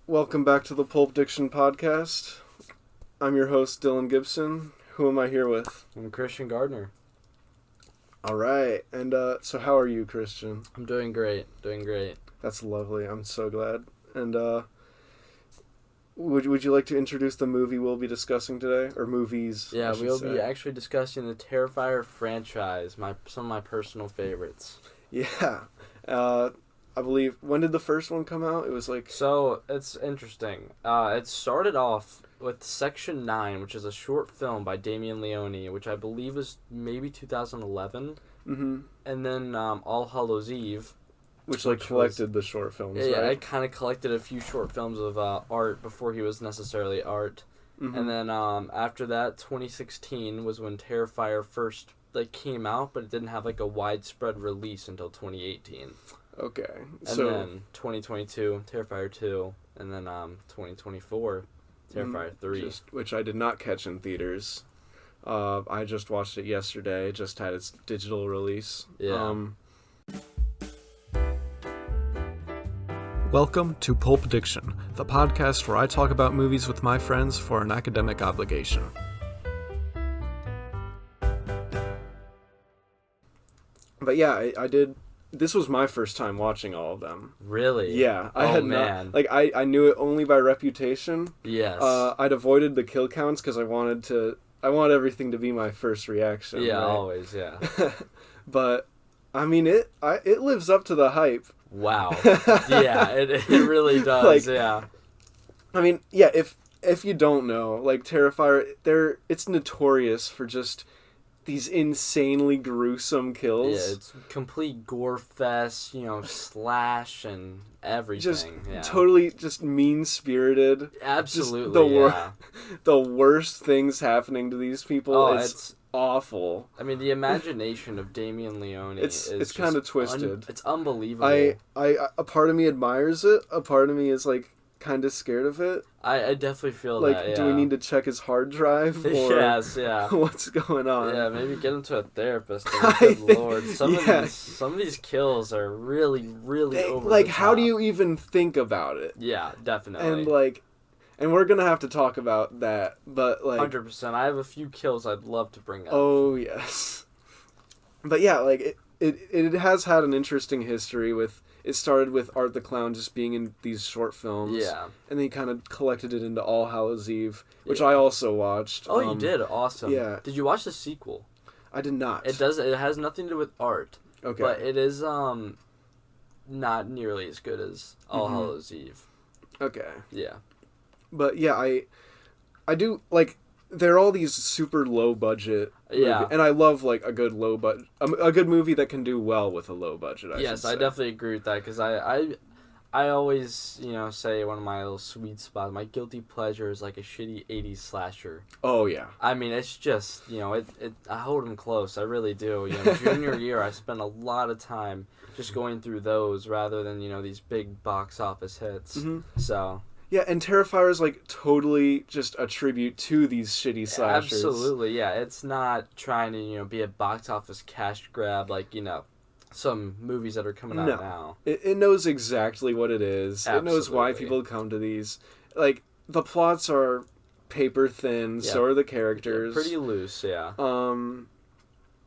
Welcome back to the Pulp Diction podcast. I'm your host, Dylan Gibson. Who am I here with? I'm Christian Gardner. All right. And so how are you, Christian? I'm doing great. That's lovely. I'm so glad. And would you like to introduce the movie we'll be discussing today? Or movies, Yeah, we'll be actually discussing the Terrifier franchise, some of my personal favorites. Yeah. I believe, when did the first one come out? It was like... So, it's interesting. It started off with Section 9, which is a short film by Damien Leone, which I believe was maybe 2011. Mm-hmm. And then All Hallows Eve. Which collected the short films, Yeah, right? I kind of collected a few short films of art before he was necessarily art. Mm-hmm. And then after that, 2016 was when Terrifier first came out, but it didn't have a widespread release until 2018. Okay. And then 2022, Terrifier 2, and then 2024, Terrifier 3. Which I did not catch in theaters. I just watched it yesterday. It just had its digital release. Yeah. Welcome to Pulp Diction, the podcast where I talk about movies with my friends for an academic obligation. But yeah, I did... This was my first time watching all of them. Really? Yeah. Man. I knew it only by reputation. Yes. I'd avoided the kill counts because I want everything to be my first reaction. Yeah, right? always, yeah. But, I mean, it lives up to the hype. Wow. Yeah, it really does, yeah. I mean, yeah, if you don't know, Terrifier, it's notorious for just these insanely gruesome kills. Yeah, it's complete gore fest, slash and everything. Just yeah. totally just mean-spirited. Absolutely, the worst things happening to these people is awful. I mean, the imagination of Damien Leone it's kind of twisted. It's unbelievable. A part of me admires it. A part of me is kind of scared of it. I definitely feel that, yeah. Do we need to check his hard drive? Or yes, yeah. What's going on? Yeah, maybe get him to a therapist. Good Lord. Some of these kills are really, really over the top. How do you even think about it? Yeah, definitely. And we're going to have to talk about that, but 100%. I have a few kills I'd love to bring up. Oh, yes. But yeah, it has had an interesting history with... It started with Art the Clown just being in these short films. Yeah. And then he kind of collected it into All Hallows Eve, which I also watched. Oh, you did? Awesome. Yeah. Did you watch the sequel? I did not. It has nothing to do with art. Okay. But it is not nearly as good as All Hallows Eve. Okay. Yeah. But yeah, I do they're all these super low budget movies, and I love a good low budget, a good movie that can do well with a low budget. Yes, I definitely agree with that because I always say one of my little sweet spots, my guilty pleasure is a shitty 80s slasher. Oh yeah. I mean, it's just I hold them close. I really do. Junior year, I spent a lot of time just going through those rather than these big box office hits. Mm-hmm. So. Yeah, and Terrifier is totally just a tribute to these shitty slashers. Absolutely, yeah. It's not trying to be a box office cash grab some movies that are coming out now. It knows exactly what it is. Absolutely. It knows why people come to these. The plots are paper thin, so are the characters. They're pretty loose, yeah.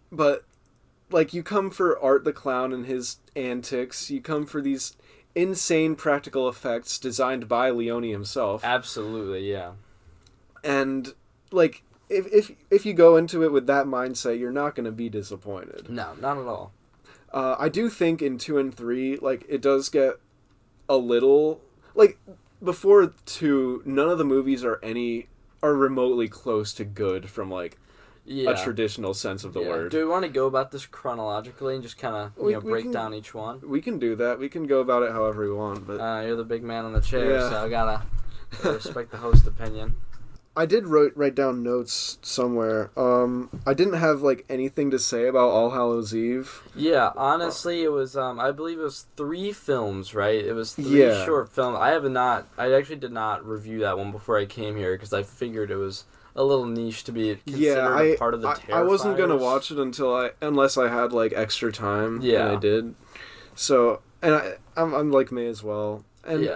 But you come for Art the Clown and his antics. You come for these insane practical effects designed by Leone himself. Absolutely, yeah. And if you go into it with that mindset, you're not going to be disappointed. No, not at all. I do think in 2 and 3, it does get a little before 2, none of the movies are remotely close to good from a traditional sense of the word. Do we want to go about this chronologically and just kind of break down each one? We can do that. We can go about it however we want. But you're the big man on the chair, so I gotta respect the host's opinion. I did write down notes somewhere. I didn't have anything to say about All Hallows Eve. Yeah, honestly, it was. I believe it was 3 films, right? It was 3 short films. I actually did not review that one before I came here because I figured it was a little niche to be considered part of the Terrifiers. I wasn't gonna watch it unless I had extra time. Yeah, and I did. So, and I'm like May as well. And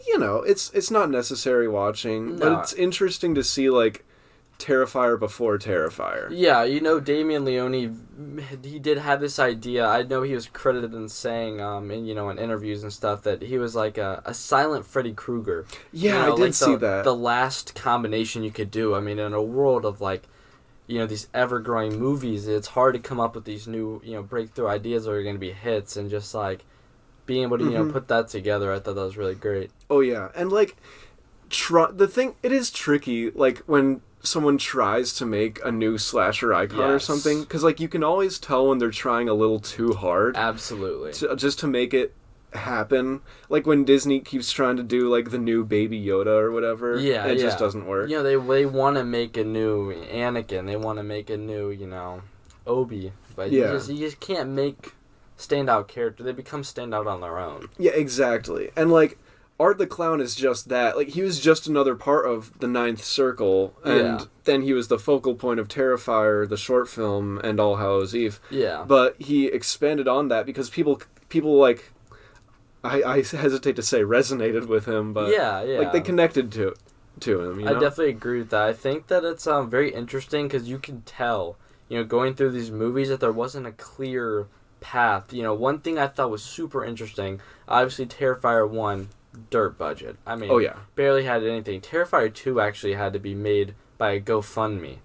you know, it's not necessary watching, No. but it's interesting to see, like, Terrifier before Terrifier. Yeah, you know, Damien Leone, he did have this idea. I know he was credited in saying, in interviews and stuff, that he was like a silent Freddy Krueger. Yeah, I did see that. The last combination you could do. I mean, in a world of, like, these ever-growing movies, it's hard to come up with these new, breakthrough ideas that are going to be hits, and just, like, being able to, put that together, I thought that was really great. Oh, yeah. And, like, it is tricky, like, when someone tries to make a new slasher icon or something, because, like, you can always tell when they're trying a little too hard. Absolutely. Just to make it happen. Like, when Disney keeps trying to do, like, the new Baby Yoda or whatever, it just doesn't work. They want to make a new Anakin, they want to make a new, Obi, but you just can't make standout character. They become standout on their own. Yeah, exactly. And, like, Art the Clown is just that. Like, he was just another part of the Ninth Circle, and then he was the focal point of Terrifier, the short film, and All Hallows Eve. Yeah. But he expanded on that because people like, I hesitate to say resonated with him, but like, they connected to him, I definitely agree with that. I think that it's very interesting because you can tell, going through these movies, that there wasn't a clear path. One thing I thought was super interesting, obviously Terrifier 1, dirt budget. I mean, barely had anything. Terrifier 2 actually had to be made by a GoFundMe.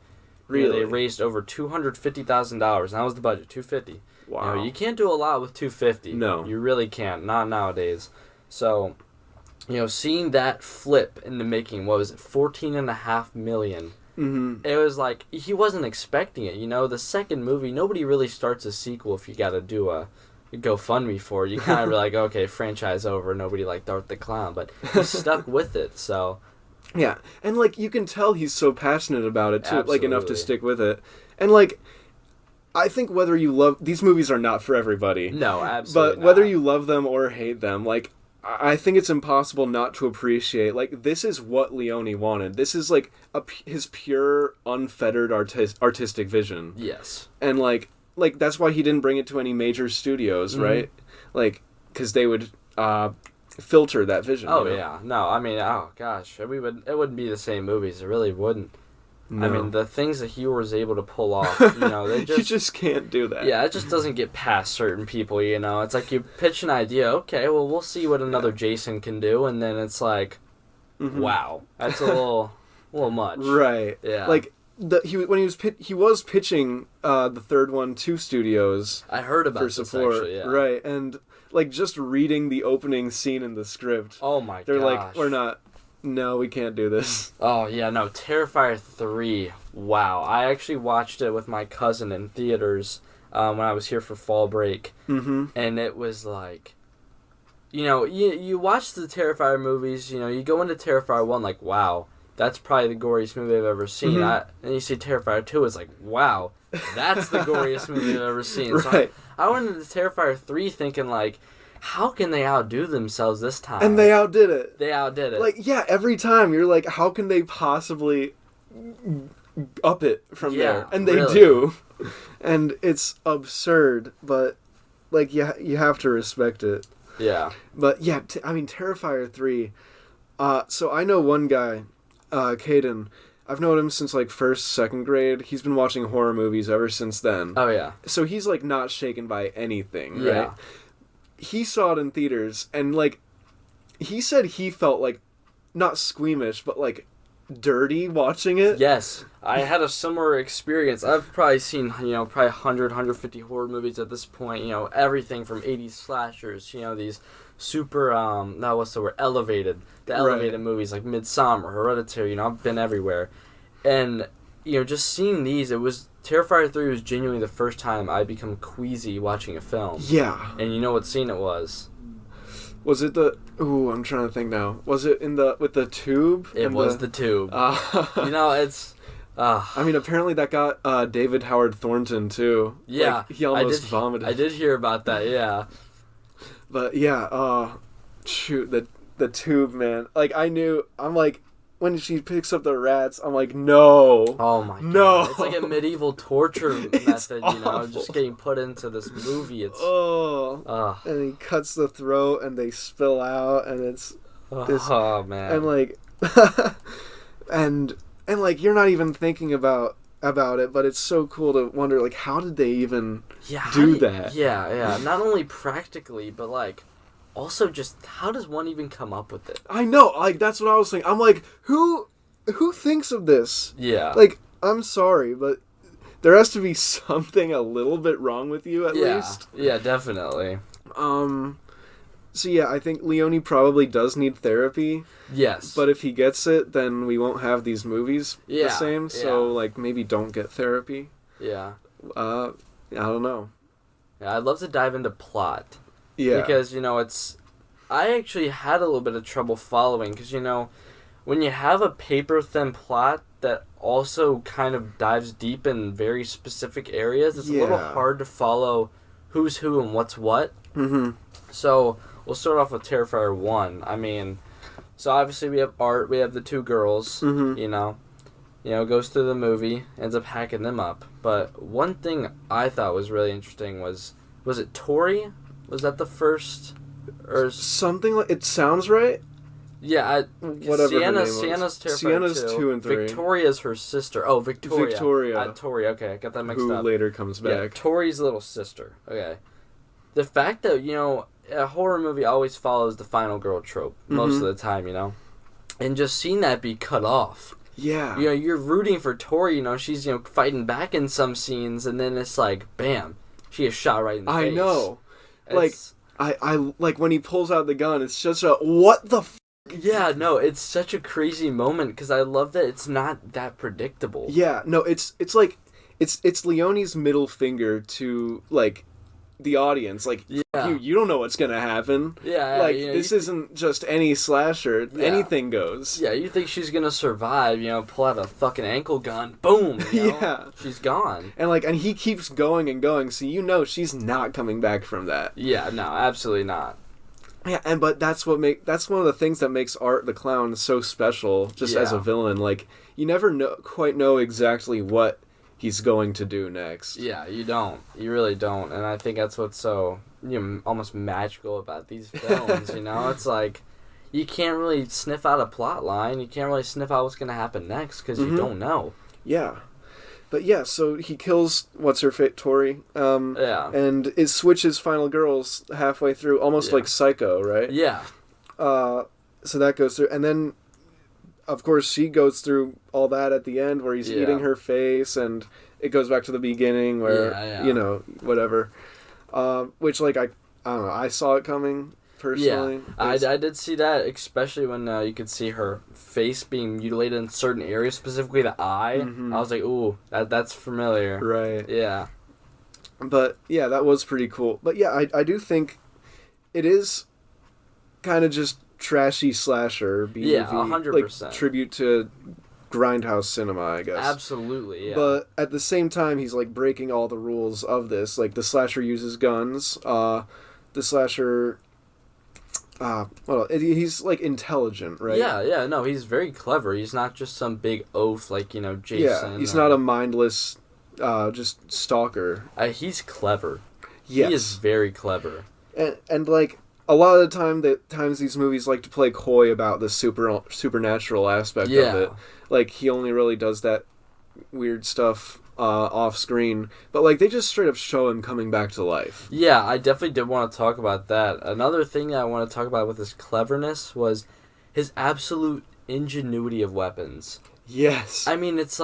Really? They raised over $250,000, and that was the budget, $250,000. Wow. You can't do a lot with $250,000. No. You really can't. Not nowadays. So, seeing that flip into making, what was it, $14.5 million. Mm-hmm. It was like, he wasn't expecting it. The second movie, nobody really starts a sequel if you got to do a GoFundMe for it. You kind of be like, okay, franchise over. Nobody liked Art the Clown, but he stuck with it. So yeah, and like, you can tell he's so passionate about it too, Absolutely. like, enough to stick with it. And like, I think whether you love these movies are not for everybody. No, absolutely. But whether you love them or hate them, like, I think it's impossible not to appreciate, like, this is what Leone wanted. This is like his pure, unfettered artistic vision. Yes. And like that's why he didn't bring it to any major studios, right? Like, because they would filter that vision. Oh, yeah. No, I mean, oh, gosh. It wouldn't be the same movies. It really wouldn't. No. I mean, the things that he was able to pull off, they just... You just can't do that. Yeah, it just doesn't get past certain people, It's like you pitch an idea, okay, well, we'll see what another Jason can do, and then it's like, wow, that's a little much. Right. Yeah. Like, he was pitching the third one to studios. I heard about for this, support, actually, yeah. Right, and like, just reading the opening scene in the script. Oh my gosh. They're like, no, we can't do this. Oh yeah, no, Terrifier 3. Wow, I actually watched it with my cousin in theaters when I was here for fall break, and it was like, you watch the Terrifier movies, you go into Terrifier 1 like, wow, that's probably the goriest movie I've ever seen. And you see Terrifier 2, it's like, wow, that's the goriest movie I've ever seen. Right. So I went into Terrifier 3 thinking, like, how can they outdo themselves this time? And they outdid it. Like, yeah, every time you're like, how can they possibly up it from there? And they do. And it's absurd, but like, you have to respect it. Yeah. But yeah, Terrifier 3. So I know one guy, Caden. I've known him since like first, second grade. He's been watching horror movies ever since then. Oh yeah. So he's like not shaken by anything, right? Yeah. He saw it in theaters, and like, he said he felt like, not squeamish, but like dirty watching it. Yes, I had a similar experience. I've probably seen, probably 100, 150 horror movies at this point, everything from 80s slashers, these super, elevated. The elevated movies like Midsommar, Hereditary, I've been everywhere. And, just seeing these, Terrifier 3 was genuinely the first time I'd become queasy watching a film. Yeah. And you know what scene it was? Was it I'm trying to think now. Was it with the tube? It was the tube. It's... I mean, apparently that got David Howard Thornton, too. Yeah. Like, he almost vomited. I did hear about that, yeah. But, yeah, shoot, the tube, man. Like, I'm like, when she picks up the rats, I'm like, no. Oh my god. No. It's like a medieval torture method, awful. just getting put into this movie. It's and he cuts the throat and they spill out, and it's Oh man. And like, and like you're not even thinking about it, but it's so cool to wonder like how did they even do that? Yeah. Not only practically, but like also just how does one even come up with it? I know, like that's what I was thinking. I'm like, who thinks of this? Yeah. Like, I'm sorry, but there has to be something a little bit wrong with you at least. Yeah, definitely. So yeah, I think Leone probably does need therapy. Yes. But if he gets it, then we won't have these movies the same. So like maybe don't get therapy. Yeah. I don't know. Yeah, I'd love to dive into plot. Yeah. Because, I actually had a little bit of trouble following because, when you have a paper-thin plot that also kind of dives deep in very specific areas, it's a little hard to follow who's who and what's what. Mm-hmm. So, we'll start off with Terrifier 1. I mean, so obviously we have Art, we have the two girls, goes through the movie, ends up hacking them up. But one thing I thought was really interesting was it Tori? Was that the first? Or something like it sounds right. Yeah, whatever Sienna's Terrifier. Sienna's 2 and 3. Victoria's her sister. Oh, Victoria. Tori. Okay, I got that mixed up. Who later comes back? Yeah, Tori's little sister. Okay, the fact that a horror movie always follows the final girl trope most of the time, and just seeing that be cut off. Yeah. You're rooting for Tori. She's fighting back in some scenes, and then it's like, bam, she is shot right in the face. I know. Like I like when he pulls out the gun. It's just a what the. Yeah, no, it's such a crazy moment because I love that it's not that predictable. Yeah, no, it's like it's Leone's middle finger to like the audience. Like you don't know what's gonna happen. Yeah, like this isn't just any slasher. Yeah. Anything goes. Yeah, you think she's gonna survive? Pull out a fucking ankle gun, boom. Yeah, she's gone. And he keeps going and going, so she's not coming back from that. Yeah, no, absolutely not. Yeah, but that's one of the things that makes Art the Clown so special, just as a villain. Like you never quite know exactly what he's going to do next. Yeah, you don't. You really don't. And I think that's what's so almost magical about these films. It's like you can't really sniff out a plot line. You can't really sniff out what's going to happen next because you don't know. Yeah. But yeah, so he kills what's-her-face, Tori, and it switches final girls halfway through, almost like Psycho, right? Yeah. So that goes through, and then, of course, she goes through all that at the end, where he's eating her face, and it goes back to the beginning, where, whatever. Which, like, I don't know, I saw it coming, personally. Yeah, I did see that, especially when you could see her face being mutilated in certain areas, specifically the eye. I was like, ooh, that's familiar. Right. Yeah. But, yeah, that was pretty cool. But, yeah, I do think it is kind of just trashy slasher B-movie. Yeah, 100%. Like, tribute to grindhouse cinema, I guess. Absolutely, yeah. But at the same time, he's, like, breaking all the rules of this. Like, the slasher uses guns. The slasher... he's like intelligent, right? Yeah, no, he's very clever. He's not just some big oaf like, Jason. Yeah, he's not a mindless, just stalker. He's clever. Yes. He is very clever. And like, a lot of the times these movies like to play coy about the supernatural aspect of it. Like, he only really does that weird stuff off screen, but like they just straight up show him coming back to life. Yeah, I definitely did want to talk about that. Another thing that I want to talk about with his cleverness was his absolute ingenuity of weapons. Yes. I mean, it's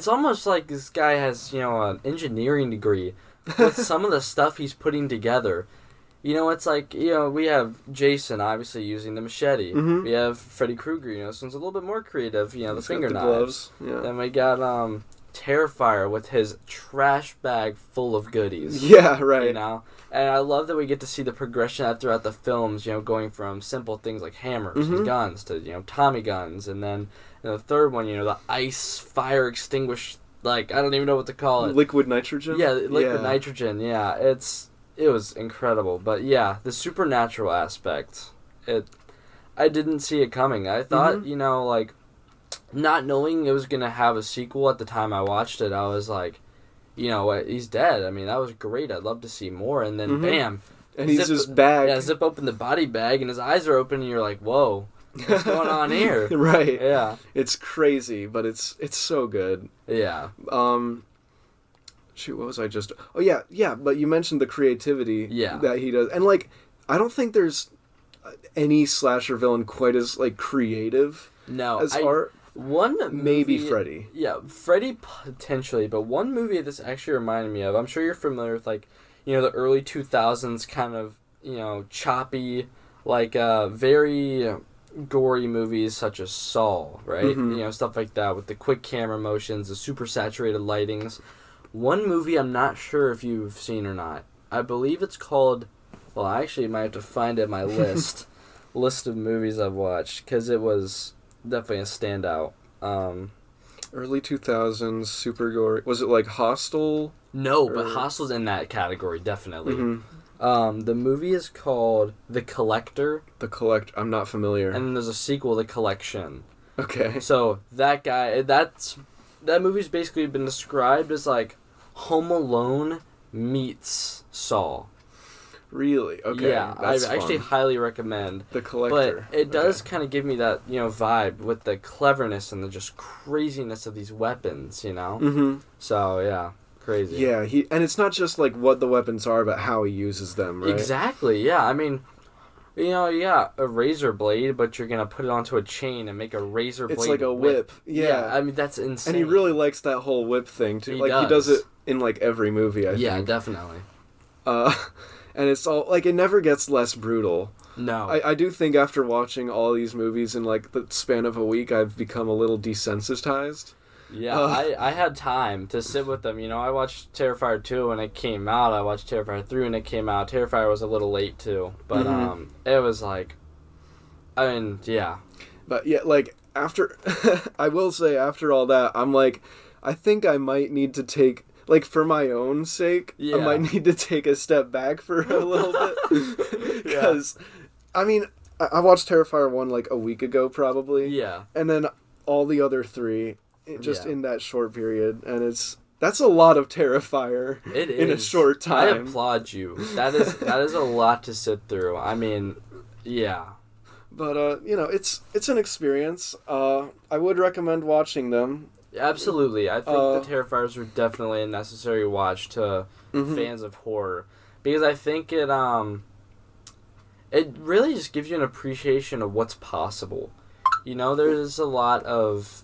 almost like this guy has, an engineering degree with some of the stuff he's putting together. It's like, we have Jason obviously using the machete. Mm-hmm. We have Freddy Krueger, this one's a little bit more creative, the finger knives. Gloves. Yeah. Then we got Terrifier with his trash bag full of goodies. Yeah, right. And I love that we get to see the progression of that throughout the films, going from simple things like hammers and guns to, Tommy guns. And then the third one, the ice fire extinguish, like, I don't even know what to call it. Liquid nitrogen? Yeah, liquid nitrogen, yeah. It was incredible. But yeah, the supernatural aspect, I didn't see it coming. I thought, like, not knowing it was going to have a sequel at the time I watched it, I was like, he's dead. I mean, that was great. I'd love to see more. And then, bam, And he's just back. Yeah, zip open the body bag, and his eyes are open, and you're like, whoa, what's going on here? Right. Yeah. It's crazy, but it's so good. Yeah. Shoot, what was I just... Oh, yeah, but you mentioned the creativity that he does. And, like, I don't think there's any slasher villain quite as, like, creative as art. Maybe Freddy. Yeah, Freddy potentially, but one movie this actually reminded me of, I'm sure you're familiar with, like, you know, the early 2000s kind of, you know, choppy, like, very gory movies such as Saw, right? Mm-hmm. You know, stuff like that with the quick camera motions, the super saturated lightings. One movie I'm not sure if you've seen or not. I believe it's called... Well, I actually might have to find it in my list of movies I've watched, because it was definitely a standout. Early 2000s, super gory. Was it like Hostel? No, but Hostel's in that category, definitely. Mm-hmm. The movie is called The Collector. I'm not familiar. And then there's a sequel, The Collection. Okay. So, that guy, that movie's basically been described as like Home Alone meets Saw. Really? Okay. Yeah, that's I actually highly recommend. The Collector. But it does kind of give me that, you know, vibe with the cleverness and the just craziness of these weapons, you know? Mm-hmm. So, yeah, crazy. Yeah, and it's not just like what the weapons are, but how he uses them, right? Exactly, yeah. I mean, you know, yeah, a razor blade, but you're going to put it onto a chain and make a razor blade. It's like a whip. Yeah. I mean, that's insane. And he really likes that whole whip thing, too. He does it in like every movie, I think. Yeah, definitely. And it's all, like, it never gets less brutal. No. I do think after watching all these movies in, like, the span of a week, I've become a little desensitized. Yeah, I had time to sit with them. You know, I watched Terrifier 2 when it came out. I watched Terrifier 3 when it came out. Terrifier was a little late, too. But, it was, like, I mean, yeah. But, yeah, like, after, I will say, after all that, I'm like, I think I might need to take... Like, for my own sake, I might need to take a step back for a little bit. Because, I mean, I watched Terrifier 1, like, a week ago, probably. Yeah. And then all the other three, just in that short period. And that's a lot of Terrifier in a short time. I applaud you. That is a lot to sit through. I mean, yeah. But, you know, it's an experience. I would recommend watching them. Absolutely. I think the Terrifiers were definitely a necessary watch to fans of horror. Because I think it really just gives you an appreciation of what's possible. You know, there's a lot of,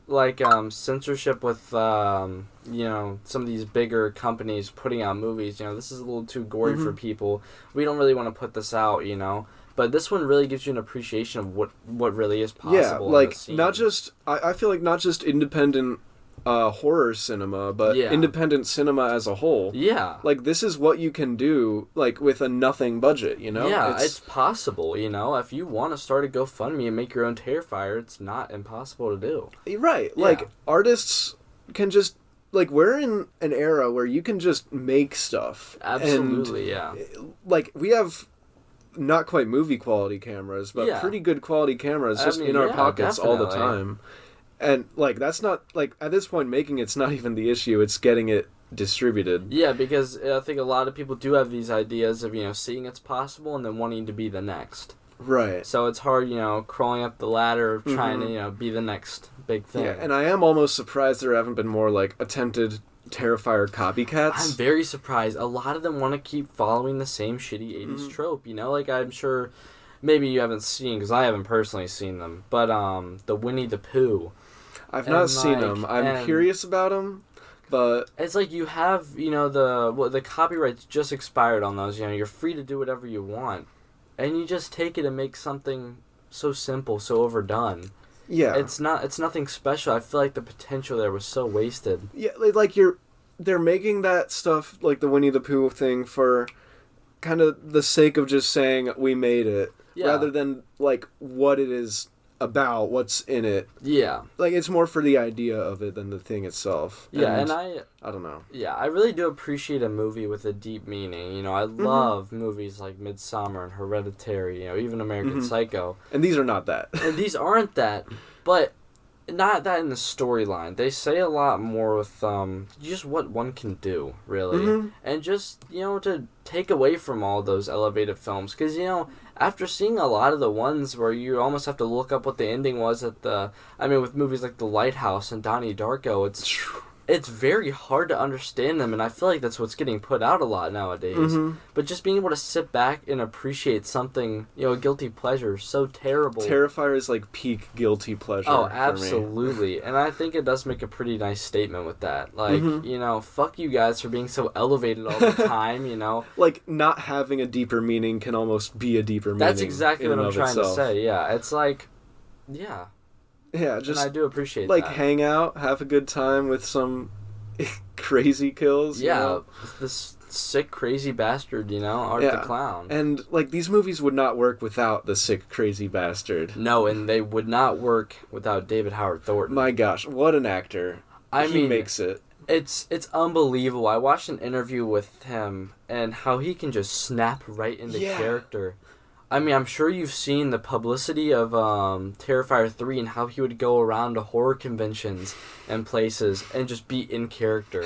like, censorship with, you know, some of these bigger companies putting out movies. You know, this is a little too gory for people. We don't really want to put this out, you know. But this one really gives you an appreciation of what really is possible. Yeah, like, not just... I feel like not just independent horror cinema, but independent cinema as a whole. Yeah. Like, this is what you can do, like, with a nothing budget, you know? Yeah, it's possible, you know? If you want to start a GoFundMe and make your own Terrifier, it's not impossible to do. Right. Yeah. Like, artists can just... Like, we're in an era where you can just make stuff. Absolutely, yeah. Like, we have... not quite movie quality cameras, but pretty good quality cameras just in our pockets all the time. And, like, that's not, like, at this point, making it's not even the issue, it's getting it distributed. Yeah, because I think a lot of people do have these ideas of, you know, seeing it's possible and then wanting to be the next. Right. So it's hard, you know, crawling up the ladder, trying to, you know, be the next big thing. Yeah, and I am almost surprised there haven't been more, like, attempted Terrifier copycats. I'm very surprised. A lot of them want to keep following the same shitty 80s trope, you know? Like, I'm sure maybe you haven't seen, because I haven't personally seen them, but the Winnie the Pooh. I've not seen them. I'm curious about them, but... It's like you have, you know, the copyrights just expired on those, you know, you're free to do whatever you want, and you just take it and make something so simple, so overdone. Yeah. It's nothing special. I feel like the potential there was so wasted. Yeah, like they're making that stuff, like the Winnie the Pooh thing, for kind of the sake of just saying we made it, rather than like what it is about, what's in it. Yeah. Like, it's more for the idea of it than the thing itself. Yeah, and I don't know. Yeah, I really do appreciate a movie with a deep meaning. You know, I love movies like Midsommar and Hereditary, you know, even American Psycho. And these are not that. And these aren't that, but not that in the storyline. They say a lot more with just what one can do, really. And just, to take away from all those elevated films. Because, after seeing a lot of the ones where you almost have to look up what the ending was with movies like The Lighthouse and Donnie Darko, it's very hard to understand them, and I feel like that's what's getting put out a lot nowadays. But just being able to sit back and appreciate something, a guilty pleasure, so terrible. Terrifier is like peak guilty pleasure. Oh, absolutely. And I think it does make a pretty nice statement with that. Like, fuck you guys for being so elevated all the time, Like, not having a deeper meaning can almost be a deeper meaning. That's exactly what I'm trying to say, yeah. It's like, yeah. Yeah, just... And I do appreciate that. Like, hang out, have a good time with some crazy kills, Yeah, this sick, crazy bastard, Art the Clown. And, like, these movies would not work without the sick, crazy bastard. No, and they would not work without David Howard Thornton. My gosh, what an actor. He makes it. It's unbelievable. I watched an interview with him, and how he can just snap right into character. I mean, I'm sure you've seen the publicity of Terrifier 3 and how he would go around to horror conventions and places and just be in character.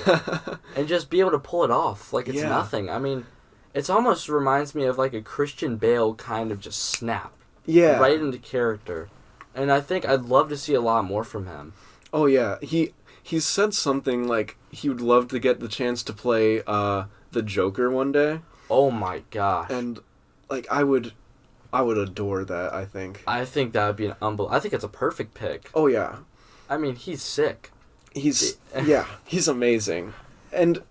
And just be able to pull it off like it's nothing. I mean, it almost reminds me of like a Christian Bale kind of just snap. Yeah. Right into character. And I think I'd love to see a lot more from him. Oh, yeah. He's said something like he would love to get the chance to play the Joker one day. Oh, my gosh. And, like, I would adore that, I think. I think that would be I think it's a perfect pick. Oh, yeah. I mean, he's sick. He's amazing. And,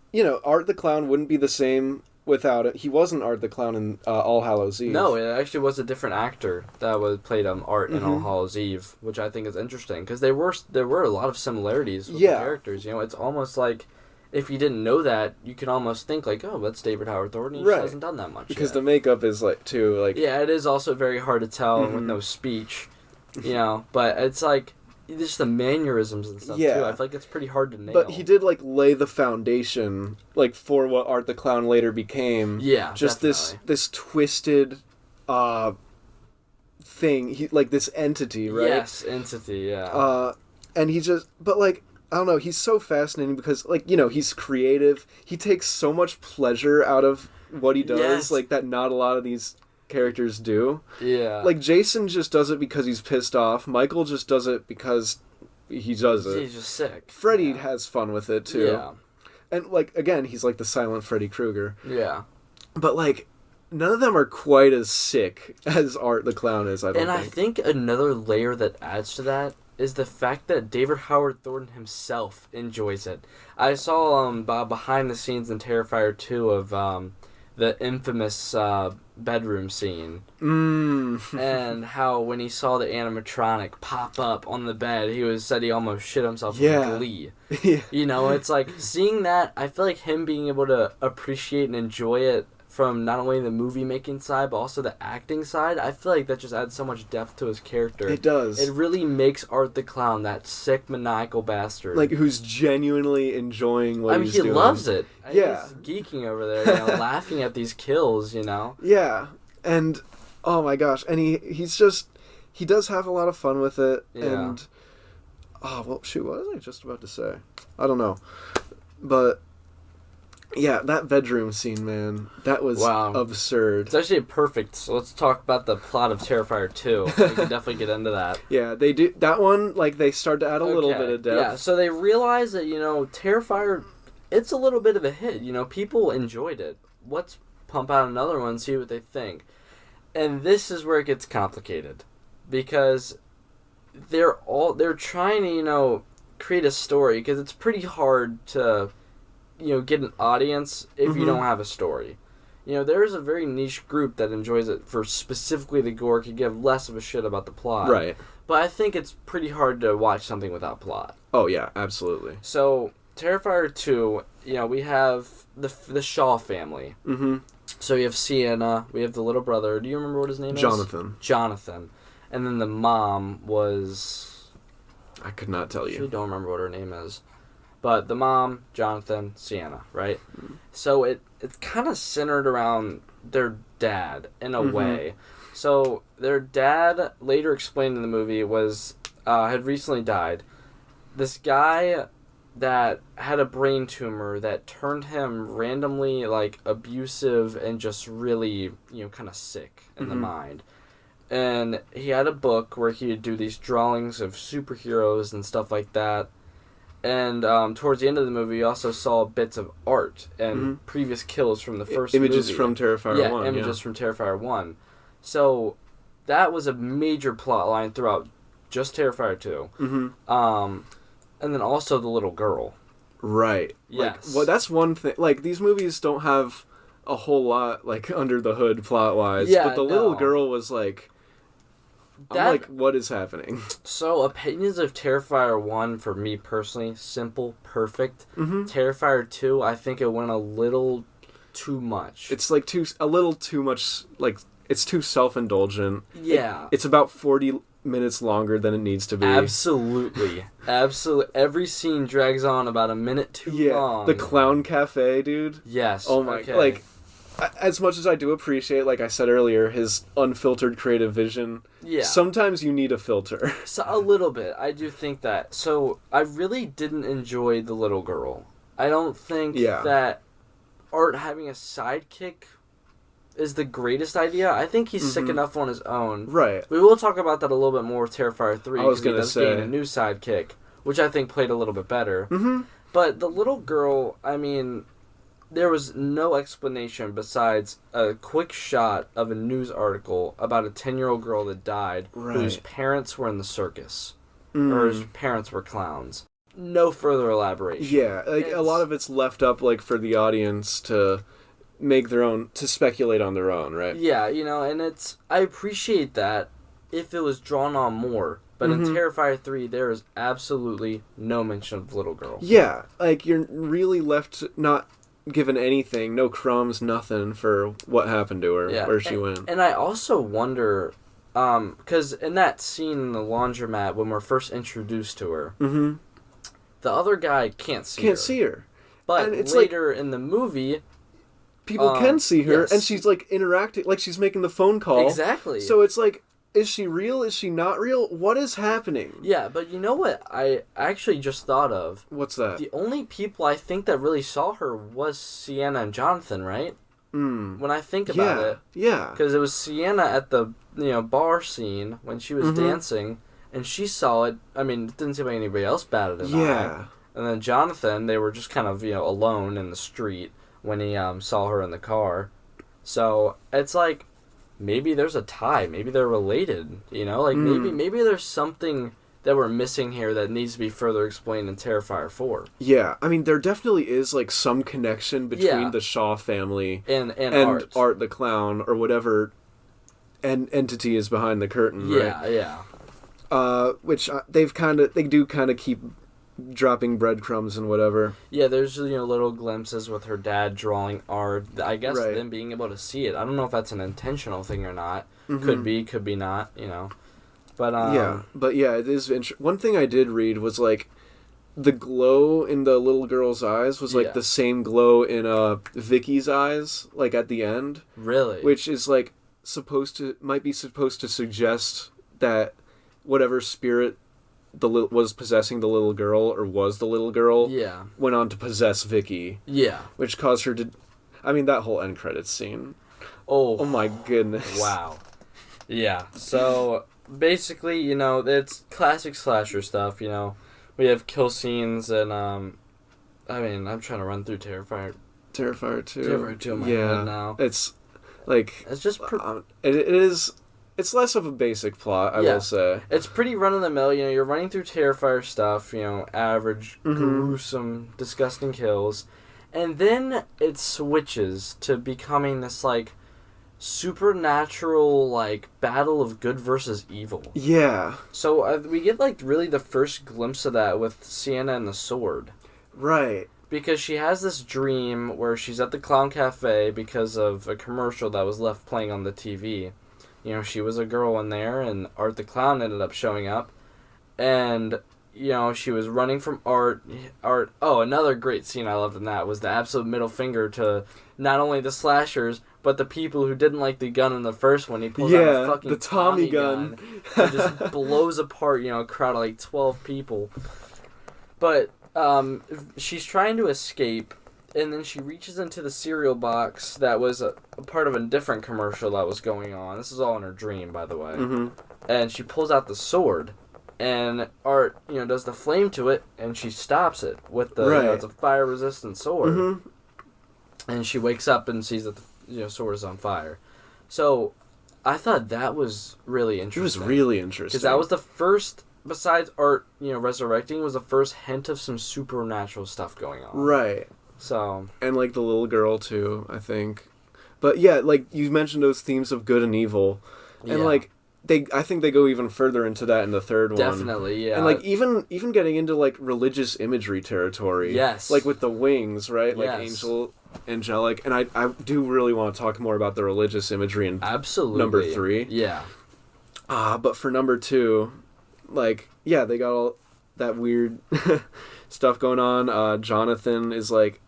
Art the Clown wouldn't be the same without it. He wasn't Art the Clown in All Hallows Eve. No, it actually was a different actor that played Art in All Hallows Eve, which I think is interesting, because there were a lot of similarities with the characters. It's almost like... If you didn't know that, you could almost think, like, oh, that's David Howard Thornton. He just hasn't done that much because yet. The makeup is, like, too, like... Yeah, it is also very hard to tell with no speech, But it's, like, just the mannerisms and stuff, too. I feel like it's pretty hard to nail. But he did, like, lay the foundation, like, for what Art the Clown later became. Yeah, just definitely. this twisted thing, like, this entity, right? Yes, entity, yeah. And he just... But, like... I don't know, he's so fascinating because, like, he's creative. He takes so much pleasure out of what he does, like, that not a lot of these characters do. Yeah. Like, Jason just does it because he's pissed off. Michael just does it because he does it. He's just sick. Freddy has fun with it, too. Yeah. And, like, again, he's like the silent Freddy Krueger. Yeah. But, like, none of them are quite as sick as Art the Clown is, I don't think. And I think another layer that adds to that is the fact that David Howard Thornton himself enjoys it. I saw behind the scenes in Terrifier 2 of the infamous bedroom scene. And how when he saw the animatronic pop up on the bed, said he almost shit himself with glee. It's like seeing that, I feel like him being able to appreciate and enjoy it from not only the movie making side but also the acting side, I feel like that just adds so much depth to his character. It does. It really makes Art the Clown that sick maniacal bastard, like, who's genuinely enjoying what he's doing. He loves it. Yeah, he's geeking over there, laughing at these kills. Yeah, and oh my gosh, and he does have a lot of fun with it. And what was I just about to say? I don't know, but. Yeah, that bedroom scene, man. That was absurd. It's actually perfect. So let's talk about the plot of Terrifier 2. We can definitely get into that. Yeah, they do. That one, like, they start to add a little bit of depth. Yeah, so they realize that, Terrifier, it's a little bit of a hit. People enjoyed it. Let's pump out another one and see what they think. And this is where it gets complicated. Because they're trying to, create a story. Because it's pretty hard to... get an audience if you don't have a story. There's a very niche group that enjoys it for specifically the gore, could give less of a shit about the plot. Right. But I think it's pretty hard to watch something without plot. Oh, yeah, absolutely. So, Terrifier 2, we have the Shaw family. Mm-hmm. So we have Sienna, we have the little brother. Do you remember what his name is? Jonathan. And then the mom was... I could not tell you. I actually don't remember what her name is. But the mom, Jonathan, Sienna, right? So it's kind of centered around their dad in a way. So their dad, later explained in the movie, was had recently died. This guy that had a brain tumor that turned him randomly, like, abusive and just really, kind of sick in the mind. And he had a book where he would do these drawings of superheroes and stuff like that. And towards the end of the movie, you also saw bits of art and previous kills from the first images movie. from Terrifier 1. Yeah, images from Terrifier 1. So that was a major plot line throughout just Terrifier 2. And then also the little girl. Right. Yes. Like, well, that's one thing. Like, these movies don't have a whole lot, like, under the hood plot-wise. Yeah, but the little girl was, like... I'm like, what is happening? So, opinions of Terrifier 1, for me personally, simple, perfect. Terrifier 2, I think it went a little too much. It's, like, a little too much, like, it's too self-indulgent. Yeah. It's about 40 minutes longer than it needs to be. Absolutely. Every scene drags on about a minute too long. The clown cafe, dude. Yes. Oh my... Okay. Like, as much as I do appreciate, like I said earlier, his unfiltered creative vision, sometimes you need a filter. So, a little bit. I do think that. So, I really didn't enjoy the little girl. I don't think that Art having a sidekick is the greatest idea. I think he's sick enough on his own. Right. We will talk about that a little bit more with Terrifier 3. I was going to say. Gain a new sidekick, which I think played a little bit better. But the little girl, I mean... There was no explanation besides a quick shot of a news article about a 10-year-old girl that died whose parents were in the circus. Or whose parents were clowns. No further elaboration. Yeah, like a lot of it's left up like for the audience to make their own, to speculate on their own, right? Yeah, and it's... I appreciate that if it was drawn on more. But in Terrifier 3, there is absolutely no mention of the little girl. Yeah, like you're really left not... given anything, no crumbs, nothing for what happened to her, where she went. And I also wonder, because in that scene in the laundromat, when we're first introduced to her, the other guy can't see her. But and it's later in the movie... People can see her, and she's, like, interacting, like she's making the phone call. Exactly. So it's like... Is she real? Is she not real? What is happening? Yeah, but you know what I actually just thought of? What's that? The only people I think that really saw her was Sienna and Jonathan, right? When I think about it. Yeah. Because it was Sienna at the bar scene when she was dancing, and she saw it. I mean, it didn't seem like anybody else batted an eye. And then Jonathan, they were just kind of, alone in the street when he saw her in the car. So, it's like... Maybe there's a tie. Maybe they're related. Maybe there's something that we're missing here that needs to be further explained in Terrifier 4. Yeah, I mean, there definitely is, like, some connection between the Shaw family and Art the Clown, or whatever entity is behind the curtain, right? Yeah. Which they do kind of keep dropping breadcrumbs and whatever. Yeah, there's little glimpses with her dad drawing art. I guess them being able to see it. I don't know if that's an intentional thing or not. Could be, could be not. But but it is one thing I did read was like the glow in the little girl's eyes was like the same glow in Vicky's eyes, like at the end. Really? Which is like might be supposed to suggest that whatever spirit was possessing the little girl, or was the little girl, went on to possess Vicky. Yeah. Which caused her to... I mean, that whole end credits scene. Oh my goodness. Wow. Yeah. So, basically, it's classic slasher stuff, We have kill scenes and, I mean, I'm trying to run through Terrifier 2. Terrifier 2 in my head now. It's, like... It's just... it is... It's less of a basic plot, I will say. It's pretty run-of-the-mill. You're running through Terrifier stuff, average, gruesome, disgusting kills. And then it switches to becoming this, like, supernatural, like, battle of good versus evil. Yeah. So we get, like, really the first glimpse of that with Sienna and the sword. Right. Because she has this dream where she's at the Clown Cafe because of a commercial that was left playing on the TV. She was a girl in there, and Art the Clown ended up showing up. And she was running from Art. Oh, another great scene I loved in that was the absolute middle finger to not only the slashers, but the people who didn't like the gun in the first one. He pulls out a fucking the Tommy gun. And just blows apart, a crowd of like 12 people. But she's trying to escape, and then she reaches into the cereal box that was a part of a different commercial that was going on. This is all in her dream, by the way. Mm-hmm. And she pulls out the sword. And Art, does the flame to it, and she stops it with the, it's a fire-resistant sword. Mm-hmm. And she wakes up and sees that the sword is on fire. So, I thought that was really interesting. It was really interesting. Because that was the first, besides Art, resurrecting, was the first hint of some supernatural stuff going on. Right. So. And, like, the little girl, too, I think. But, yeah, like, you mentioned those themes of good and evil. And, like, I think they go even further into that in the third one. Definitely, yeah. And like even getting into like religious imagery territory. Yes. Like with the wings, right? Like yes. angelic. And I do really want to talk more about the religious imagery in absolutely number 3. Yeah. But for number 2, like, yeah, they got all that weird stuff going on. Jonathan is like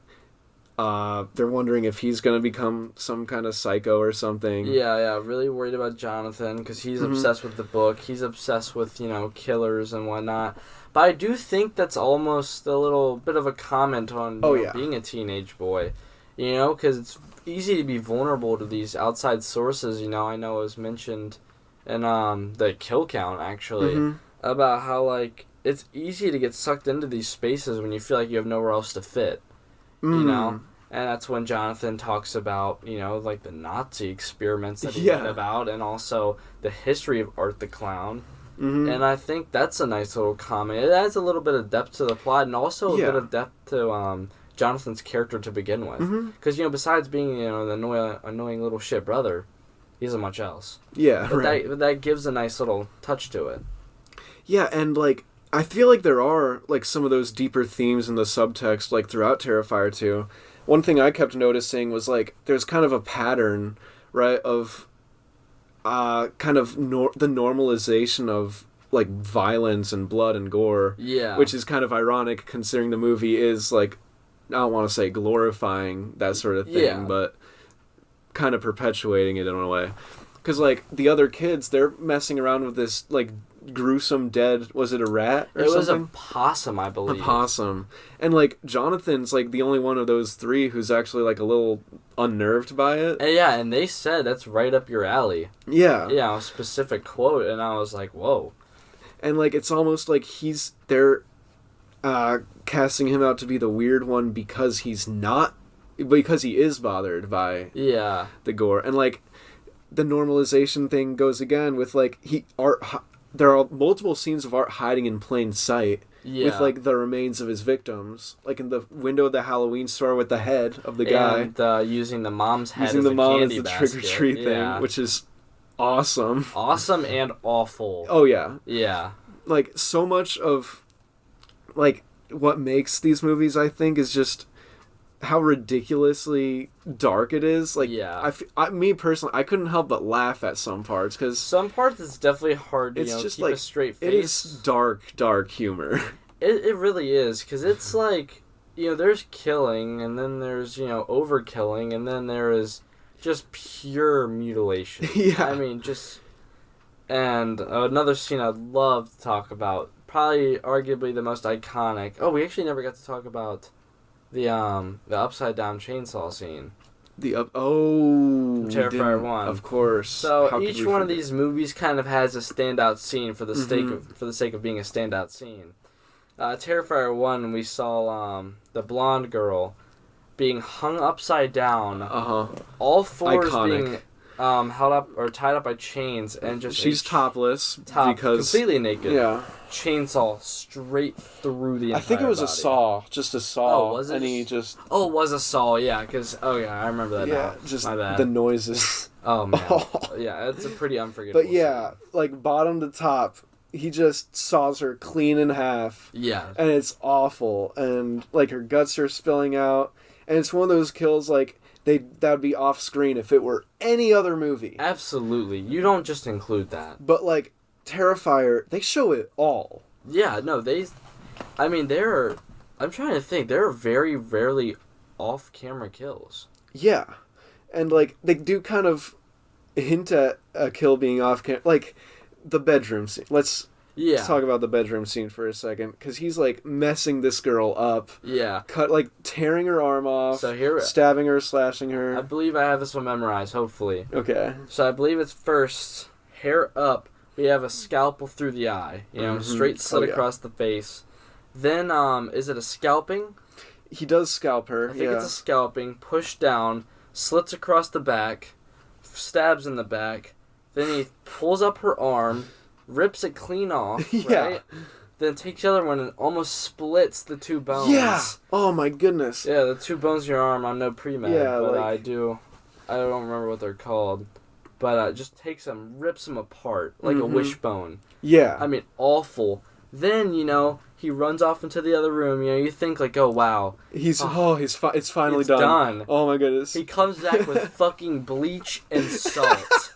they're wondering if he's going to become some kind of psycho or something. Yeah, really worried about Jonathan because he's obsessed with the book. He's obsessed with, killers and whatnot. But I do think that's almost a little bit of a comment on being a teenage boy. Because it's easy to be vulnerable to these outside sources. I know it was mentioned in the kill count, actually, about how, like, it's easy to get sucked into these spaces when you feel like you have nowhere else to fit. And that's when Jonathan talks about, like the Nazi experiments that he read about, and also the history of Art the Clown. And I think that's a nice little comment. It adds a little bit of depth to the plot, and also a bit of depth to Jonathan's character to begin with. Because, besides being, the annoying little shit brother, he isn't much else. Yeah, but that gives a nice little touch to it. Yeah, and, like, I feel like there are, like, some of those deeper themes in the subtext, like, throughout Terrifier 2. One thing I kept noticing was, like, there's kind of a pattern, right, of kind of the normalization of, like, violence and blood and gore. Yeah. Which is kind of ironic, considering the movie is, like, I don't want to say glorifying that sort of thing, but kind of perpetuating it in a way. Because, like, the other kids, they're messing around with this, like, gruesome dead, was it a rat or something? It was a possum, I believe. A possum. And, like, Jonathan's, like, the only one of those 3 who's actually, like, a little unnerved by it. And they said that's right up your alley. Yeah. Yeah, a specific quote, and I was like, whoa. And, like, it's almost like they're casting him out to be the weird one because he is bothered by the gore. And, like, the normalization thing goes again with, like, there are multiple scenes of Art hiding in plain sight with, like, the remains of his victims. Like, in the window of the Halloween store with the head of the guy. And using the mom's head as a candy basket. trick-or-treat thing, which is awesome. Awesome and awful. Oh, yeah. Yeah. Like, so much of, like, what makes these movies, I think, is just how ridiculously dark it is. Like, me personally, I couldn't help but laugh at some parts, because some parts it's definitely hard to just keep like, a straight face. It is dark humor. It really is, because it's like, there's killing, and then there's, overkilling, and then there is just pure mutilation. Yeah. I mean, and another scene I'd love to talk about, probably arguably the most iconic. Oh, we actually never got to talk about the upside down chainsaw scene. Terrifier 1. Of course. So each one of these movies kind of has a standout scene for the sake of being a standout scene. Terrifier 1, we saw the blonde girl being hung upside down. All fours being held up or tied up by chains, and just she's topless because completely naked. Yeah. Chainsaw straight through the entire I think it was body. a saw, just a saw. Oh, was it? And he just... Oh, it was a saw, yeah, because... Oh, yeah, I remember that now. Just my bad. the noises. Oh, man. Yeah, it's a pretty unforgettable But yeah, like, bottom to top, he just saws her clean in half. Yeah. And it's awful. And, like, her guts are spilling out. And it's one of those kills, like, that would be off screen if it were any other movie. Absolutely. You don't just include that. But, like, Terrifier, they show it all. Yeah, no, I mean, I'm trying to think, there are very rarely off-camera kills. Yeah. And, like, they do kind of hint at a kill being off-camera. Like, the bedroom scene. Let's talk about the bedroom scene for a second, because he's, like, messing this girl up. Yeah. Tearing her arm off, so stabbing her, slashing her. I believe I have this one memorized, hopefully. Okay. So I believe it's first, hair up, we have a scalpel through the eye, straight slit across the face. Then, is it a scalping? He does scalp her, I think it's a scalping, pushed down, slits across the back, stabs in the back, then he pulls up her arm, rips it clean off, right? Then takes the other one and almost splits the two bones. Yeah! Oh my goodness. Yeah, the two bones in your arm, I'm no pre-med, but I don't remember what they're called. But just takes them, rips them apart, like a wishbone. Yeah. I mean, awful. Then, he runs off into the other room, you think like, oh wow. It's finally done. Oh my goodness. He comes back with fucking bleach and salt.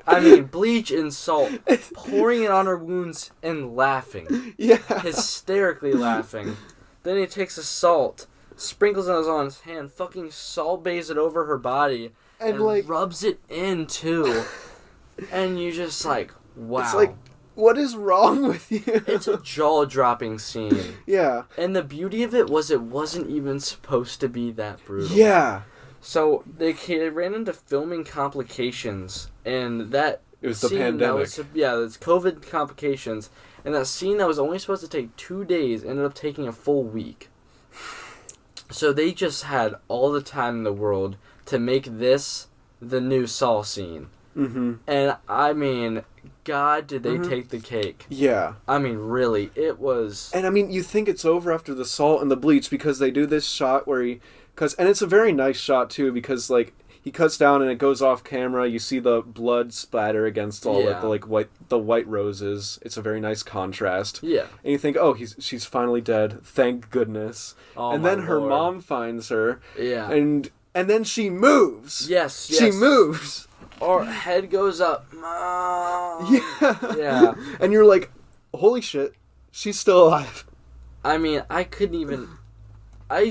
I mean, bleach and salt, pouring it on her wounds and laughing. Yeah. Hysterically laughing. Then he takes the salt, sprinkles it on his hand, fucking salt bays it over her body, and like, rubs it in too. And you just like, wow. It's like, what is wrong with you? It's a jaw-dropping scene. Yeah. And the beauty of it wasn't even supposed to be that brutal. Yeah. So they ran into filming complications, and that it was the pandemic. It's COVID complications, and that scene that was only supposed to take 2 days ended up taking a full week. So they just had all the time in the world to make this the new Saw scene. Mm-hmm. And I mean, God, did they take the cake? Yeah. I mean, really, it was. And I mean, you think it's over after the salt and the bleach, because they do this shot where and it's a very nice shot too, because like he cuts down and it goes off camera. You see the blood splatter against all the white roses. It's a very nice contrast. Yeah. And you think, oh, she's finally dead. Thank goodness. Oh, and then her mom finds her. Yeah. And then she moves. Yes. She moves. Or head goes up. Mom. Yeah. Yeah. And you're like, holy shit, she's still alive. I mean, I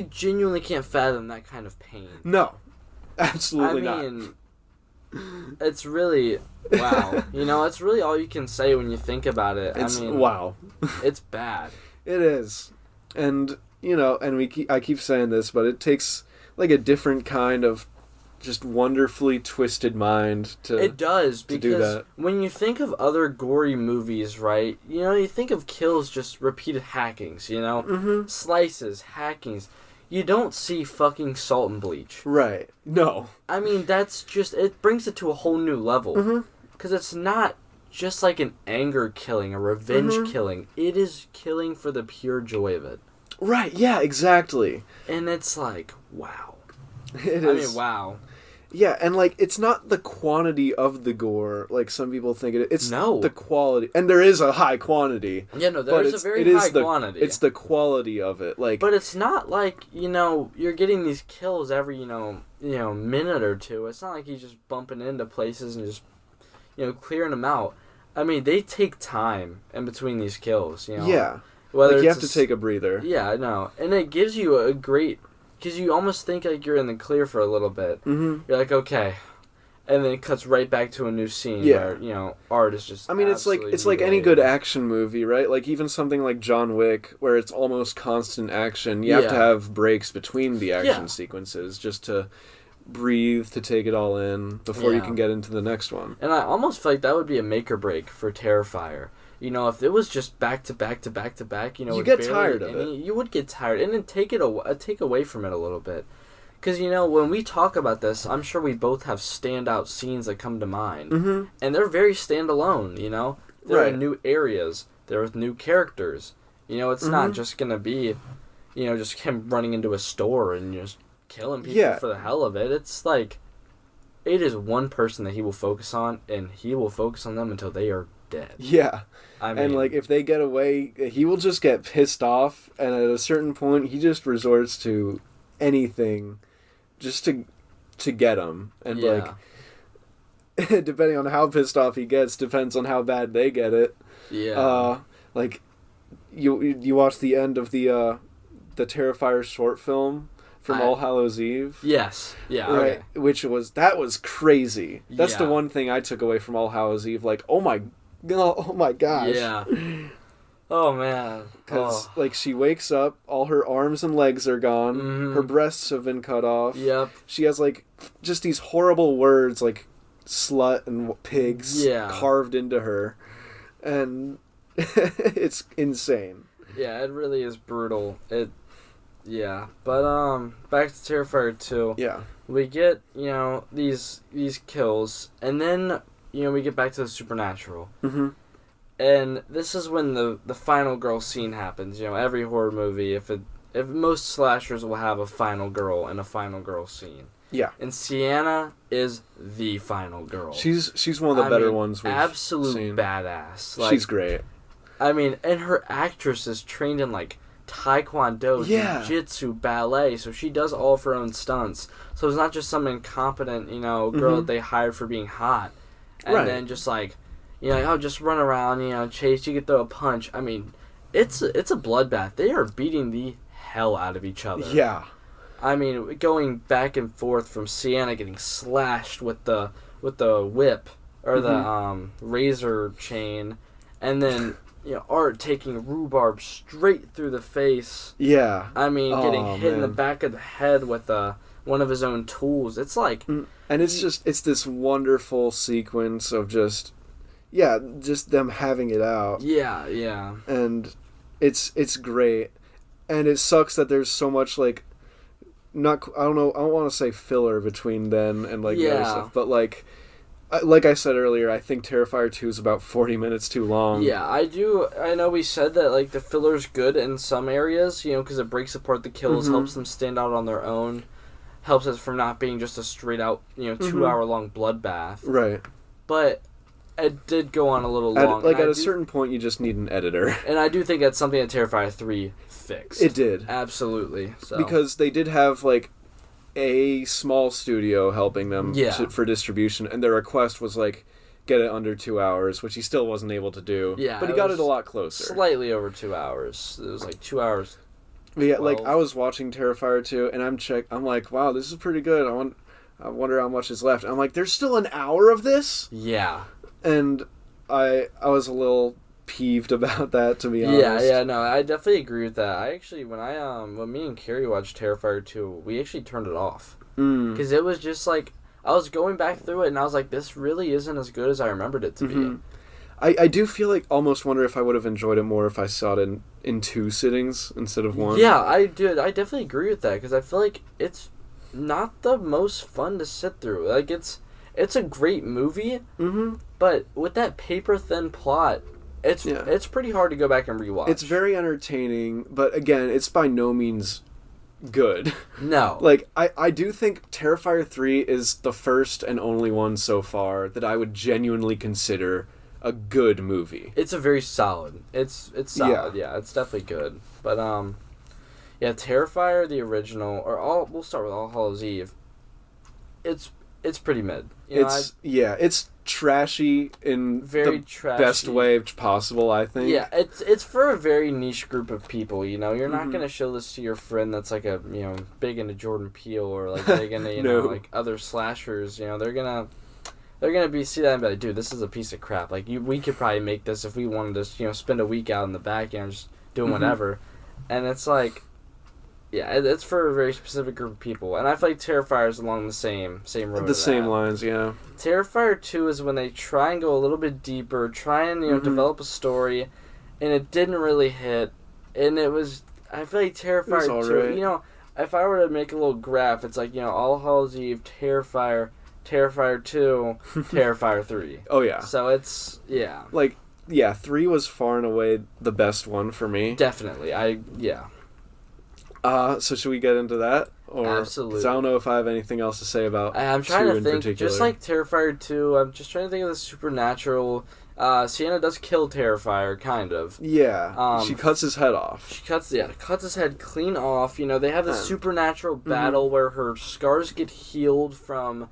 genuinely can't fathom that kind of pain. No. Absolutely not. I mean, it's really, wow. It's really all you can say when you think about it. Wow. It's bad. It is. And, I keep saying this, but it takes, like, a different kind of just wonderfully twisted mind to It does, because do that. When you think of other gory movies, right, you think of kills, just repeated hackings, slices, hackings. You don't see fucking salt and bleach. Right. No. I mean, that's just, it brings it to a whole new level. Because it's not just like an anger killing, a revenge killing. It is killing for the pure joy of it. Right, yeah, exactly. And it's like, wow. It is. I mean, wow. Yeah, and like, it's not the quantity of the gore like some people think it is. It's the quality. And there is a high quantity. Yeah, no, there is a very high quantity. It's the quality of it. But it's not like, you're getting these kills every, minute or two. It's not like he's just bumping into places and just, clearing them out. I mean, they take time in between these kills, Yeah. Whether you have to take a breather. Yeah, I know. And it gives you a great... Because you almost think like you're in the clear for a little bit. You're like, okay. And then it cuts right back to a new scene where, art is just it's like any good action movie, right? Like even something like John Wick, where it's almost constant action. You have to have breaks between the action sequences just to breathe, to take it all in before you can get into the next one. And I almost feel like that would be a make or break for Terrifier. If it was just back to back to back to back, you get tired of it. You would get tired, and then take away from it a little bit. Because, when we talk about this, I'm sure we both have standout scenes that come to mind. And they're very standalone, They're in new areas. They're with new characters. It's not just going to be, just him running into a store and just killing people for the hell of it. It's like, it is one person that he will focus on, and he will focus on them until they are dead. Yeah. And like, if they get away, he will just get pissed off, and at a certain point he just resorts to anything just to get them. And like, depending on how pissed off he gets depends on how bad they get it. Yeah. Like, you watch the end of the Terrifier short film from All Hallows Eve. Yes. Yeah. Right. Okay. That was crazy. That's the Yeah. one thing I took away from All Hallows Eve. Like, oh my gosh. Yeah. Oh man. Because like she wakes up, all her arms and legs are gone. Mm-hmm. Her breasts have been cut off. Yep. She has like just these horrible words like slut and pigs carved into her, and it's insane. Yeah, it really is brutal. Yeah, but back to Terrifier 2. Yeah. We get, these kills, and then, we get back to the supernatural. Mm-hmm. And this is when the final girl scene happens. Every horror movie, if most slashers will have a final girl and a final girl scene. Yeah. And Sienna is the final girl. She's one of the better ones we've absolute seen. Badass. She's great. I mean, and her actress is trained in like Taekwondo, Jiu-Jitsu, ballet, so she does all of her own stunts. So it's not just some incompetent, girl that they hired for being hot. And then just like, just run around, chase, you could throw a punch. I mean, it's a bloodbath. They are beating the hell out of each other. Yeah. I mean, going back and forth from Sienna getting slashed with the whip or the razor chain, and then Art taking rhubarb straight through the face. Yeah. I mean, getting hit in the back of the head with one of his own tools. It's like, and it's this wonderful sequence of just them having it out. Yeah, yeah. And it's great, and it sucks that there's so much like. I don't want to say filler between then and like the other stuff, but like I said earlier, I think Terrifier 2 is about 40 minutes too long. Yeah, I do. I know we said that like the filler's good in some areas, because it breaks apart the kills, helps them stand out on their own, helps us from not being just a straight out 2-hour long bloodbath. Right. But it did go on a little long. At a certain point, you just need an editor. And I do think that's something that Terrifier 3 fixed. It did. Absolutely. So. Because they did have, like, a small studio helping them for distribution, and their request was, like, get it under 2 hours, which he still wasn't able to do. Yeah. But he got it a lot closer. Slightly over 2 hours. It was, like, 2 hours. But yeah, like, I was watching Terrifier 2, and I'm like, wow, this is pretty good. I wonder how much is left. I'm like, there's still an hour of this? Yeah. And I was a little peeved about that, to be honest. Yeah, no, I definitely agree with that. I actually, when me and Carrie watched Terrifier 2, we actually turned it off. Because it was just like, I was going back through it, and I was like, this really isn't as good as I remembered it to be. I do feel like, almost wonder if I would have enjoyed it more if I saw it in 2 sittings instead of 1. Yeah, I did. I definitely agree with that, because I feel like it's not the most fun to sit through. Like, it's a great movie, but with that paper-thin plot, it's pretty hard to go back and rewatch. It's very entertaining, but again, it's by no means good. No. Like, I do think Terrifier 3 is the first and only one so far that I would genuinely consider a good movie. It's a very solid. It's solid, yeah. It's definitely good. But, Terrifier, the original, we'll start with All Hallows Eve. It's pretty mid. It's trashy in the best way possible, I think. Yeah, it's for a very niche group of people, You're not going to show this to your friend that's like a, big into Jordan Peele or like big into, like other slashers, They're going to see that and be like, dude, this is a piece of crap. Like, we could probably make this if we wanted to, spend a week out in the back, just doing whatever. And it's like, yeah, it's for a very specific group of people. And I feel like Terrifier is along the same road. The same lines, yeah. Terrifier 2 is when they try and go a little bit deeper, try and, develop a story, and it didn't really hit. And it was, I feel like Terrifier 2, right. If I were to make a little graph, it's like, All Hallows Eve, Terrifier 2, Terrifier 3. Oh, yeah. So it's, yeah. Like, 3 was far and away the best one for me. Definitely, So should we get into that? Absolutely. Because I don't know if I have anything else to say about 2 in particular. I'm trying to think, just like Terrifier 2, I'm just trying to think of the supernatural. Sienna does kill Terrifier, kind of. Yeah. She cuts his head off. She cuts his head clean off. They have this supernatural battle where her scars get healed from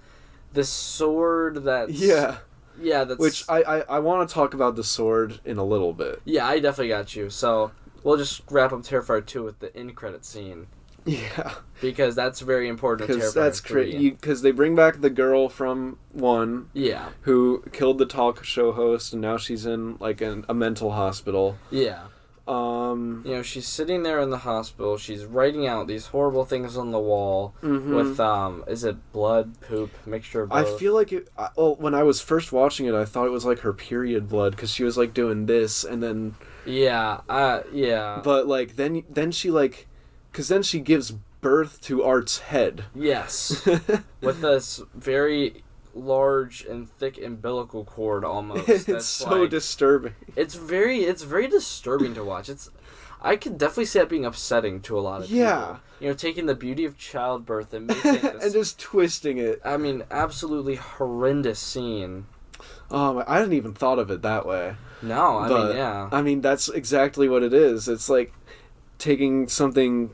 this sword that's... Yeah. Yeah, that's... Which I want to talk about the sword in a little bit. Yeah, I definitely got you. So, we'll just wrap up Terrifier 2 with the end credit scene. Yeah. Because that's very important to Terrifier 3. Because that's crazy. Because they bring back the girl from 1. Yeah. Who killed the talk show host, and now she's in, like, a mental hospital. Yeah. You know, she's sitting there in the hospital. She's writing out these horrible things on the wall with, is it blood, poop, mixture of both? I feel like when I was first watching it, I thought it was like her period blood because she was like doing this and then. Yeah. But like then she like, because then she gives birth to Art's head. Yes. With this very large and thick umbilical cord almost. It's so like, disturbing. It's very disturbing to watch. I could definitely see that being upsetting to a lot of people. You know, taking the beauty of childbirth and making this, and just twisting it. I mean, absolutely horrendous scene. I hadn't even thought of it that way. No, I mean, that's exactly what it is. It's like taking something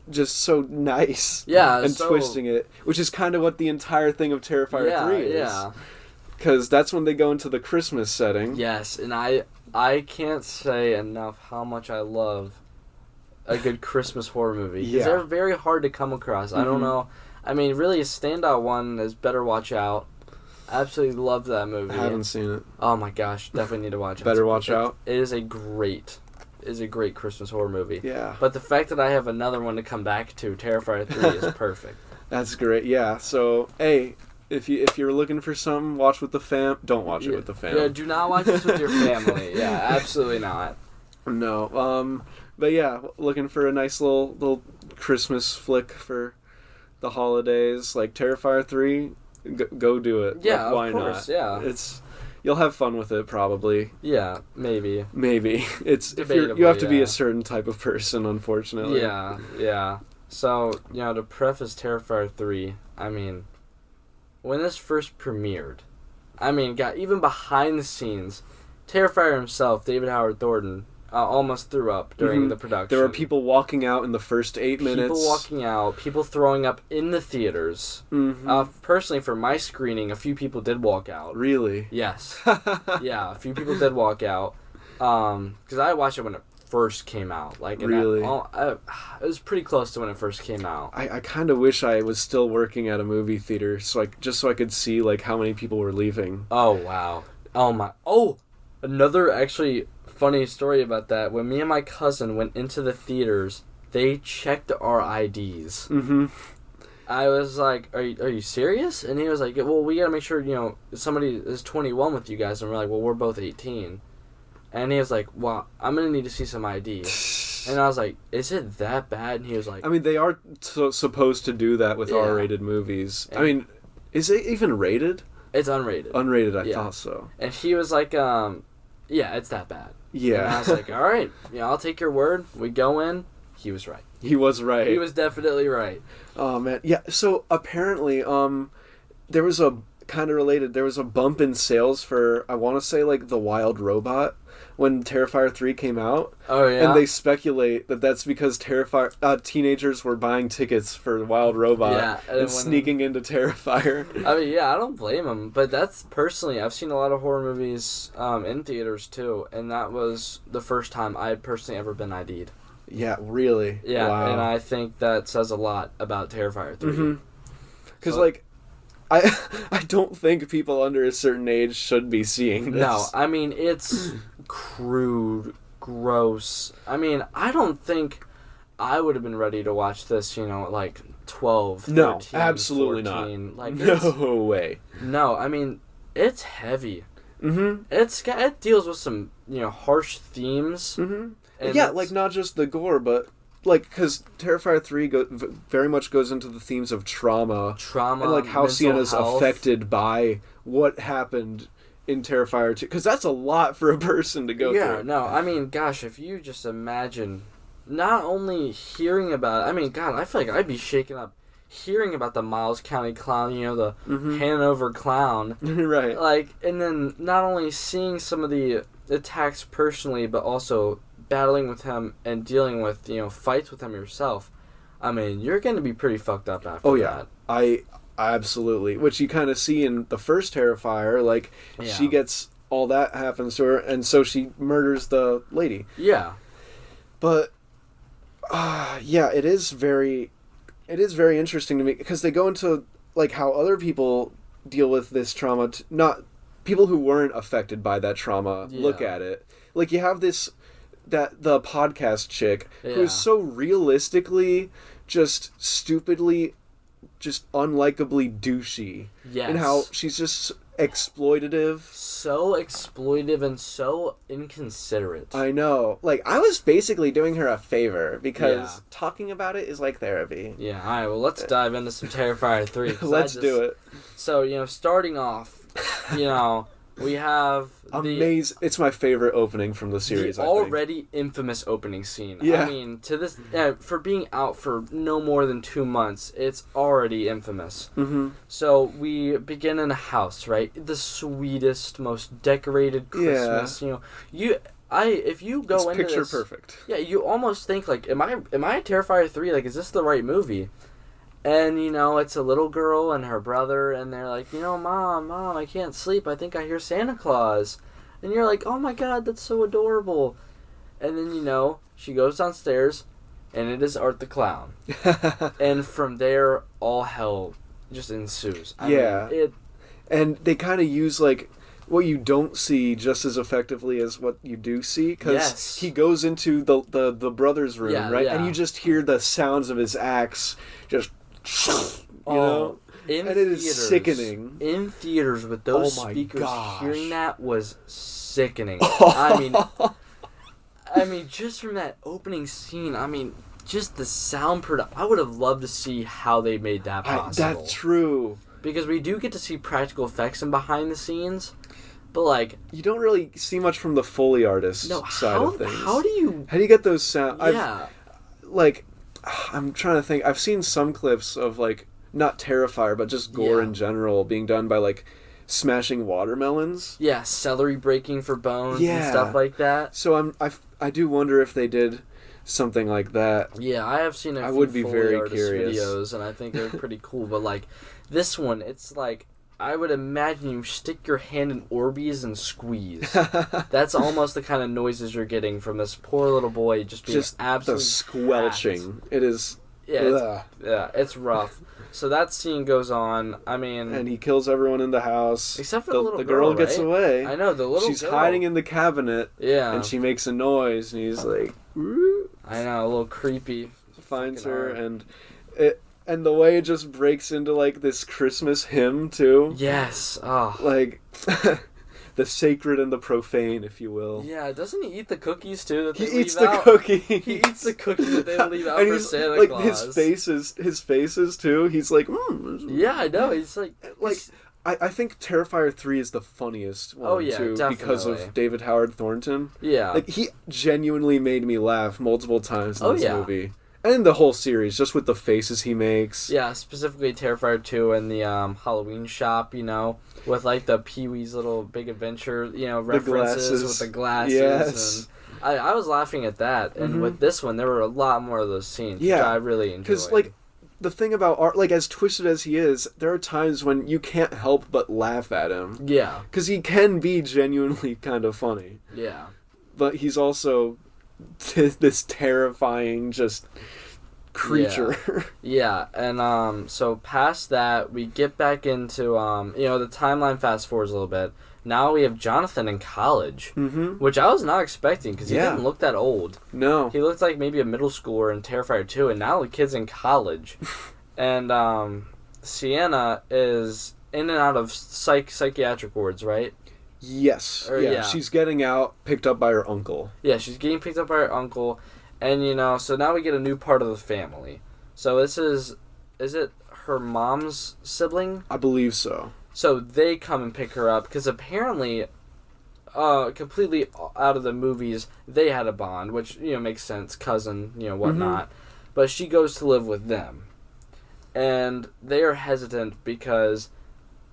just so nice and twisting it, which is kind of what the entire thing of Terrifier 3 is. Yeah, because that's when they go into the Christmas setting. Yes, and I can't say enough how much I love a good Christmas horror movie. Because they're very hard to come across. I don't know. I mean, really, a standout one is Better Watch Out. Absolutely love that movie. I haven't seen it. Oh my gosh, definitely need to watch it. Better Watch Out? It is a great Christmas horror movie. Yeah. But the fact that I have another one to come back to, Terrifier 3, is perfect. That's great. Yeah. So, hey, if you're looking for something, watch with the fam. Don't watch it with the fam. Yeah, do not watch this with your family. Yeah, absolutely not. No. But yeah, looking for a nice little Christmas flick for the holidays, like Terrifier 3, go do it. Yeah, like, why of course, not? Yeah. You'll have fun with it, probably. Yeah, maybe. It's you have to be a certain type of person, unfortunately. Yeah. So, you know, to preface Terrifier 3, I mean, when this first premiered, even behind the scenes, Terrifier himself, David Howard Thornton, almost threw up during the production. There were people walking out in the first 8 minutes. People walking out, people throwing up in the theaters. Personally, for my screening, a few people did walk out. Really? Yes. Yeah, a few people did walk out. Because I watched it when it first came out. Like, really? It was pretty close to when it first came out. I kind of wish I was still working at a movie theater, so I could see like how many people were leaving. Oh wow! Oh my! Oh, another actually funny story about that. When me and my cousin went into the theaters, they checked our IDs. I was like, "Are you serious?" And he was like, "Well, we gotta make sure somebody is 21 with you guys." And we're like, "Well, we're both 18." And he was like, "Well, I'm gonna need to see some IDs." And I was like, "Is it that bad?" And he was like, I mean, they are supposed to do that with R-rated movies. I mean, is it even rated? It's unrated. Unrated, I thought so. And he was like, yeah, it's that bad. Yeah. And I was like, all right, I'll take your word. We go in. He was right. He was right. He was definitely right. Oh, man. Yeah, so apparently, there was a bump in sales for, I want to say, like, The Wild Robot when Terrifier 3 came out. Oh, yeah? And they speculate that that's because teenagers were buying tickets for Wild Robot and sneaking into Terrifier. I mean, yeah, I don't blame them. But that's, personally, I've seen a lot of horror movies in theaters, too. And that was the first time I had personally ever been ID'd. Yeah, really? Yeah, wow. And I think that says a lot about Terrifier 3. Because, I don't think people under a certain age should be seeing this. No, I mean, it's crude, gross. I mean, I don't think I would have been ready to watch this, like 12, 13, no, absolutely 14. Not. Like, no way. No, I mean, it's heavy. It deals with some, harsh themes. And yeah, like, not just the gore, but, like, because Terrifier 3 very much goes into the themes of trauma. And, like, how Sienna's health. Affected by what happened in Terrifier 2. Because that's a lot for a person to go through. Yeah, no, I mean, gosh, if you just imagine not only hearing about it, I mean, God, I feel like I'd be shaken up hearing about the Miles County Clown, the Hanover Clown. Right. Like, and then not only seeing some of the attacks personally, but also battling with him and dealing with, fights with him yourself. I mean, you're going to be pretty fucked up after that. Oh, yeah. Absolutely. Which you kind of see in the first Terrifier. Like, she gets... all that happens to her, and so she murders the lady. Yeah. But, yeah, it is very interesting to me, because they go into, like, how other people deal with this trauma, not people who weren't affected by that trauma look at it. Like, you have the podcast chick who's so realistically, just stupidly, just unlikably douchey. Yes. And how she's just exploitative. So exploitative and so inconsiderate. I know. Like, I was basically doing her a favor, because talking about it is like therapy. Yeah, alright, well, let's dive into some Terrifier 3. Let's do it. So, starting off, we have amazing. It's my favorite opening from the series. The already infamous opening scene. Yeah. I mean, to this, for being out for no more than 2 months, it's already infamous. Mm-hmm. So we begin in a house, right? The sweetest, most decorated Christmas. If you go it's into picture this, perfect. Yeah, you almost think like, am I Terrifier 3? Like, is this the right movie? And, it's a little girl and her brother, and they're like, Mom, I can't sleep. I think I hear Santa Claus. And you're like, oh my God, that's so adorable. And then, she goes downstairs, and it is Art the Clown. And from there, all hell just ensues. I mean, and they kind of use, like, what you don't see just as effectively as what you do see, because he goes into the brother's room, right? And you just hear the sounds of his axe just... and it is sickening. In theaters with those speakers, hearing that was sickening. I mean, just from that opening scene, just the sound I would have loved to see how they made that possible. That's true. Because we do get to see practical effects and behind the scenes, but like... You don't really see much from the Foley artist side of things. How do you get those sounds? Yeah. I'm trying to think. I've seen some clips of, like, not Terrifier, but just gore in general being done by, like, smashing watermelons. Yeah, celery breaking for bones and stuff like that. So I do wonder if they did something like that. Yeah, I have seen a few would be Foley very artist curious. videos, and I think they're pretty cool. But, like, this one, it's like... I would imagine you stick your hand in Orbeez and squeeze. That's almost the kind of noises you're getting from this poor little boy just being absolutely the squelching. Hacked. It is... it's rough. So that scene goes on. I mean... And he kills everyone in the house. Except for the little girl. The girl gets away. I know, the little She's girl. hiding in the cabinet. Yeah. And she makes a noise, and he's like... I know, a little creepy. Finds her, and the way it just breaks into, like, this Christmas hymn, too. Yes. Oh. Like, the sacred and the profane, if you will. Yeah, doesn't he eat the cookies, too, that they leave out? He eats the cookie. He eats the cookies that they leave out for Santa like, Claus. His faces, too. He's like, Yeah, I know. He's like... I think Terrifier 3 is the funniest one, too, definitely. because of David Howard Thornton. Yeah. Like, he genuinely made me laugh multiple times in this movie. And the whole series, just with the faces he makes. Yeah, specifically Terrifier 2 and the Halloween shop, with, like, the Pee-wee's Little Big Adventure, references with the glasses. Yes. And I was laughing at that, and with this one, there were a lot more of those scenes, which I really enjoyed. Because, like, the thing about Art, like, as twisted as he is, there are times when you can't help but laugh at him. Yeah. Because he can be genuinely kind of funny. Yeah. But he's also this terrifying, just... creature. Yeah, and so past that, we get back into the timeline fast forwards a little bit. Now we have Jonathan in college, which I was not expecting because he didn't look that old. No, he looked like maybe a middle schooler in Terrifier 2, and now the kid's in college. And Sienna is in and out of psychiatric wards, right? Yes. She's getting out, picked up by her uncle. Yeah, she's getting picked up by her uncle. And, so now we get a new part of the family. So this is it her mom's sibling? I believe so. So they come and pick her up, because apparently, completely out of the movies, they had a bond, which, makes sense, cousin, whatnot. But she goes to live with them. And they are hesitant because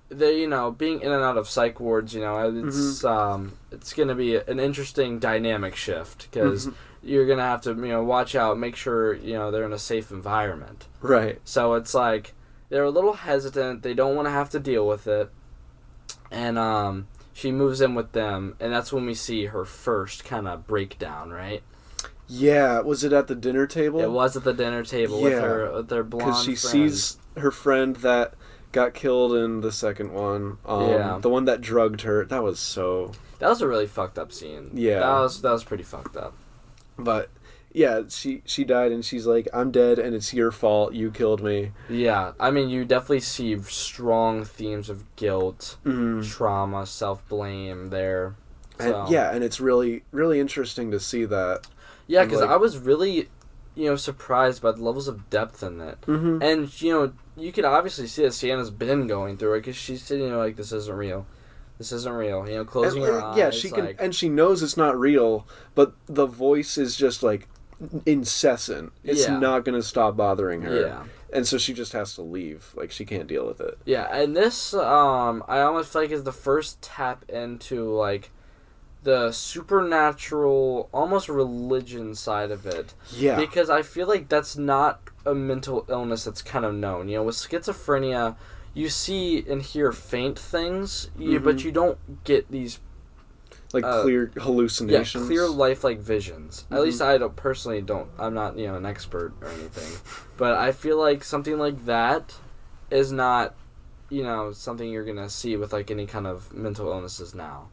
they, being in and out of psych wards, it's going to be an interesting dynamic shift, because... you're going to have to, watch out, make sure, they're in a safe environment. Right. So it's like, they're a little hesitant. They don't want to have to deal with it. And she moves in with them, and that's when we see her first kind of breakdown, right? Yeah, was it at the dinner table? It was at the dinner table with their blonde because she friend. sees her friend that got killed in the second one. The one that drugged her. That was a really fucked up scene. Yeah. That was pretty fucked up. But yeah, she died, and she's like, I'm dead, and it's your fault. You killed me. Yeah, I mean, you definitely see strong themes of guilt, trauma, self-blame there. So. And it's really, really interesting to see that. Yeah, because I was really, surprised by the levels of depth in it. Mm-hmm. And, you can obviously see that Sienna's been going through it, because she's sitting there like, this isn't real. This isn't real. Closing her eyes. Yeah, she can, and she knows it's not real, but the voice is just, like, incessant. It's not going to stop bothering her. Yeah. And so she just has to leave. Like, she can't deal with it. Yeah, and this, I almost feel like is the first tap into, like, the supernatural, almost religion side of it. Yeah. Because I feel like that's not a mental illness that's kind of known. With schizophrenia, you see and hear faint things, but you don't get these... Like clear hallucinations? Yeah, clear lifelike visions. At least I personally don't. I'm not, an expert or anything. But I feel like something like that is not, something you're going to see with, like, any kind of mental illnesses now.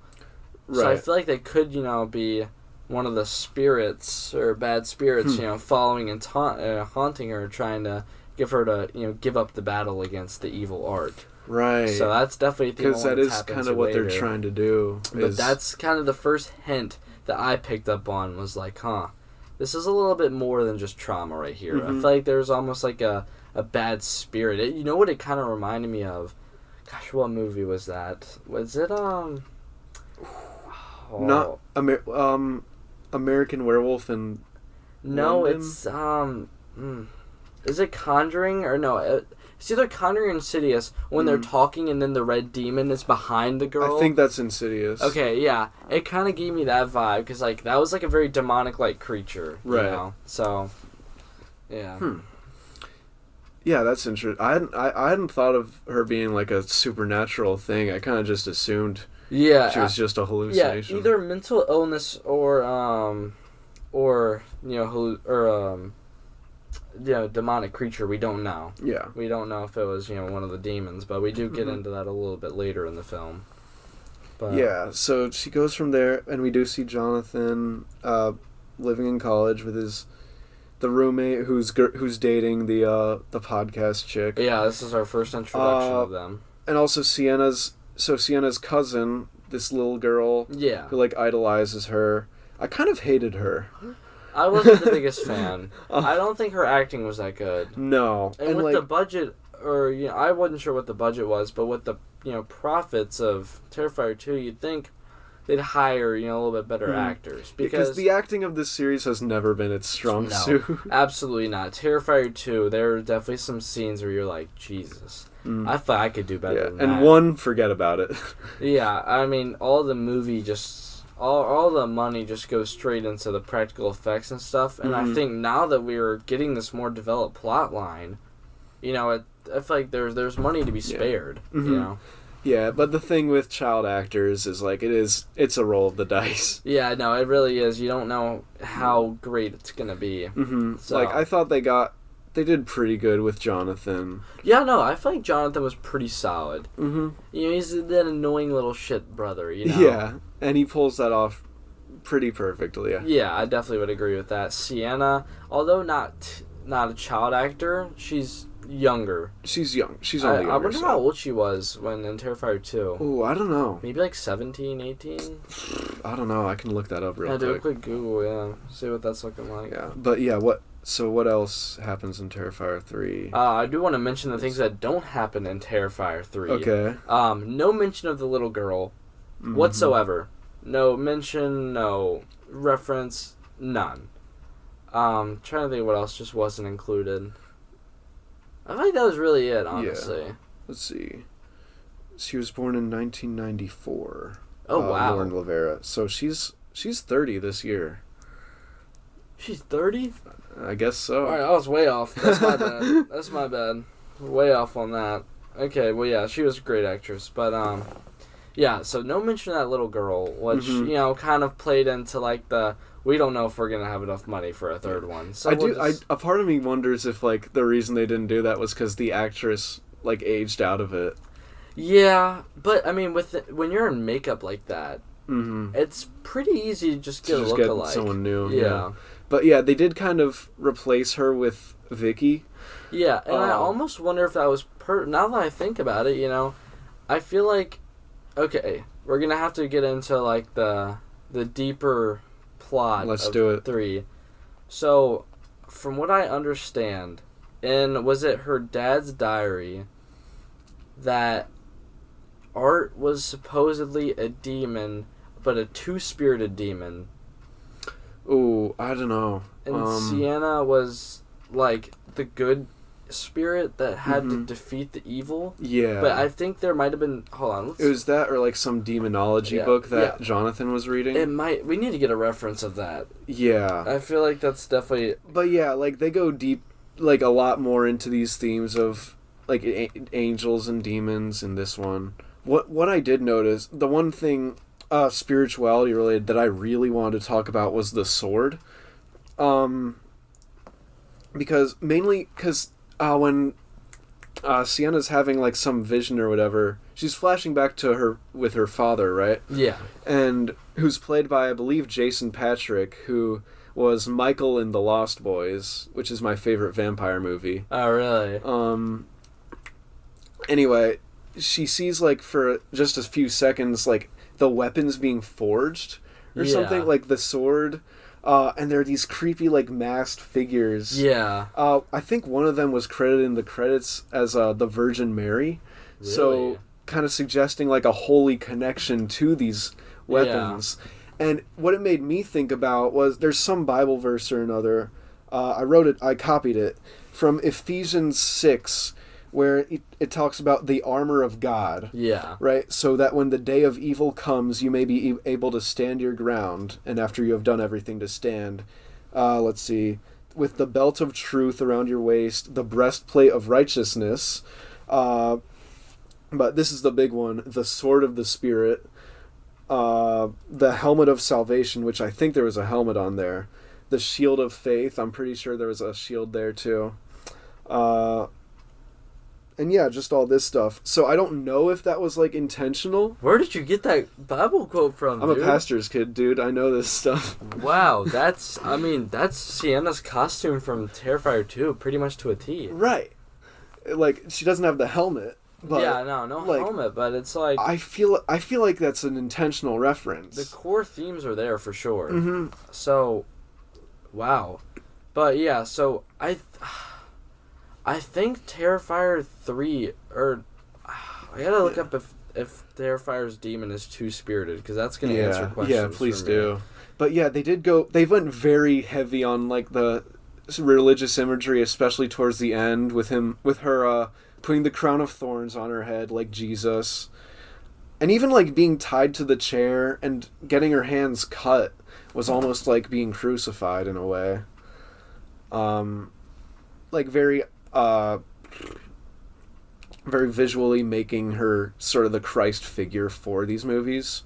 Right. So I feel like they could, be one of the spirits or bad spirits, following and haunting her, trying to give her to, give up the battle against the evil art. Right. So that's definitely a thing because that is kind of what they're trying to do. But that's kind of the first hint that I picked up on was like, this is a little bit more than just trauma right here. Mm-hmm. I feel like there's almost like a bad spirit. You know what it kind of reminded me of? Gosh, what movie was that? Was it, Not American Werewolf in No, London? It's... Is it Conjuring? Or no, it's either Conjuring or Insidious when they're talking and then the red demon is behind the girl. I think that's Insidious. Okay, yeah. It kind of gave me that vibe because, like, that was, like, a very demonic-like creature. Right. So, yeah. Yeah, that's interesting. I hadn't thought of her being, like, a supernatural thing. I kind of just assumed she was just a hallucination. Yeah, either mental illness or demonic creature. We don't know. Yeah. We don't know if it was, one of the demons, but we do get into that a little bit later in the film. But yeah, so she goes from there, and we do see Jonathan living in college with the roommate who's dating the podcast chick. Yeah, this is our first introduction of them. And also Sienna's cousin, this little girl who, like, idolizes her. I kind of hated her. I wasn't the biggest fan. I don't think her acting was that good. No. And with the budget, or, I wasn't sure what the budget was, but with the, profits of Terrifier 2, you'd think they'd hire, a little bit better actors. Because the acting of this series has never been its strong suit. Absolutely not. Terrifier 2, there are definitely some scenes where you're like, Jesus. I thought I could do better than that. And 1, forget about it. Yeah, I mean, all the movie all the money just goes straight into the practical effects and stuff. And I think now that we're getting this more developed plot line, I feel like there's money to be spared, Yeah, but the thing with child actors is, like, it's a roll of the dice. Yeah, no, it really is. You don't know how great it's gonna be. Mm-hmm. So. Like, I thought they did pretty good with Jonathan. Yeah, no, I feel like Jonathan was pretty solid. Mm-hmm. He's that annoying little shit brother, Yeah, and he pulls that off pretty perfectly, yeah. Yeah, I definitely would agree with that. Sienna, although not a child actor, she's younger. She's young. She's only younger. I wonder how old she was when in Terrifier 2. Oh, I don't know. Maybe like 17, 18? I don't know. I can look that up real quick. Do a quick Google, see what that's looking like. Yeah, but yeah, what else happens in Terrifier 3? I do want to mention the things that don't happen in Terrifier 3. Okay. No mention of the little girl whatsoever. No mention, no reference, none. Trying to think what else just wasn't included. I think that was really it, honestly. Yeah. Let's see. She was born in 1994. Oh, wow. Lauren Lavera. So she's 30 this year. She's 30? I guess so. Alright, I was way off. That's my bad. way off on that. Okay, well, yeah, she was a great actress, but, yeah, so no mention of that little girl, which, you know, kind of played into, like, we don't know if we're going to have enough money for a third one. So a part of me wonders if, like, the reason they didn't do that was because the actress, like, aged out of it. Yeah, but, I mean, when you're in makeup like that, it's pretty easy to just get a look-alike. Get someone new, yeah. But, yeah, they did kind of replace her with Vicky. Yeah, and I almost wonder if that was now that I think about it, you know, I feel like, okay, we're gonna have to get into like the deeper plot. Let's do it. 3. So, from what I understand, was it her dad's diary that Art was supposedly a demon, but a two-spirited demon. Ooh, I don't know. And Sienna was like the good spirit that had to defeat the evil. Yeah. But I think there might have been... Hold on. It was that or like some demonology book that Jonathan was reading. It might... We need to get a reference of that. Yeah. I feel like that's definitely... But yeah, like they go deep, like a lot more into these themes of like angels and demons in this one. What I did notice, the one thing spirituality related that I really wanted to talk about was the sword. Because when Sienna's having like some vision or whatever, she's flashing back to her with her father, right? Yeah. And who's played by, I believe, Jason Patric, who was Michael in The Lost Boys, which is my favorite vampire movie. Oh, really? Anyway, she sees like for just a few seconds like the weapons being forged or something, like the sword. And there are these creepy, like, masked figures. Yeah. I think one of them was credited in the credits as the Virgin Mary. Really? So, kind of suggesting, like, a holy connection to these weapons. Yeah. And what it made me think about was, there's some Bible verse or another, I copied it, from Ephesians 6, where it talks about the armor of God. Yeah. Right? So that when the day of evil comes, you may be able to stand your ground, and after you have done everything to stand. Let's see. With the belt of truth around your waist, the breastplate of righteousness, but this is the big one, the sword of the Spirit, the helmet of salvation, which I think there was a helmet on there, the shield of faith, I'm pretty sure there was a shield there too. And yeah, just all this stuff. So I don't know if that was, like, intentional. Where did you get that Bible quote from, I'm a pastor's kid, dude. I know this stuff. Wow, that's Sienna's costume from Terrifier 2, pretty much to a T. Right. Like, she doesn't have the helmet. But, yeah, no helmet, but it's like... I feel like that's an intentional reference. The core themes are there for sure. Mm-hmm. So, wow. But yeah, so I think Terrifier 3, or I gotta look up if Terrifier's demon is two-spirited, because that's gonna answer questions. Yeah, please do. But yeah, they went very heavy on like the religious imagery, especially towards the end with her putting the crown of thorns on her head like Jesus, and even like being tied to the chair and getting her hands cut was almost like being crucified in a way. Like very visually making her sort of the Christ figure for these movies.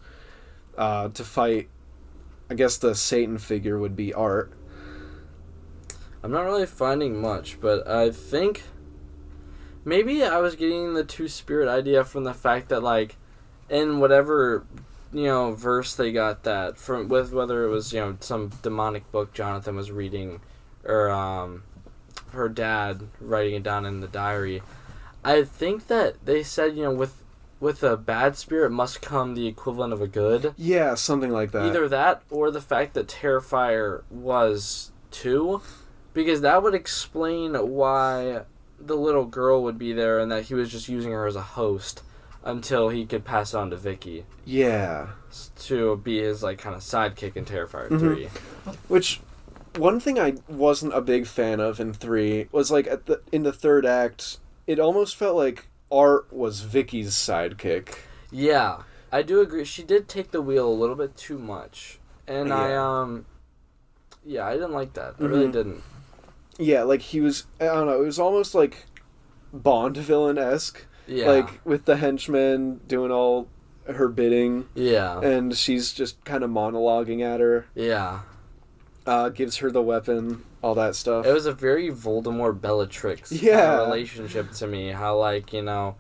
To fight, I guess the Satan figure would be Art. I'm not really finding much, but I think maybe I was getting the two-spirit idea from the fact that, like, in whatever, verse they got that from, with whether it was, some demonic book Jonathan was reading, or, her dad writing it down in the diary. I think that they said, with a bad spirit must come the equivalent of a good. Yeah, something like that. Either that or the fact that Terrifier was 2, because that would explain why the little girl would be there and that he was just using her as a host until he could pass it on to Vicky. Yeah. To be his, like, kind of sidekick in Terrifier 3. Which... One thing I wasn't a big fan of in 3 was, like, in the third act, it almost felt like Art was Vicky's sidekick. Yeah, I do agree. She did take the wheel a little bit too much. And I didn't like that. I really didn't. Yeah, like, he was, I don't know, it was almost like Bond villain-esque. Yeah. Like, with the henchmen doing all her bidding. Yeah. And she's just kind of monologuing at her. Yeah. Gives her the weapon, all that stuff. It was a very Voldemort Bellatrix kind of relationship to me. How, like, you know,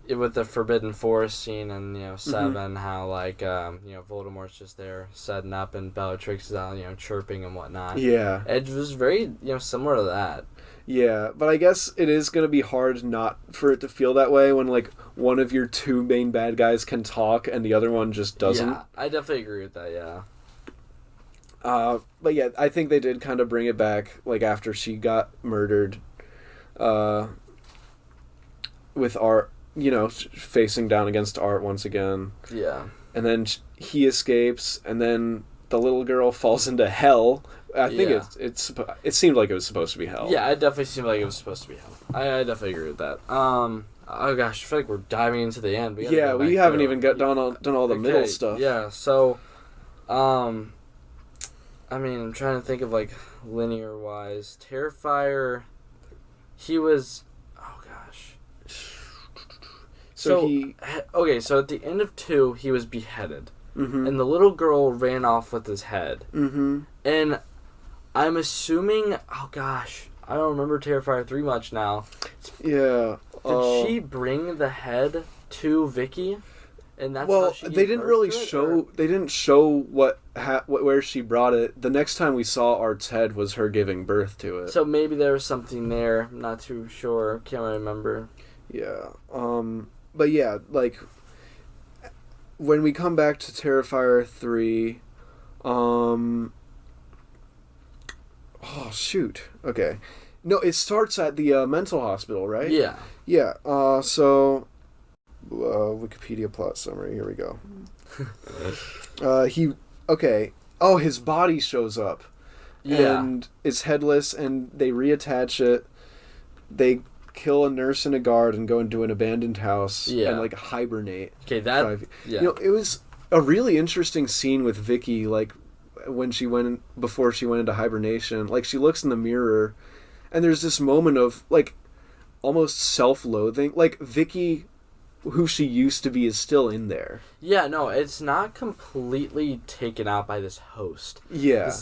with the Forbidden Forest scene and, you know, 7, how, like, you know, Voldemort's just there setting up and Bellatrix is out, you know, chirping and whatnot. Yeah. It was very, you know, similar to that. Yeah, but I guess it is going to be hard not for it to feel that way when, like, one of your two main bad guys can talk and the other one just doesn't. Yeah, I definitely agree with that, yeah. But yeah, I think they did kind of bring it back, like, after she got murdered, with Art, you know, facing down against Art once again. Yeah. And then he escapes, and then the little girl falls into hell. I think it seemed like it was supposed to be hell. Yeah, it definitely seemed like it was supposed to be hell. I definitely agree with that. Oh gosh, I feel like we're diving into the end. We haven't even done all the middle stuff. Yeah, so, I mean, I'm trying to think of, like, linear-wise. Terrifier, he was... Oh, gosh. So at the end of 2, he was beheaded. Mm-hmm. And the little girl ran off with his head. Mm-hmm. And I'm assuming... Oh, gosh. I don't remember Terrifier 3 much now. Yeah. Did she bring the head to Vicky? And that's how she they didn't really show. They didn't show where she brought it. The next time we saw Art's head was her giving birth to it. So maybe there was something there. I'm not too sure. Can't remember. Yeah. But yeah, like when we come back to Terrifier 3, oh shoot. Okay. No, it starts at the mental hospital, right? Yeah. Yeah. So. Wikipedia plot summary. Here we go. His body shows up. Yeah. And it's headless, and they reattach it. They kill a nurse and a guard and go into an abandoned house and, like, hibernate. Okay, yeah. You know, it was a really interesting scene with Vicky, like, before she went into hibernation. Like, she looks in the mirror, and there's this moment of, like, almost self-loathing. Like, Vicky, who she used to be, is still in there. Yeah, no, it's not completely taken out by this host. Yeah.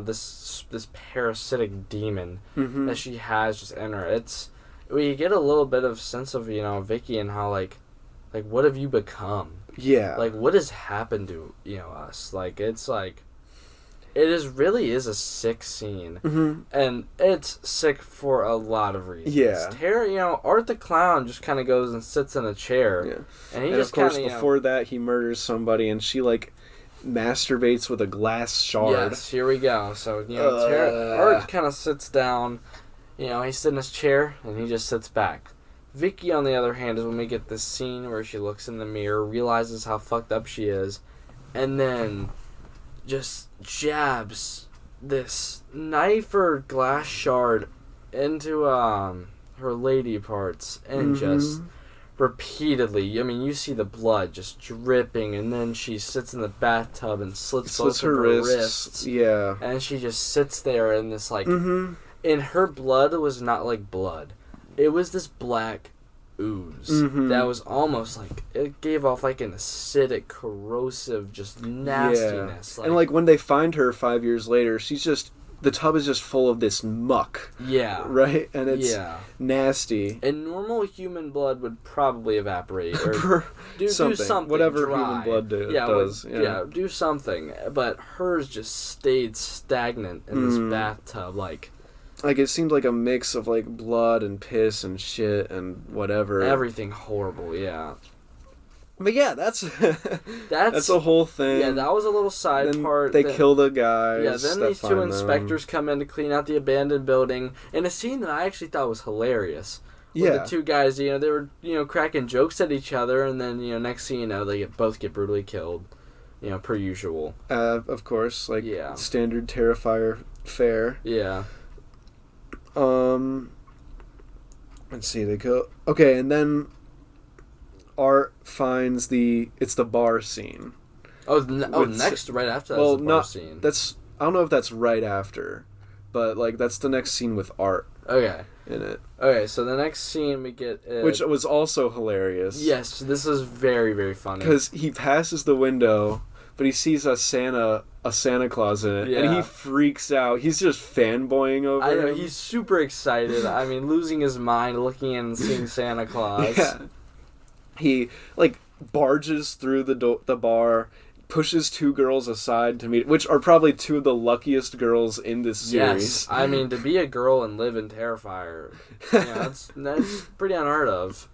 This parasitic demon that she has just in her. We get a little bit of sense of, you know, Vicky and how, like what have you become? Yeah. Like, what has happened to, you know, us? Like, it's like... It really is a sick scene. Mm-hmm. And it's sick for a lot of reasons. Yeah. Art the Clown just kind of goes and sits in a chair. Yeah. And he just just of course, kinda, before that, he murders somebody, and she, like, masturbates with a glass shard. Yes, here we go. So, you know, Art kind of sits down. You know, he's sitting in his chair, and he just sits back. Vicky, on the other hand, is when we get this scene where she looks in the mirror, realizes how fucked up she is, and then just jabs this knife or glass shard into her lady parts and just repeatedly, I mean, you see the blood just dripping, and then she sits in the bathtub and slits both of her wrists. Yeah. And she just sits there in this, like, and her blood was not like blood. It was this black ooze that was almost like, it gave off like an acidic, corrosive, just nastiness. Yeah. And like when they find her 5 years later, the tub is just full of this muck. Yeah. Right? And it's nasty. And normal human blood would probably evaporate or do something. Whatever dry. human blood does. Do something. But hers just stayed stagnant in this bathtub, like it seemed like a mix of like blood and piss and shit and whatever. Everything horrible, yeah. But yeah, that's a whole thing. Yeah, that was a little side part. They kill the guys. Yeah, then these two inspectors come in to clean out the abandoned building in a scene that I actually thought was hilarious. With the two guys, you know, they were, you know, cracking jokes at each other, and then, you know, next thing you know, they both get brutally killed. You know, per usual. Of course, like standard Terrifier fare. Yeah. Let's see, they go... Okay, and then Art finds it's the bar scene. Right after that bar scene. I don't know if that's right after, but like that's the next scene with Art. Okay. In it. Okay, so the next scene we get is... Which was also hilarious. Yes, this is very, very funny. Because he passes the window, but he sees a Santa Claus in it, and he freaks out. He's just fanboying over I know, him. he's super excited. I mean, losing his mind, looking in and seeing Santa Claus. Yeah. He, like, barges through the bar, pushes two girls aside to meet, which are probably two of the luckiest girls in this series. Yes, I mean, to be a girl and live in Terrifier, that's pretty unheard of.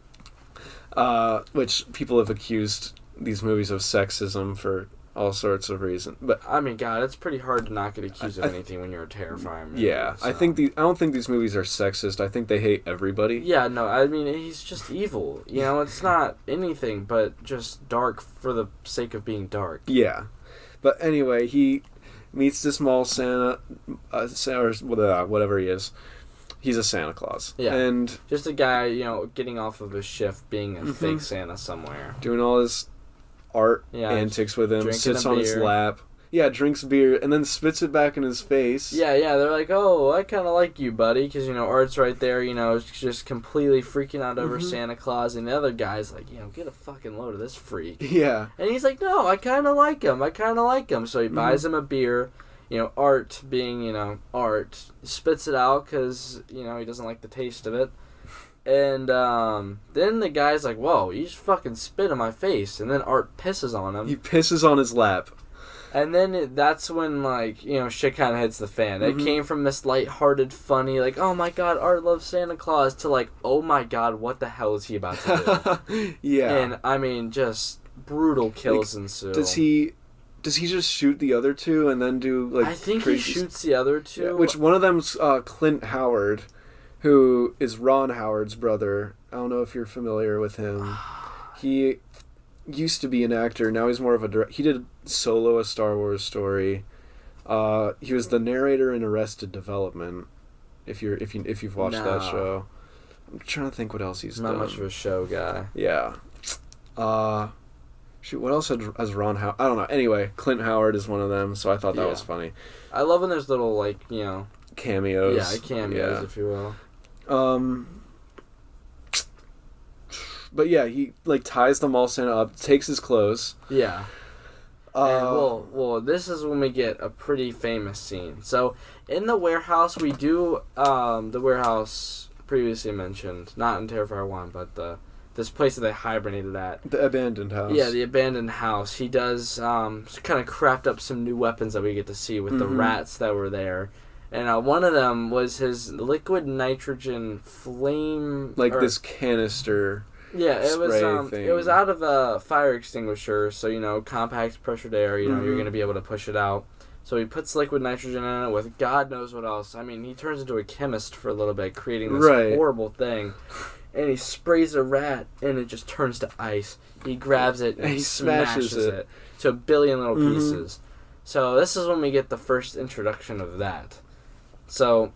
Which people have accused these movies of sexism for all sorts of reasons. But I mean, God, it's pretty hard to not get accused of anything when you're a Terrifier movie. Yeah, so. I don't think these movies are sexist. I think they hate everybody. Yeah, no, I mean, he's just evil. You know, it's not anything but just dark for the sake of being dark. Yeah. But anyway, he meets this mall Santa, or whatever he is. He's a Santa Claus. Yeah. And just a guy, you know, getting off of his shift, being a fake Santa somewhere. Doing all his art antics with him, sits on his lap. Yeah, drinks beer, and then spits it back in his face. Yeah, they're like, oh, I kind of like you, buddy, because, you know, Art's right there, you know, just completely freaking out over Santa Claus, and the other guy's like, you know, get a fucking load of this freak. Yeah. And he's like, no, I kind of like him. So he buys him a beer. You know, Art being, you know, Art, spits it out because, you know, he doesn't like the taste of it. And then the guy's like, whoa, you just fucking spit in my face. And then Art pisses on him. He pisses on his lap. And then that's when, like, you know, shit kind of hits the fan. It came from this lighthearted, funny, like, oh my god, Art loves Santa Claus, to like, oh my god, what the hell is he about to do? Yeah. And, I mean, just brutal kills ensue. Does he just shoot the other two and then do, like, I think he shoots the other two. Yeah, which one of them's Clint Howard, who is Ron Howard's brother. I don't know if you're familiar with him. He used to be an actor. Now he's more of a director. He did Solo, a Star Wars story. He was the narrator in Arrested Development. If you've watched that show, I'm trying to think what else he's done. Not much of a show guy. Yeah. Shoot, what else has Ron Howard? I don't know. Anyway, Clint Howard is one of them, so I thought that was funny. I love when there's little, like, you know, cameos. Yeah, cameos, if you will. But yeah, he like ties the mall Santa up, takes his clothes. Yeah. And, well, this is when we get a pretty famous scene. So, in the warehouse, we do the warehouse previously mentioned, not in Terrifier 1, but this place that they hibernated at. The abandoned house. Yeah, the abandoned house. He does kind of craft up some new weapons that we get to see with the rats that were there. And one of them was his liquid nitrogen flame... Like this canister... Yeah, it was out of a fire extinguisher, so, you know, compact pressured air, you know, you're going to be able to push it out. So he puts liquid nitrogen in it with God knows what else. I mean, he turns into a chemist for a little bit, creating this horrible thing. And he sprays a rat, and it just turns to ice. He grabs it, and he smashes it to a billion little pieces. So this is when we get the first introduction of that. So,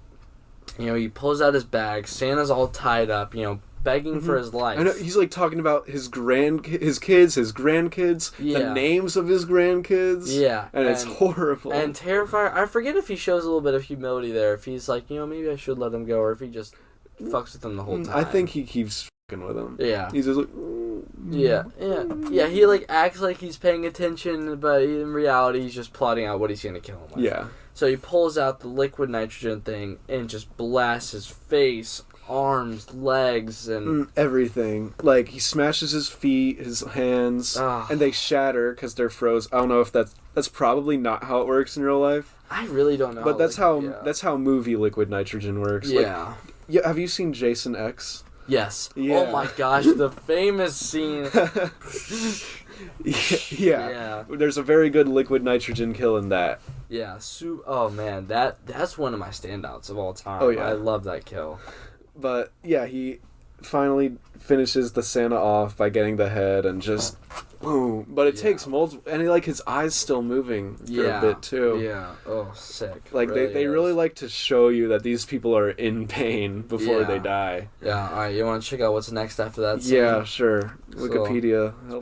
you know, he pulls out his bag. Santa's all tied up, you know, begging for his life. I know, he's like talking about his kids, his grandkids, the names of his grandkids. Yeah. And it's horrible. And Terrifier, I forget if he shows a little bit of humility there, if he's like, you know, maybe I should let him go, or if he just fucks with him the whole time. I think he keeps fucking with him. Yeah. He's just like... Yeah, he like acts like he's paying attention, but in reality he's just plotting out what he's going to kill him with. Yeah. So he pulls out the liquid nitrogen thing and just blasts his face, arms, legs, and... everything. Like, he smashes his feet, his hands, and they shatter because they're froze. I don't know if that's probably not how it works in real life. I really don't know. But that's how movie liquid nitrogen works. Yeah. Like, have you seen Jason X? Yes. Yeah. Oh my gosh, the famous scene. Yeah. There's a very good liquid nitrogen kill in that. Yeah. Oh man, that's one of my standouts of all time. Oh yeah. I love that kill. But yeah, he finally finishes the Santa off by getting the head and just boom. But it takes multiple, and his eyes still moving for a bit too. Yeah. Oh, sick. Like they really like to show you that these people are in pain before they die. Yeah. All right. You want to check out what's next after that scene? Yeah, sure. Wikipedia. It's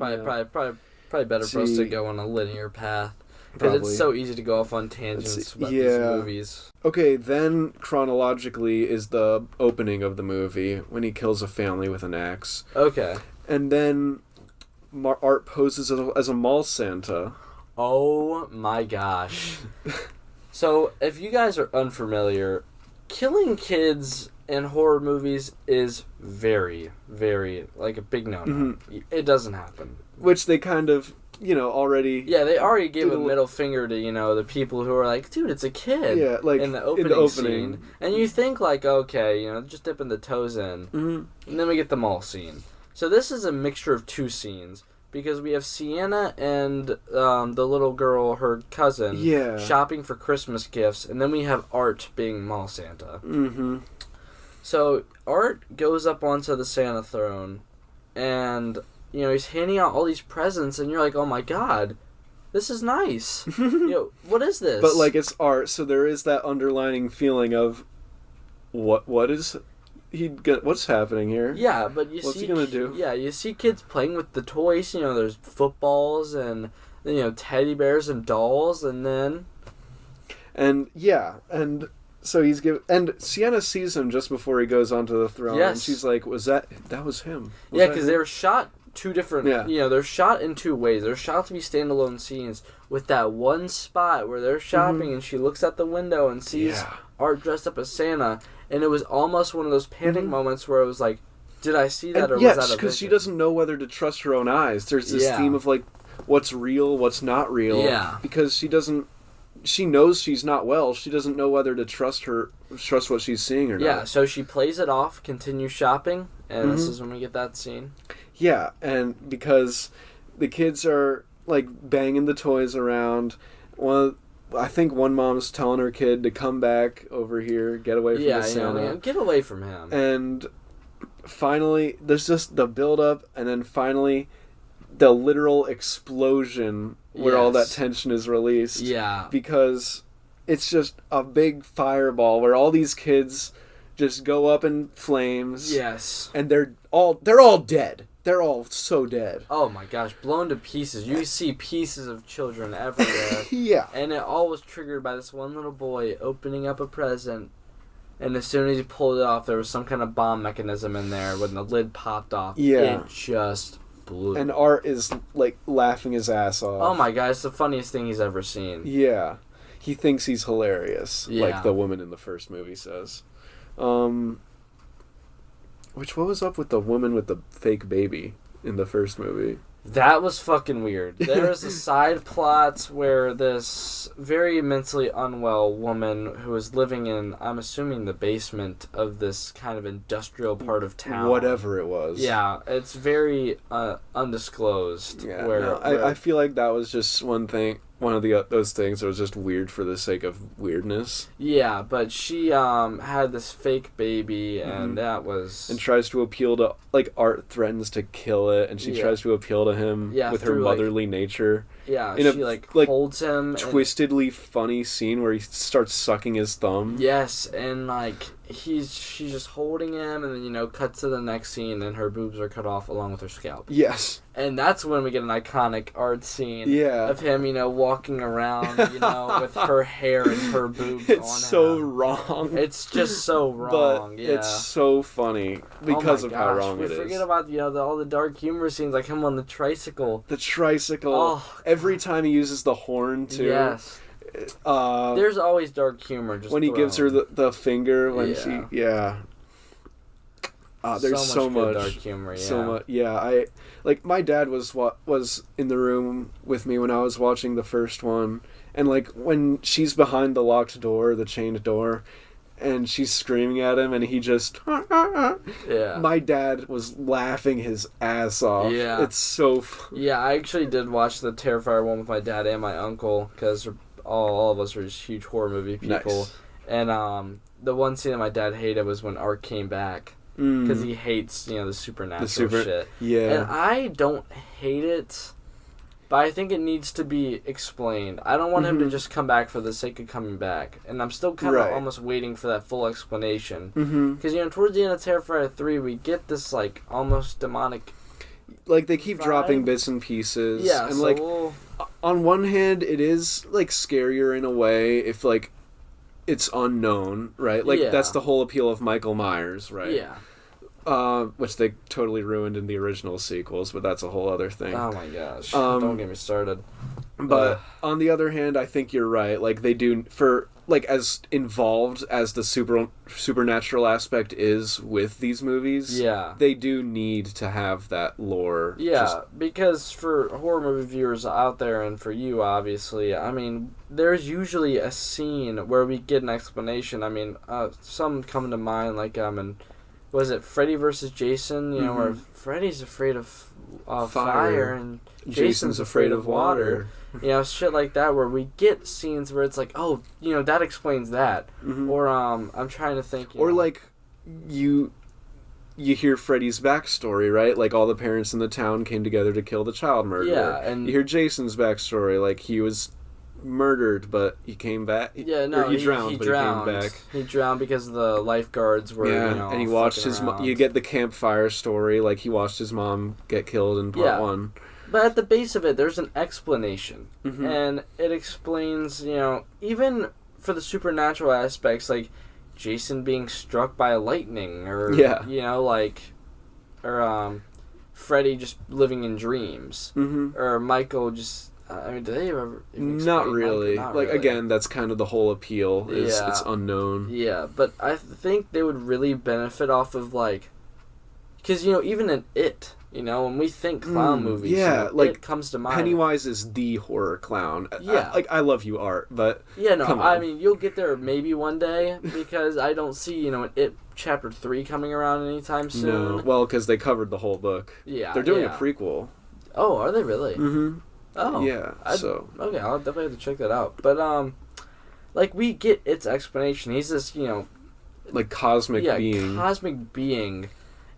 probably better for us to go on a linear path. Because it's so easy to go off on tangents about these movies. Okay, then chronologically is the opening of the movie when he kills a family with an axe. Okay. And then Art poses as a mall Santa. Oh my gosh. So, if you guys are unfamiliar, killing kids in horror movies is very, very, like, a big no-no. Mm-hmm. It doesn't happen. Which they kind of, already... Yeah, they already gave a middle finger to, the people who are like, dude, it's a kid. Yeah, like, in the opening scene. And you think, like, okay, just dipping the toes in. Mm-hmm. And then we get the mall scene. So this is a mixture of two scenes. Because we have Sienna and the little girl, her cousin, shopping for Christmas gifts. And then we have Art being mall Santa. Mm-hmm. So Art goes up onto the Santa throne. And, he's handing out all these presents. And you're like, oh my god, this is nice. What is this? But, like, it's Art. So there is that underlining feeling of, what is... what's happening here? Yeah, but what's he gonna do? Yeah, you see kids playing with the toys. There's footballs and teddy bears and dolls, and then so he's and Sienna sees him just before he goes onto the throne. Yes. And she's like, that was him? Because they were shot two different. Yeah. They're shot in two ways. They're shot to be standalone scenes with that one spot where they're shopping, and she looks out the window and sees Art dressed up as Santa. And it was almost one of those panic moments where it was like, did I see that or was that a vision? Yes, because she doesn't know whether to trust her own eyes. There's this theme of, like, what's real, what's not real. Yeah. Because she knows she's not well. She doesn't know whether to trust what she's seeing or not. Yeah, so she plays it off, continues shopping, and this is when we get that scene. Yeah, and because the kids are, like, banging the toys around, I think one mom's telling her kid to come back over here, get away from the Santa. Get away from him. And finally, there's just the build-up, and then finally, the literal explosion where all that tension is released. Yeah. Because it's just a big fireball where all these kids just go up in flames. Yes. And they're all dead. They're all so dead. Oh my gosh, blown to pieces. You see pieces of children everywhere. Yeah. And it all was triggered by this one little boy opening up a present. And as soon as he pulled it off, there was some kind of bomb mechanism in there. When the lid popped off, it just blew. And Art is, like, laughing his ass off. Oh my god, it's the funniest thing he's ever seen. Yeah. He thinks he's hilarious, like the woman in the first movie says. What was up with the woman with the fake baby in the first movie? That was fucking weird. There was a side plot where this very mentally unwell woman who was living in, I'm assuming, the basement of this kind of industrial part of town. Whatever it was. Yeah, it's very undisclosed. Yeah, I feel like that was just one of those things that was just weird for the sake of weirdness. Yeah, but she had this fake baby, and that was... And tries to appeal to... Like, Art threatens to kill it, and she tries to appeal to him with her motherly nature. Yeah, she, like, holds him. Twistedly funny scene where he starts sucking his thumb. Yes, and, like, she's just holding him, and then, cut to the next scene, and her boobs are cut off along with her scalp. Yes. And that's when we get an iconic Art scene of him, walking around, with her hair and her boobs on him. It's so wrong. It's just so wrong, but it's so funny because of how wrong it is. We forget about, all the dark humor scenes, like him on the tricycle. The tricycle. Oh, every time he uses the horn, too. Yes. There's always dark humor. Just when he gives her the finger, when she... Yeah. There's so much dark humor. Yeah. So much. Yeah, my dad was in the room with me when I was watching the first one, and like when she's behind the locked door, the chained door, and she's screaming at him, and he just my dad was laughing his ass off. Yeah, it's so. Yeah, I actually did watch the Terrifier one with my dad and my uncle because all of us are just huge horror movie people. Nice. And the one scene that my dad hated was when Art came back. Because he hates, the supernatural shit. Yeah. And I don't hate it, but I think it needs to be explained. I don't want him to just come back for the sake of coming back. And I'm still kind of almost waiting for that full explanation. Because, towards the end of Terrifier 3, we get this, like, almost demonic... Like, they keep dropping bits and pieces. Yeah, and, so on one hand, it is, like, scarier in a way if, like, it's unknown, right? Like, that's the whole appeal of Michael Myers, right? Yeah. Which they totally ruined in the original sequels, but that's a whole other thing. Oh my gosh. Don't get me started. But on the other hand, I think you're right. Like, they do, for, like, as involved as the supernatural aspect is with these movies, they do need to have that lore. Yeah, because for horror movie viewers out there, and for you, obviously, I mean, there's usually a scene where we get an explanation. I mean, some come to mind, like, was it Freddy versus Jason? You know, where Freddy's afraid of fire and Jason's afraid of water. You know, shit like that, where we get scenes where it's like, oh, you know, that explains that. Or, I'm trying to think. Or, like, you hear Freddy's backstory, right? Like, all the parents in the town came together to kill the child murderer. Yeah, and you hear Jason's backstory, like, he was murdered, but he came back. Yeah, no, he drowned, but he came back. He drowned because the lifeguards were, you know, and he watched his you get the campfire story, like, he watched his mom get killed in part 1. But at the base of it, there's an explanation. And it explains, you know, even for the supernatural aspects, like Jason being struck by lightning, or, you know, like, or Freddy just living in dreams, or Michael just, I mean, do they ever Not really. Not like, really. Again, that's kind of the whole appeal, is it's unknown. Yeah, but I think they would really benefit off of, like, because, you know, even in It, you know, when we think clown movies, you know, like, It comes to mind. Pennywise is the horror clown. Yeah. I love you, Art, but yeah, no, I mean, you'll get there maybe one day, because I don't see, you know, It Chapter 3 coming around anytime soon. No, well, because they covered the whole book. Yeah. They're doing a prequel. Oh, are they really? Oh. Yeah, so. Okay, I'll definitely have to check that out. But, like, we get its explanation. He's this, you know, like, cosmic being. Cosmic being.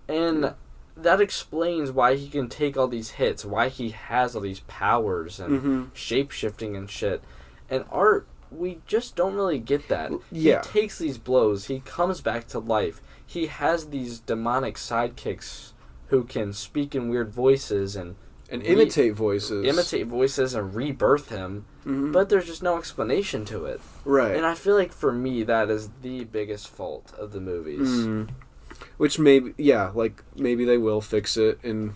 And that explains why he can take all these hits, why he has all these powers and shape-shifting and shit. And Art, we just don't really get that. Yeah. He takes these blows, he comes back to life. He has these demonic sidekicks who can speak in weird voices and imitate voices. Imitate voices and rebirth him. But there's just no explanation to it. Right. And I feel like, for me, that is the biggest fault of the movies. Which maybe they will fix it in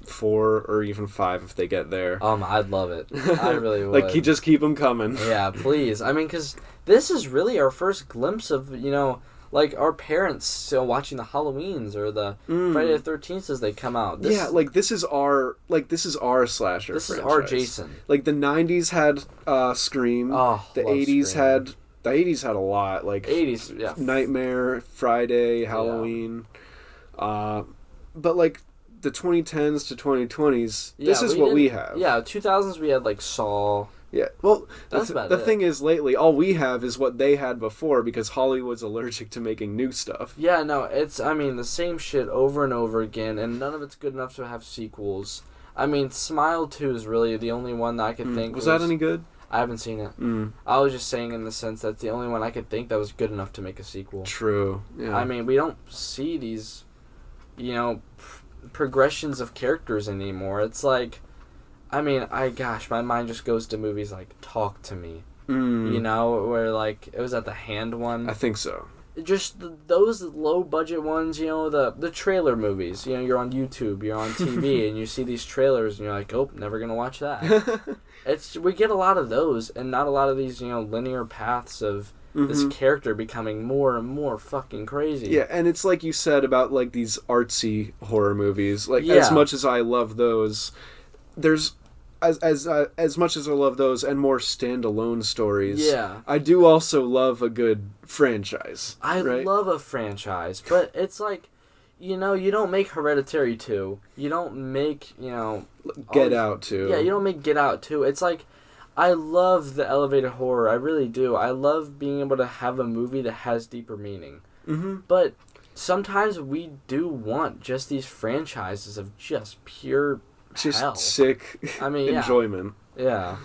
4 or even 5 if they get there. I'd love it. I really would. Like, you just keep them coming. Yeah, please. I mean, because this is really our first glimpse of, you know, like, our parents still watching the Halloweens or the Friday the 13th as they come out. This is our slasher. This franchise. is our Jason. Like, the 90s had Scream. The 80s Scream. The 80s had a lot, like 80s, yeah. Nightmare, Friday, Halloween. But, like, the 2010s to 2020s, this is what we have. Yeah, 2000s we had, like, Saw. Yeah, well, That's about the thing is, lately, all we have is what they had before, because Hollywood's allergic to making new stuff. Yeah, no, it's, I mean, the same shit over and over again, and none of it's good enough to have sequels. I mean, Smile 2 is really the only one that I could think was that any good? I haven't seen it. I was just saying in the sense that's the only one I could think that was good enough to make a sequel. True. Yeah. I mean, we don't see these, you know, progressions of characters anymore. It's like, I mean, my mind just goes to movies like Talk to Me. You know, where, like, it was at the Hand one. I think so. Just those low budget ones, you know, the trailer movies. You know, you're on YouTube, you're on TV, and you see these trailers, and you're like, oh, never gonna watch that. We get a lot of those, and not a lot of these, you know, linear paths of this character becoming more and more fucking crazy. Yeah, and it's like you said about, like, these artsy horror movies. Like, as much as I love those, there's as much as I love those and more standalone stories. Yeah, I do also love a good franchise. I love a franchise, but it's like, you know, you don't make Hereditary 2. You don't make, you know, Get Out 2. Yeah, you don't make Get Out 2. It's like, I love the elevated horror. I really do. I love being able to have a movie that has deeper meaning. But sometimes we do want just these franchises of just pure hell. Sick enjoyment. Yeah.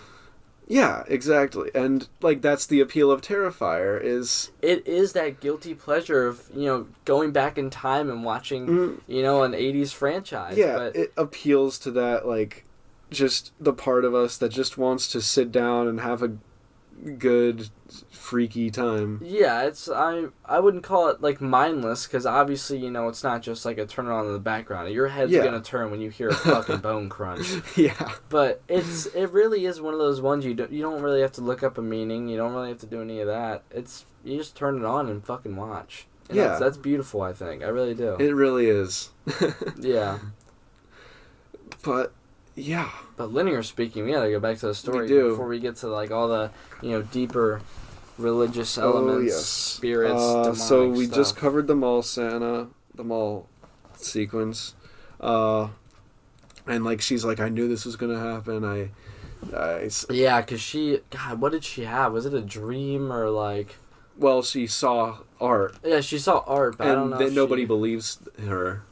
Yeah, exactly. And, like, that's the appeal of Terrifier, It is that guilty pleasure of, you know, going back in time and watching, you know, an 80s franchise. Yeah, but it appeals to that, like, just the part of us that just wants to sit down and have a good freaky time. Yeah, I wouldn't call it like mindless, because obviously, you know, it's not just like a turn on in the background. Your head's gonna turn when you hear a fucking bone crunch. Yeah. But it really is one of those ones you don't really have to look up a meaning. You don't really have to do any of that. You just turn it on and fucking watch. And that's beautiful. I think I really do. It really is. Yeah. But. Yeah. But linear speaking, we gotta go back to the story before we get to like all the, you know, deeper religious elements, spirits, demonic so we stuff. just covered the mall sequence. And like she's like, I knew this was gonna happen. Yeah, because God, what did she have? Was it a dream or like? Well, she saw art. Yeah, she saw art, but I don't know. And nobody believes her.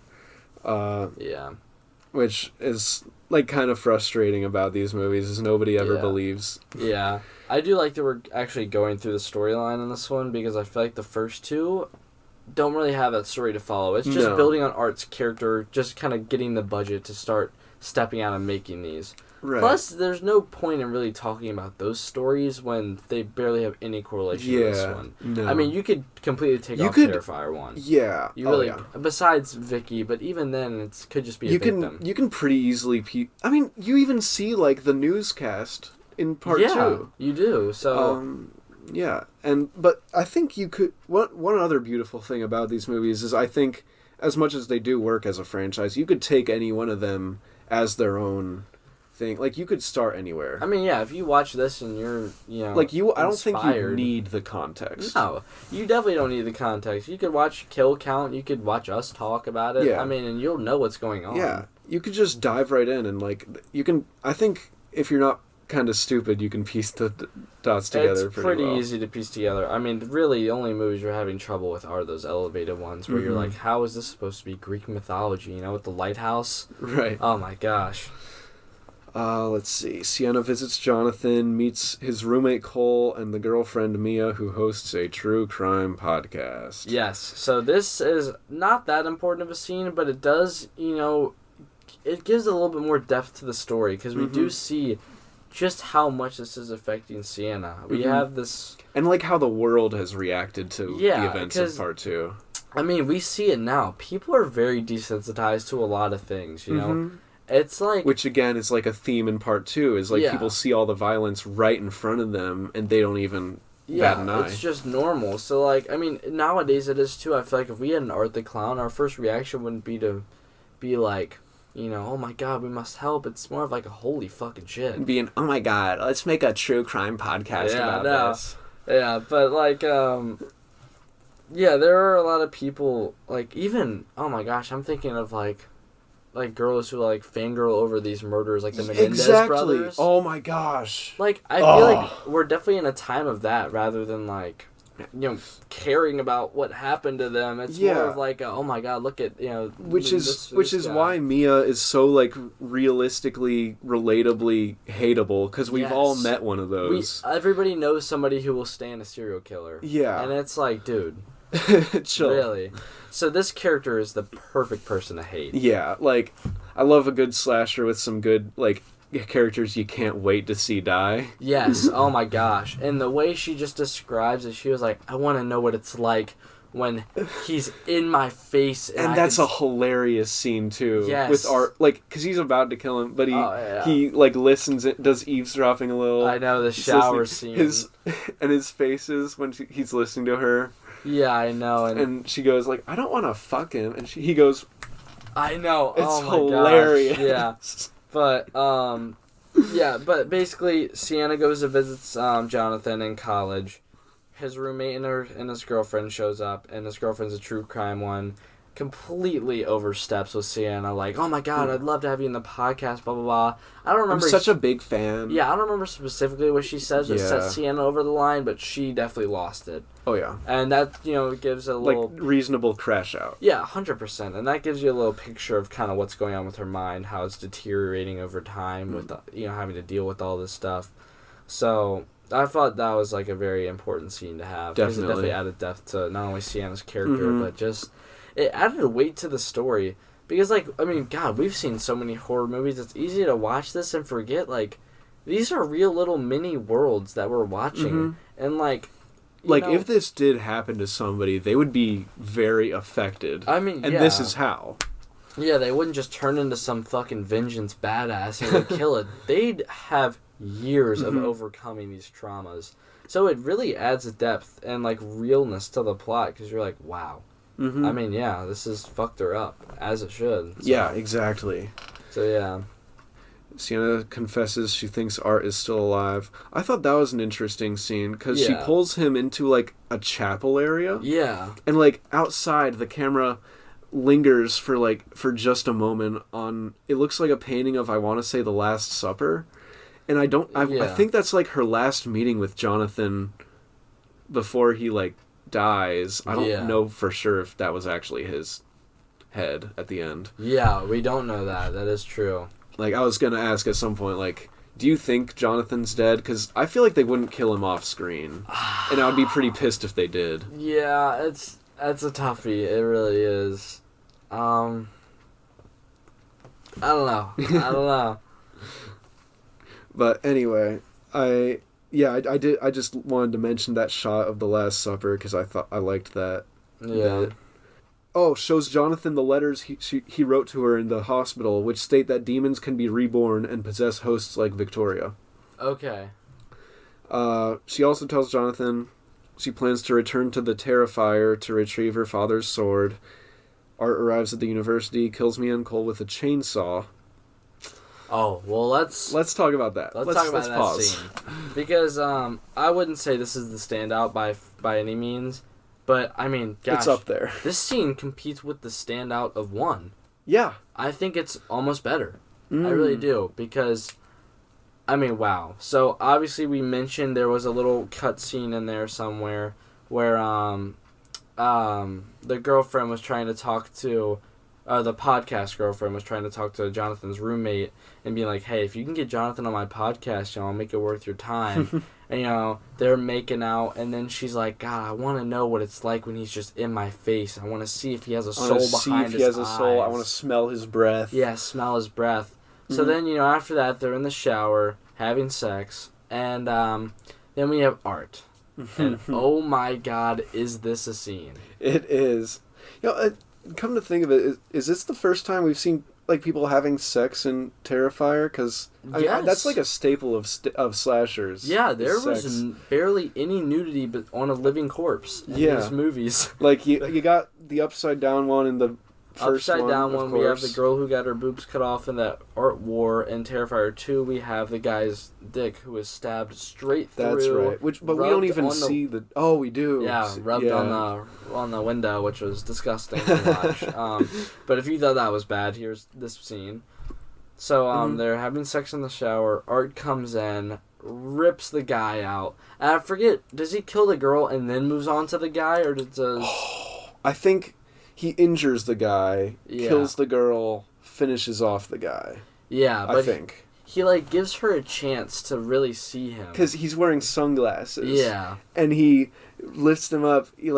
Yeah. Which is like kind of frustrating about these movies, is nobody ever believes. Yeah. I do like that we're actually going through the storyline in this one, because I feel like the first two don't really have that story to follow. It's just building on Art's character, just kind of getting the budget to start stepping out and making these. Right. Plus, there's no point in really talking about those stories when they barely have any correlation to this one. No. I mean, you could completely take off Terrifier 1. Yeah. You really, besides Vicky, but even then, it could just be a victim. You can pretty easily... I mean, you even see, like, the newscast in part 2. Yeah, you do, so... yeah, but I think you could... One other beautiful thing about these movies is I think, as much as they do work as a franchise, you could take any one of them as their own... thing. Like, you could start anywhere. I mean, yeah, if you watch this and you're, you know, like, I don't think you need the context. No, you definitely don't need the context. You could watch Kill Count, you could watch us talk about it. Yeah. I mean, and you'll know what's going on. Yeah, you could just dive right in and, like, you can, I think, if you're not kind of stupid, you can piece the dots together it's pretty well. Easy to piece together. I mean, really, the only movies you're having trouble with are those elevated ones where you're like, how is this supposed to be Greek mythology, you know, with the lighthouse? Right. Oh, my gosh. Let's see. Sienna visits Jonathan, meets his roommate Cole, and the girlfriend Mia, who hosts a true crime podcast. Yes. So this is not that important of a scene, but it does, you know, it gives a little bit more depth to the story, because we do see just how much this is affecting Sienna. We have this... And, like, how the world has reacted to the events of part 2. I mean, we see it now. People are very desensitized to a lot of things, you know? It's like... Which, again, is like a theme in part 2, is like people see all the violence right in front of them, and they don't even bat an eye. It's just normal. So, like, I mean, nowadays it is too. I feel like if we had an Art the Clown, our first reaction wouldn't be to be like, you know, oh my god, we must help. It's more of like a holy fucking shit. And being, oh my god, let's make a true crime podcast about this. Yeah, but like, yeah, there are a lot of people, like, even, oh my gosh, I'm thinking of like girls who like fangirl over these murders, like the Menendez brothers. Oh my gosh. Like, I feel like we're definitely in a time of that rather than like, you know, caring about what happened to them. It's more of like, oh my god, look at, you know, which is why Mia is so like realistically, relatably hateable, because we've all met one of those. Everybody knows somebody who will stand a serial killer. Yeah, and it's like, dude. Chill. Really? So this character is the perfect person to hate. Yeah, like, I love a good slasher with some good, like, characters you can't wait to see die. Yes, oh my gosh. And the way she just describes it, she was like, I want to know what it's like when he's in my face. And that's a hilarious scene, too. Yes. With Art, like, because he's about to kill him, but he like, listens, does eavesdropping a little. I know, the shower scene. And his faces when he's listening to her. Yeah, I know. And she goes, like, I don't want to fuck him. And he goes... I know. It's hilarious. Gosh. Yeah. But, yeah, but basically, Sienna goes to visit Jonathan in college. His roommate and his girlfriend shows up, and his girlfriend's a true crime one. Completely oversteps with Sienna, like, oh my god, I'd love to have you in the podcast, blah, blah, blah. I don't remember... I'm such a big fan. Yeah, I don't remember specifically what she says that set Sienna over the line, but she definitely lost it. Oh, yeah. And that, you know, gives a little... Like, reasonable crash out. Yeah, 100%. And that gives you a little picture of kind of what's going on with her mind, how it's deteriorating over time with, you know, having to deal with all this stuff. So... I thought that was, like, a very important scene to have. Definitely. Because it definitely added depth to not only Sienna's character, but just... It added a weight to the story Because, like, I mean, God, we've seen so many horror movies. It's easy to watch this and forget, like, these are real little mini worlds that we're watching. Mm-hmm. And, like... if this did happen to somebody, they would be very affected. I mean, and this is how. Yeah, they wouldn't just turn into some fucking vengeance badass and would kill it. They'd have years of overcoming these traumas. So it really adds a depth and, like, realness to the plot, because you're like, wow. Mm-hmm. I mean, yeah, this is fucked her up, as it should. So. Yeah, exactly. So, yeah. Sienna confesses she thinks Art is still alive. I thought that was an interesting scene, because she pulls him into, like, a chapel area. Yeah. And, like, outside, the camera lingers for just a moment on... It looks like a painting of, I want to say, The Last Supper. And I think that's, like, her last meeting with Jonathan before he, like, dies. I don't know for sure if that was actually his head at the end. Yeah, we don't know that. That is true. Like, I was going to ask at some point, like, do you think Jonathan's dead? Because I feel like they wouldn't kill him off screen. And I would be pretty pissed if they did. Yeah, that's a toughie. It really is. I don't know. But anyway, I just wanted to mention that shot of the Last Supper because I liked that. Yeah. Shows Jonathan the letters he wrote to her in the hospital, which state that demons can be reborn and possess hosts like Victoria. Okay. She also tells Jonathan she plans to return to the Terrifier to retrieve her father's sword. Art arrives at the university, kills Mia and Cole with a chainsaw. Oh, well, let's talk about that. Let's talk about that scene. Because I wouldn't say this is the standout by any means, but I mean, gosh, it's up there. This scene competes with the standout of 1. Yeah. I think it's almost better. I really do, because I mean, wow. So obviously we mentioned there was a little cut scene in there somewhere where the girlfriend was trying to talk to the podcast girlfriend was trying to talk to Jonathan's roommate and being like, hey, if you can get Jonathan on my podcast, I'll make it worth your time. And, they're making out, and then she's like, God, I want to know what it's like when he's just in my face. I want to see if he has a soul behind his eyes. I want to see if he has a soul. I want to smell his breath. Yeah, smell his breath. So then, after that, they're in the shower, having sex, and then we have Art. And, oh my God, is this a scene? It is. Come to think of it, is this the first time we've seen like people having sex in Terrifier? Because that's like a staple of slashers. Yeah, there was barely any nudity but on a living corpse in these movies. Like you got the upside down one in the first upside down one. We have the girl who got her boobs cut off in that Art War. In Terrifier 2, we have the guy's dick who was stabbed straight through. That's right. But we don't even see the. Oh, we do. Yeah, rubbed on the window, which was disgusting to watch. But if you thought that was bad, here's this scene. So they're having sex in the shower. Art comes in, rips the guy out. And I forget, does he kill the girl and then moves on to the guy, or does? I think he injures the guy, kills the girl, finishes off the guy. Yeah, but I think he gives her a chance to really see him because he's wearing sunglasses. Yeah, and he lifts them up. He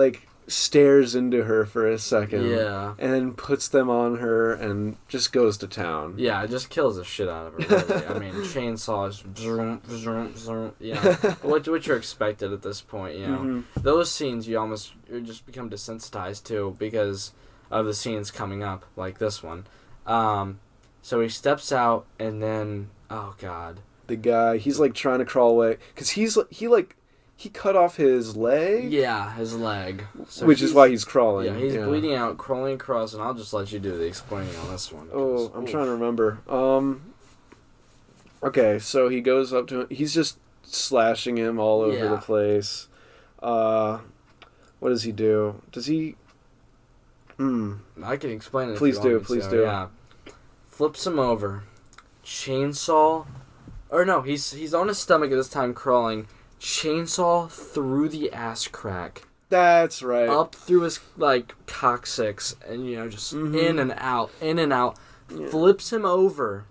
stares into her for a second. Yeah, and then puts them on her and just goes to town. Yeah, just kills the shit out of her. Really. I mean, chainsaws. Zoom, zoom, zoom, what you're expected at this point. Those scenes you just become desensitized to because of the scenes coming up like this one. So he steps out and then oh God, the guy he's trying to crawl away because he cut off his leg? Yeah, his leg. So which is why he's crawling. Yeah, he's bleeding out, crawling across, and I'll just let you do the explaining on this one. Oh, I'm trying to remember. Okay, so he goes up to him. He's just slashing him all over the place. What does he do? Does he... I can explain it Please do. Yeah. Flips him over. Chainsaw... Or no, he's on his stomach at this time, crawling... Chainsaw through the ass crack. That's right. Up through his coccyx and just in and out. Yeah. Flips him over.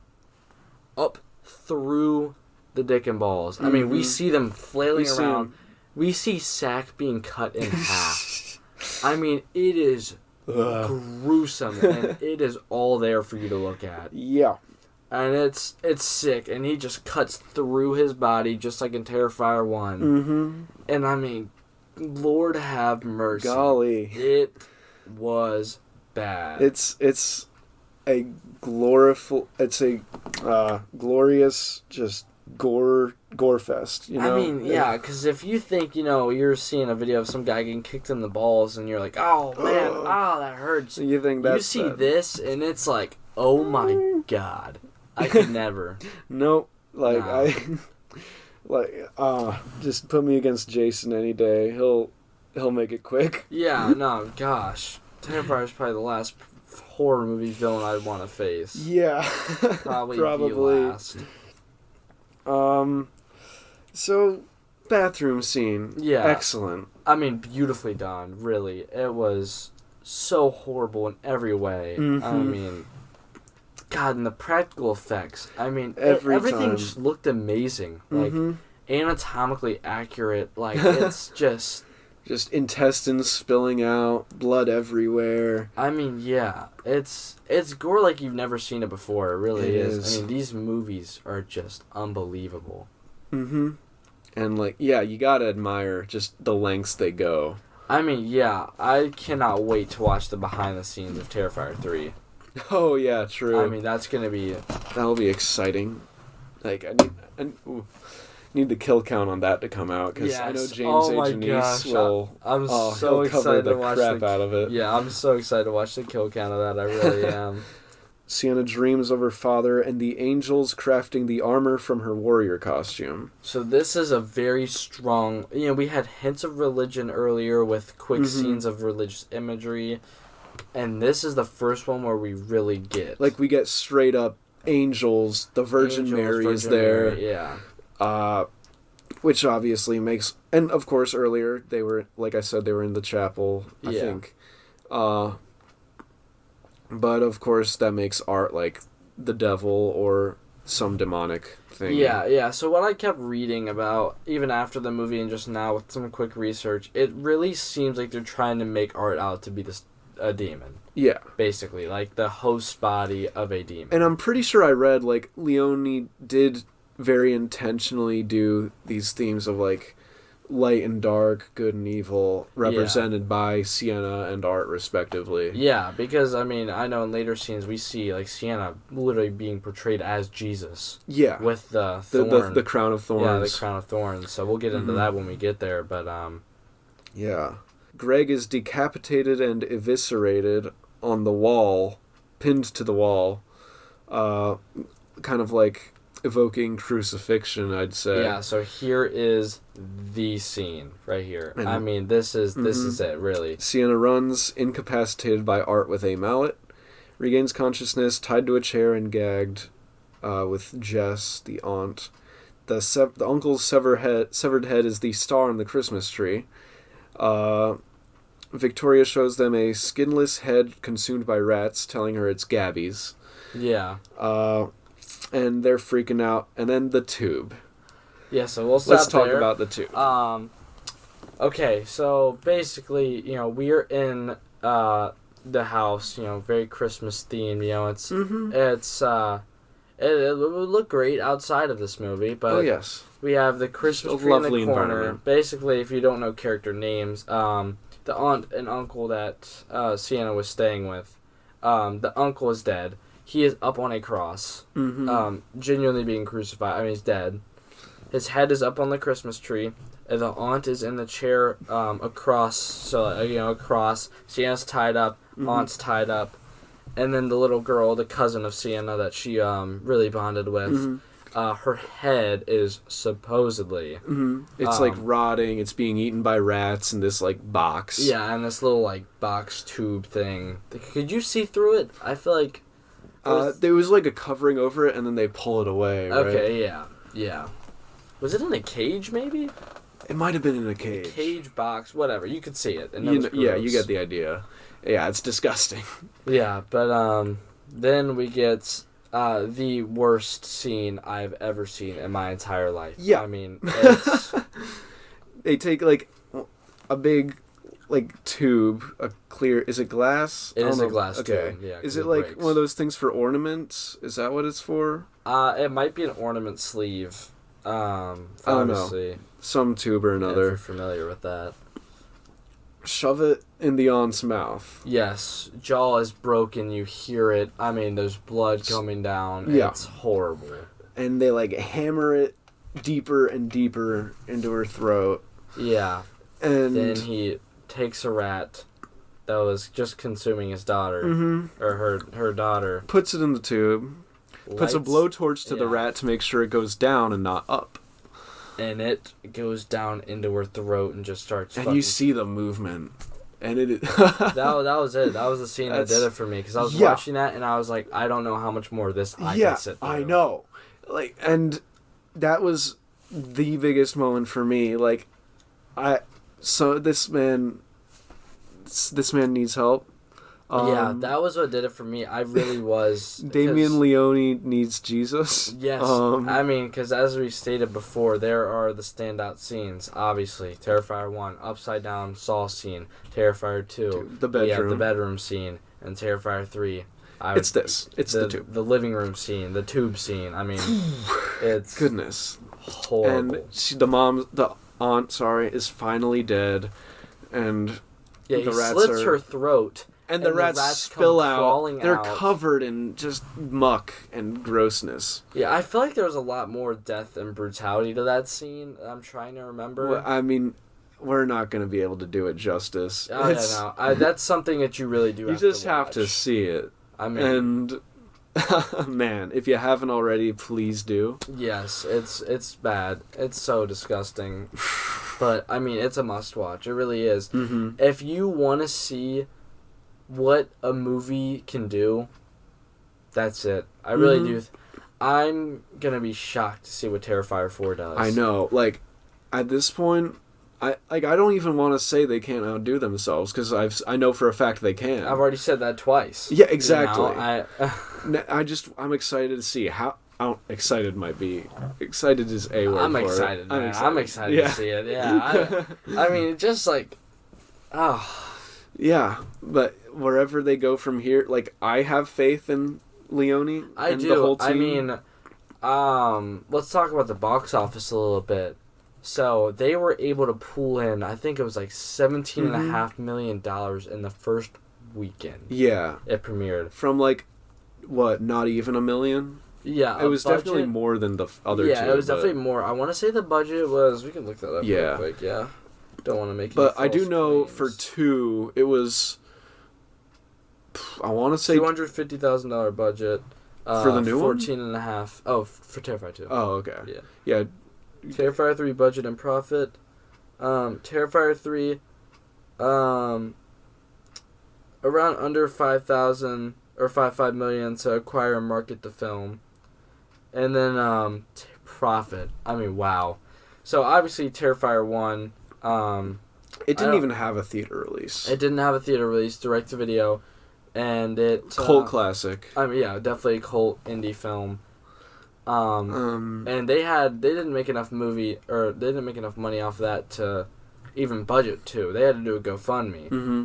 Up through the dick and balls. I mean, we see them flailing around. We see Sack being cut in half. I mean, it is gruesome, and it is all there for you to look at. Yeah. And it's sick, and he just cuts through his body just like in Terrifier 1. Mm-hmm. And I mean, Lord have mercy. Golly. It was bad. It's a glorious just gore fest, you know? I mean, yeah, because if you think, you're seeing a video of some guy getting kicked in the balls and you're like, oh, man, that hurts. You think that's You see this and it's like, oh my God. I could never. Nope. Just put me against Jason any day. He'll make it quick. Yeah, no, gosh. Terrifier is probably the last horror movie villain I'd want to face. Yeah. Probably the last. So, bathroom scene. Yeah. Excellent. I mean, beautifully done, really. It was so horrible in every way. Mm-hmm. I mean, God, and the practical effects. I mean, everything just looked amazing. Mm-hmm. Like, anatomically accurate. Like, it's just... Just intestines spilling out, blood everywhere. I mean, yeah. It's gore like you've never seen it before. It really is. I mean, these movies are just unbelievable. Mm-hmm. And, you gotta admire just the lengths they go. I mean, yeah. I cannot wait to watch the behind-the-scenes of Terrifier 3. Oh, yeah, true. I mean, that's gonna be... That'll be exciting. I need the kill count on that to come out, because I know James A. Janice will... I'm so excited to watch crap out of it. Yeah, I'm so excited to watch the kill count of that. I really am. Sienna dreams of her father and the angels crafting the armor from her warrior costume. So this is a very strong... we had hints of religion earlier with quick scenes of religious imagery, and this is the first one where we really get... we get straight up angels, the Virgin Mary is there. Mary, yeah. Which obviously makes... And, of course, earlier, they were... Like I said, they were in the chapel, I think. But, of course, that makes art like the devil or some demonic thing. Yeah. So what I kept reading about, even after the movie and just now with some quick research, it really seems like they're trying to make art out to be a demon. Yeah. Basically, like the host body of a demon. And I'm pretty sure I read, Leone did very intentionally do these themes of, light and dark, good and evil, represented by Sienna and Art, respectively. Yeah, because, I mean, I know in later scenes we see, Sienna literally being portrayed as Jesus. Yeah. With the thorn. The crown of thorns. Yeah, the crown of thorns. So we'll get into that when we get there, but, Yeah. Greg is decapitated and eviscerated on the wall, pinned to the wall, kind of evoking crucifixion, I'd say. Yeah, so here is the scene right here. I mean, this is it, really. Sienna runs, incapacitated by Art with a mallet, regains consciousness, tied to a chair and gagged, with Jess, the aunt. The uncle's severed head is the star on the Christmas tree. Victoria shows them a skinless head consumed by rats, telling her it's Gabby's. Yeah. And they're freaking out. And then the tube. Yeah, so we'll stop Let's talk there. about the tube. Okay, so basically, we're in the house, very Christmas themed. It would look great outside of this movie, but we have the Christmas tree in the corner. Basically, if you don't know character names, the aunt and uncle that Sienna was staying with, the uncle is dead. He is up on a cross, genuinely being crucified. I mean, he's dead. His head is up on the Christmas tree. And the aunt is in the chair across. So, across. Sienna's tied up. Aunt's tied up. And then the little girl, the cousin of Sienna that she really bonded with, her head is supposedly... It's, rotting. It's being eaten by rats in this, box. Yeah, and this little, box tube thing. Could you see through it? I feel like... There was a covering over it, and then they pull it away, right? Okay, yeah. Was it in a cage, maybe? It might have been in a cage. A cage box, whatever. You could see it. And you get the idea. Yeah, it's disgusting. Yeah, but then we get the worst scene I've ever seen in my entire life. Yeah. I mean, it's... They take, a big like tube, a clear. Is it glass? It is a glass tube. Yeah. Is it like one of those things for ornaments? Is that what it's for? It might be an ornament sleeve. I don't know. Some tube or another. If you're familiar with that. Shove it in the aunt's mouth. Yes, jaw is broken. You hear it. I mean, there's blood coming down. Yeah. It's horrible. And they like hammer it deeper and deeper into her throat. Yeah. And then he takes a rat that was just consuming his daughter, or her daughter. Puts it in the tube. Puts a blowtorch to the rat to make sure it goes down and not up. And it goes down into her throat and just starts. And you see the movement, and it. that was it. That was the scene that did it for me because I was watching that and I was like, I don't know how much more of this I can sit through. I know, like, and that was the biggest moment for me. Like, this man needs help. Yeah, that was what did it for me. I really was. Damien Leone needs Jesus. Yes. I mean, because as we stated before, there are the standout scenes. Obviously, Terrifier 1, upside down Saw scene. Terrifier 2, the bedroom. We have the bedroom scene. And Terrifier 3. It's the tube. The living room scene, the tube scene. I mean, it's... Goodness. Horrible. And the aunt, is finally dead. And the rats slits her throat. And the rats spill out. They're covered in just muck and grossness. Yeah, I feel like there was a lot more death and brutality to that scene. I'm trying to remember. Well, I mean, we're not going to be able to do it justice. Oh, no. That's something that you really do have to watch. You just have to see it. I mean... And, man, if you haven't already, please do. Yes, it's bad. It's so disgusting. But, I mean, it's a must-watch. It really is. Mm-hmm. If you want to see... what a movie can do, that's it. I really do. I'm going to be shocked to see what Terrifier 4 does. I know. Like, at this point, I don't even want to say they can't outdo themselves, because I know for a fact they can. I've already said that twice. Yeah, exactly. You know, I'm excited to see how excited might be. Excited is a word. I'm excited, man. I'm excited to see it. Yeah. I mean, just like, yeah, but wherever they go from here, like, I have faith in Leone and the whole team. I mean, let's talk about the box office a little bit. So, they were able to pull in, I think it was like $17.5 million in the first weekend. Yeah. It premiered. From like, what, not even $1 million? Yeah. It was definitely more than the other two. Yeah, it was definitely more. I want to say the budget was, we can look that up real quick, yeah. Don't want to make it. But I do know for 2, it was, I want to say $250,000 budget. For the new 14.5. Oh, for Terrifier 2. Oh, okay. Yeah. Terrifier 3 budget and profit. Terrifier 3, around under 5,000 or 5 million to acquire and market the film, and then profit. I mean, wow. So obviously Terrifier 1. It didn't even have a theater release. It didn't have a theater release, direct to video, and it cult classic. I mean, yeah, definitely a cult indie film. And they didn't make enough money off of that to even budget 2. They had to do a GoFundMe. Mm-hmm.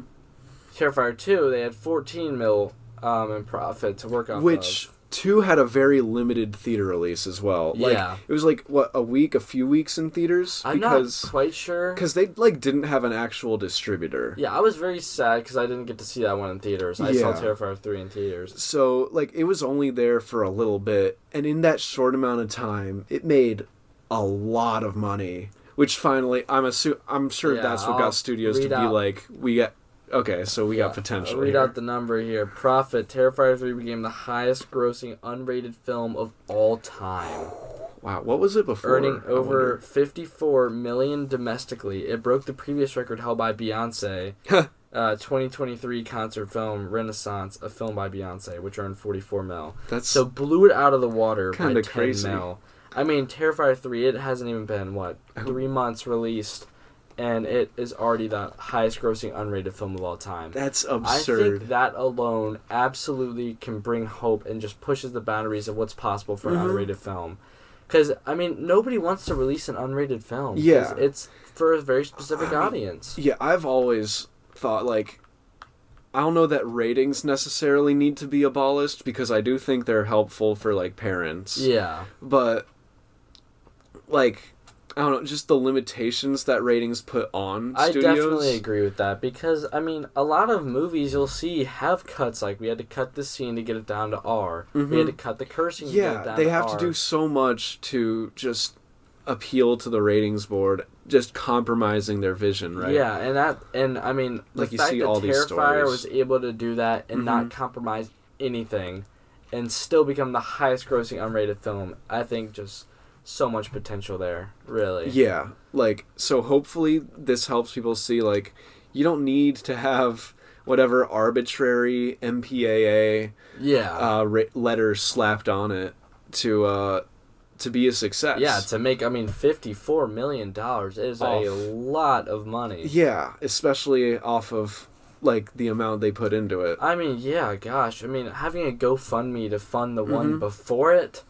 Terrifier 2, they had 14 mil in profit to work off which 2 had a very limited theater release as well. Like, it was like, what, a few weeks in theaters? I'm not quite sure. Because they, like, didn't have an actual distributor. Yeah, I was very sad because I didn't get to see that one in theaters. I saw Terrifier 3 in theaters. So, like, it was only there for a little bit, and in that short amount of time, it made a lot of money. Which finally, I'm sure that's what got studios to be like, we got potential. Read out the number here. Profit. Terrifier 3 became the highest grossing unrated film of all time. Wow, what was it before? Earning over $54 million domestically. It broke the previous record held by Beyonce. 2023 concert film Renaissance, a film by Beyonce, which earned $44 million. So blew it out of the water by $10 crazy. million. I mean, Terrifier 3, it hasn't even been, 3 months released. And it is already the highest grossing unrated film of all time. That's absurd. I think that alone absolutely can bring hope and just pushes the boundaries of what's possible for an unrated film. Because, I mean, nobody wants to release an unrated film. Yeah. It's for a very specific audience. Yeah, I've always thought, like, I don't know that ratings necessarily need to be abolished, because I do think they're helpful for, like, parents. Yeah. But, like, I don't know, just the limitations that ratings put on studios. I definitely agree with that, because, I mean, a lot of movies you'll see have cuts, like, we had to cut this scene to get it down to R. Mm-hmm. We had to cut the cursing to get it down to R. Yeah, they have to do so much to just appeal to the ratings board, just compromising their vision, right? Yeah, and I mean, like, the you fact see that all these Terrifier stories. was able to do that and not compromise anything and still become the highest grossing unrated film, I think just so much potential there, really. Yeah, like, so hopefully this helps people see, like, you don't need to have whatever arbitrary MPAA letter slapped on it to be a success. Yeah, to make, I mean, $54 million is a lot of money. Yeah, especially off of, like, the amount they put into it. I mean, yeah, gosh. I mean, having a GoFundMe to fund the one before it,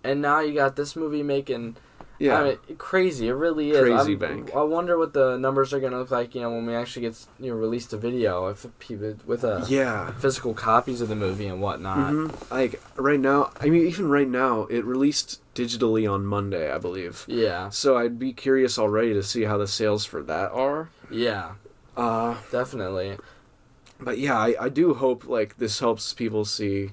and now you got this movie making... Yeah. I mean, crazy. It really is. Crazy bank. I wonder what the numbers are going to look like, when we actually get released a video with physical copies of the movie and whatnot. Mm-hmm. Like, right now, I mean, even right now, it released digitally on Monday, I believe. Yeah. So I'd be curious already to see how the sales for that are. Yeah. Definitely. But yeah, I do hope, like, this helps people see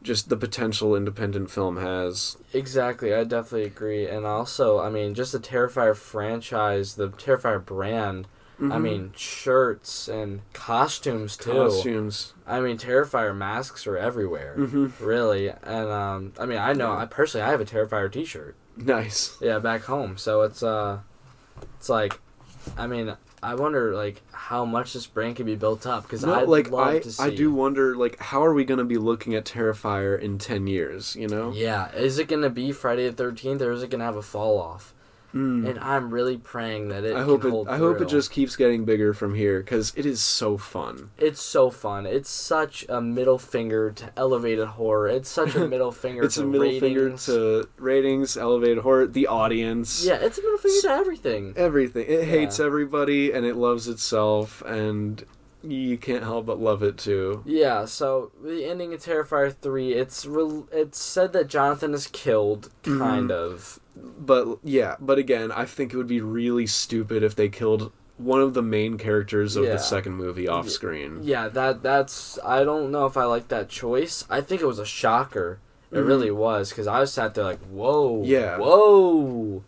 just the potential independent film has. Exactly, I definitely agree. And also, I mean, just the Terrifier franchise, the Terrifier brand, I mean, shirts and costumes, too. Costumes. I mean, Terrifier masks are everywhere, really. And, I mean, I know, I have a Terrifier t-shirt. Nice. Yeah, back home. So it's like, I mean... I wonder, like, how much this brand can be built up, because I'd love to see. I do wonder, like, how are we going to be looking at Terrifier in 10 years, you know? Yeah. Is it going to be Friday the 13th, or is it going to have a fall off? And I'm really praying that I hope it just keeps getting bigger from here, because it is so fun. It's so fun. It's such a middle finger to elevated horror. It's such a middle finger it's to a middle ratings. finger to ratings, elevated horror, the audience. Yeah, it's a middle finger to everything. Everything. It hates everybody, and it loves itself, and you can't help but love it too. Yeah, so the ending of Terrifier 3, it's said that Jonathan is killed, kind of. But again, I think it would be really stupid if they killed one of the main characters of the second movie off screen. Yeah, that's... I don't know if I like that choice. I think it was a shocker. It really was, because I was sat there like, whoa. Yeah. Whoa.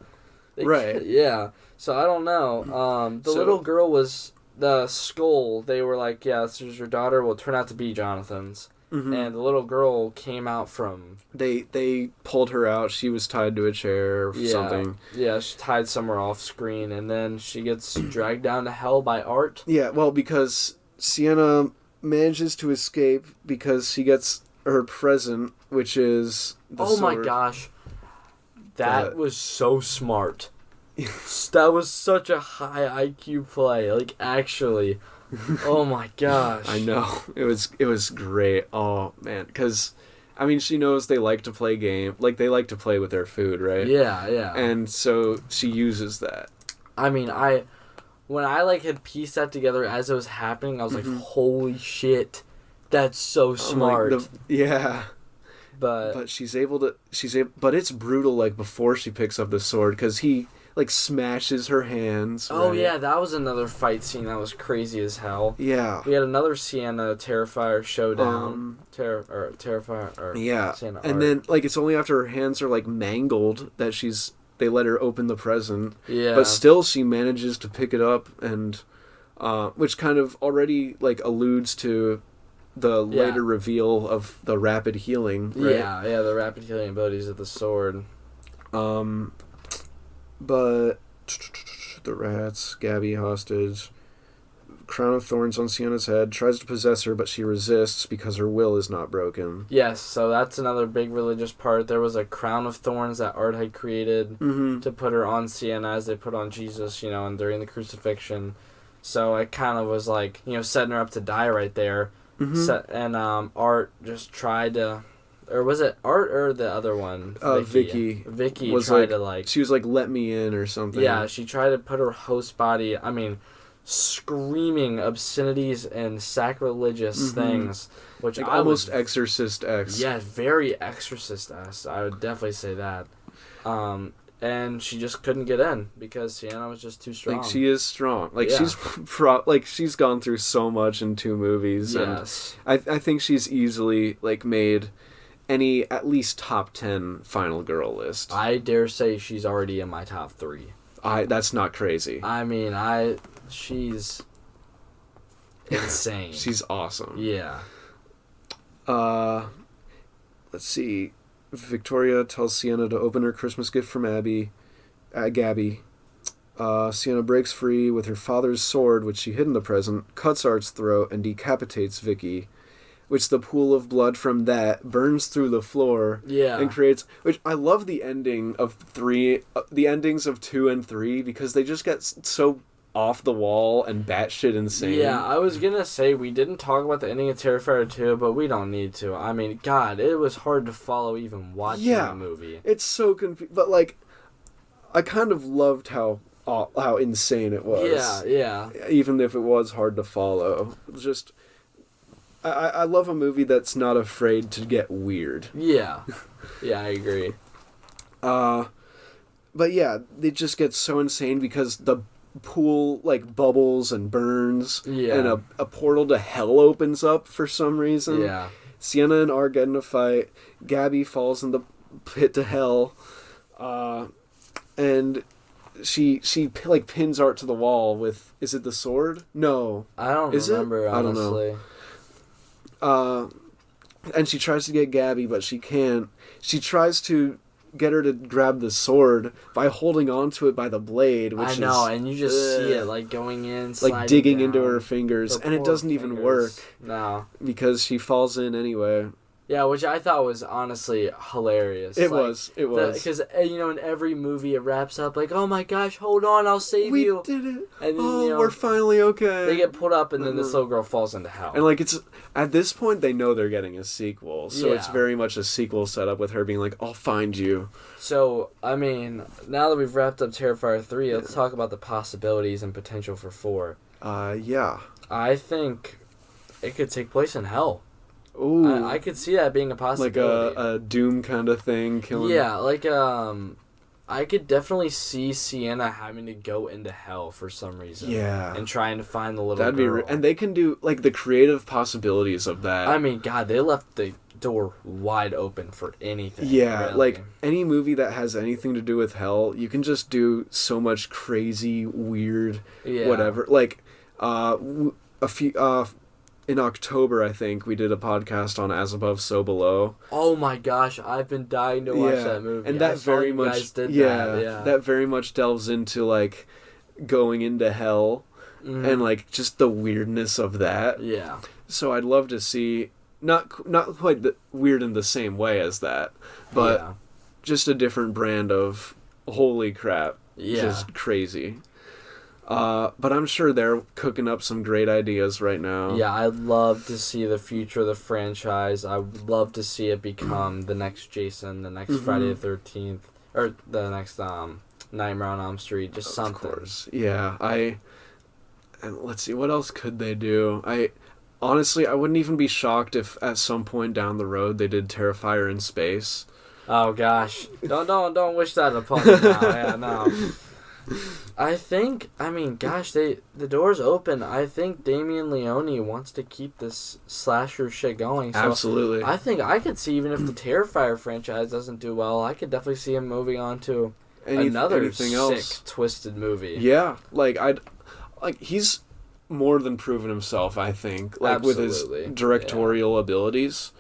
Right. Yeah. So I don't know. The little girl was... The skull, they were like, yeah, this is your daughter, will turn out to be Jonathan's. And the little girl came out from... They pulled her out. She was tied to a chair or something. Yeah, she's tied somewhere off screen, and then she gets dragged down to hell by Art. Yeah, well, because Sienna manages to escape because she gets her present, which is the sword. My gosh. That was so smart. That was such a high IQ play. Like, actually... Oh my gosh. I know. It was great. Oh man, cuz I mean, she knows they like to play they like to play with their food, right? Yeah. And so she uses that. I mean, when I like had pieced that together as it was happening, I was like, "Holy shit. That's so smart." But she's able, but it's brutal, like, before she picks up the sword, cuz he like smashes her hands. Oh yeah, that was another fight scene that was crazy as hell. Yeah. We had another Sienna Terrifier showdown. Terrifier. Yeah. Sienna and Art. then, like, it's only after her hands are, like, mangled that they let her open the present. Yeah. But still she manages to pick it up, and which kind of already, like, alludes to the later reveal of the rapid healing, right? Yeah, the rapid healing abilities of the sword. But the rats, Gabby hostage, crown of thorns on Sienna's head, tries to possess her, but she resists because her will is not broken. Yes, so that's another big religious part. There was a crown of thorns that Art had created to put her on Sienna as they put on Jesus, and during the crucifixion. So it kind of was like, setting her up to die right there. And Art just tried to... Or was it Art or the other one? Vicky. Vicky tried to, like... She was like, let me in or something. Yeah, she tried to put her host body... I mean, screaming obscenities and sacrilegious things, which like I almost was, Exorcist-esque. yeah, very Exorcist-esque. I would definitely say that. And she just couldn't get in because Sienna was just too strong. Like, she is strong. Like, Yeah. she's gone through so much in 2 movies. Yes. And I think she's easily, like, made any at least top 10 final girl list. I dare say she's already in my top 3. That's not crazy. I mean, she's insane. She's awesome. Yeah. Let's see. Victoria tells Sienna to open her Christmas gift from Gabby. Sienna breaks free with her father's sword, which she hid in the present, cuts Art's throat, and decapitates Vicky, which the pool of blood from that burns through the floor. Yeah. And creates... Which I love the ending of 3... the endings of 2 and 3, because they just get so off the wall and batshit insane. Yeah, I was gonna say we didn't talk about the ending of Terrifier 2, but we don't need to. I mean, God, it was hard to follow even watching the movie. It's so confusing. But, like, I kind of loved how insane it was. Yeah. Even if it was hard to follow. Just... I love a movie that's not afraid to get weird. Yeah. Yeah, I agree. But yeah, it just gets so insane because the pool, like, bubbles and burns. Yeah. And a portal to hell opens up for some reason. Yeah. Sienna and Art get in a fight. Gabby falls in the pit to hell. And she like pins Art to the wall with, is it the sword? No. I don't remember, honestly. I don't know. And she tries to get Gabby, but she can't. She tries to get her to grab the sword by holding onto it by the blade, which I know, and you just see it, like, going in, like digging down. into her fingers, and it doesn't even work. No. Because she falls in anyway. Yeah, which I thought was honestly hilarious. It was. Because, in every movie it wraps up like, oh my gosh, hold on, I'll save you. We did it. And then, we're finally okay. They get pulled up and then this little girl falls into hell. And, like, it's... At this point, they know they're getting a sequel. So it's Yeah. very much a sequel setup with her being like, I'll find you. So, I mean, now that we've wrapped up Terrifier 3, let's talk about the possibilities and potential for 4. Yeah. I think it could take place in hell. Ooh. I could see that being a possibility. Like a Doom kind of thing. Killing... Yeah, like, I could definitely see Sienna having to go into hell for some reason. Yeah. And trying to find the little That'd girl. And they can do, like, the creative possibilities of that. I mean, God, they left the door wide open for anything. Yeah, really. like, any movie that has anything to do with hell, you can just do so much crazy, weird, whatever. Like, in October, I think, we did a podcast on As Above, So Below. Oh my gosh, I've been dying to watch that movie. And that very much, guys did that. that very much delves into, like, going into hell and, like, just the weirdness of that. Yeah. So I'd love to see, not quite weird in the same way as that, but just a different brand of holy crap. Yeah. Just crazy. But I'm sure they're cooking up some great ideas right now. Yeah, I'd love to see the future of the franchise. I would love to see it become the next Jason, the next Friday the 13th, or the next Nightmare on Elm Street, just something. Of course. Yeah, and let's see, what else could they do? Honestly, I wouldn't even be shocked if at some point down the road they did Terrifier in space. Oh gosh. Don't wish that upon me now. Yeah, no. I mean, gosh, the door's open. I think Damien Leone wants to keep this slasher shit going. So Absolutely. I think I could see, even if the Terrifier franchise doesn't do well, I could definitely see him moving on to another sick, twisted movie. Yeah, he's more than proven himself, I think, like, with his directorial abilities.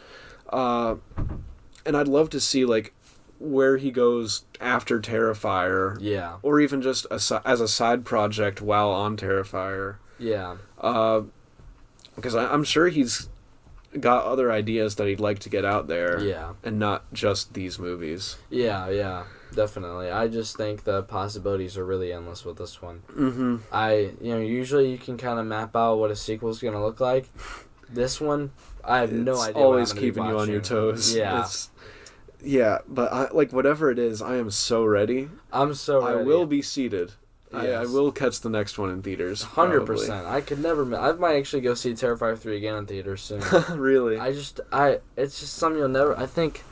And I'd love to see, like, where he goes after Terrifier. Yeah. Or even just as a side project while on Terrifier. Yeah. Because I'm sure he's got other ideas that he'd like to get out there. Yeah. And not just these movies. Yeah, definitely. I just think the possibilities are really endless with this one. Mm-hmm. Usually you can kind of map out what a sequel's going to look like. This one, I have no idea. It's always keeping you on your toes. Yeah. Yeah, but whatever it is, I am so ready. I'm so ready. I will be seated. I will catch the next one in theaters. 100%. I could never. I might actually go see Terrifier 3 again in theaters soon. Really? It's just something you'll never. I think.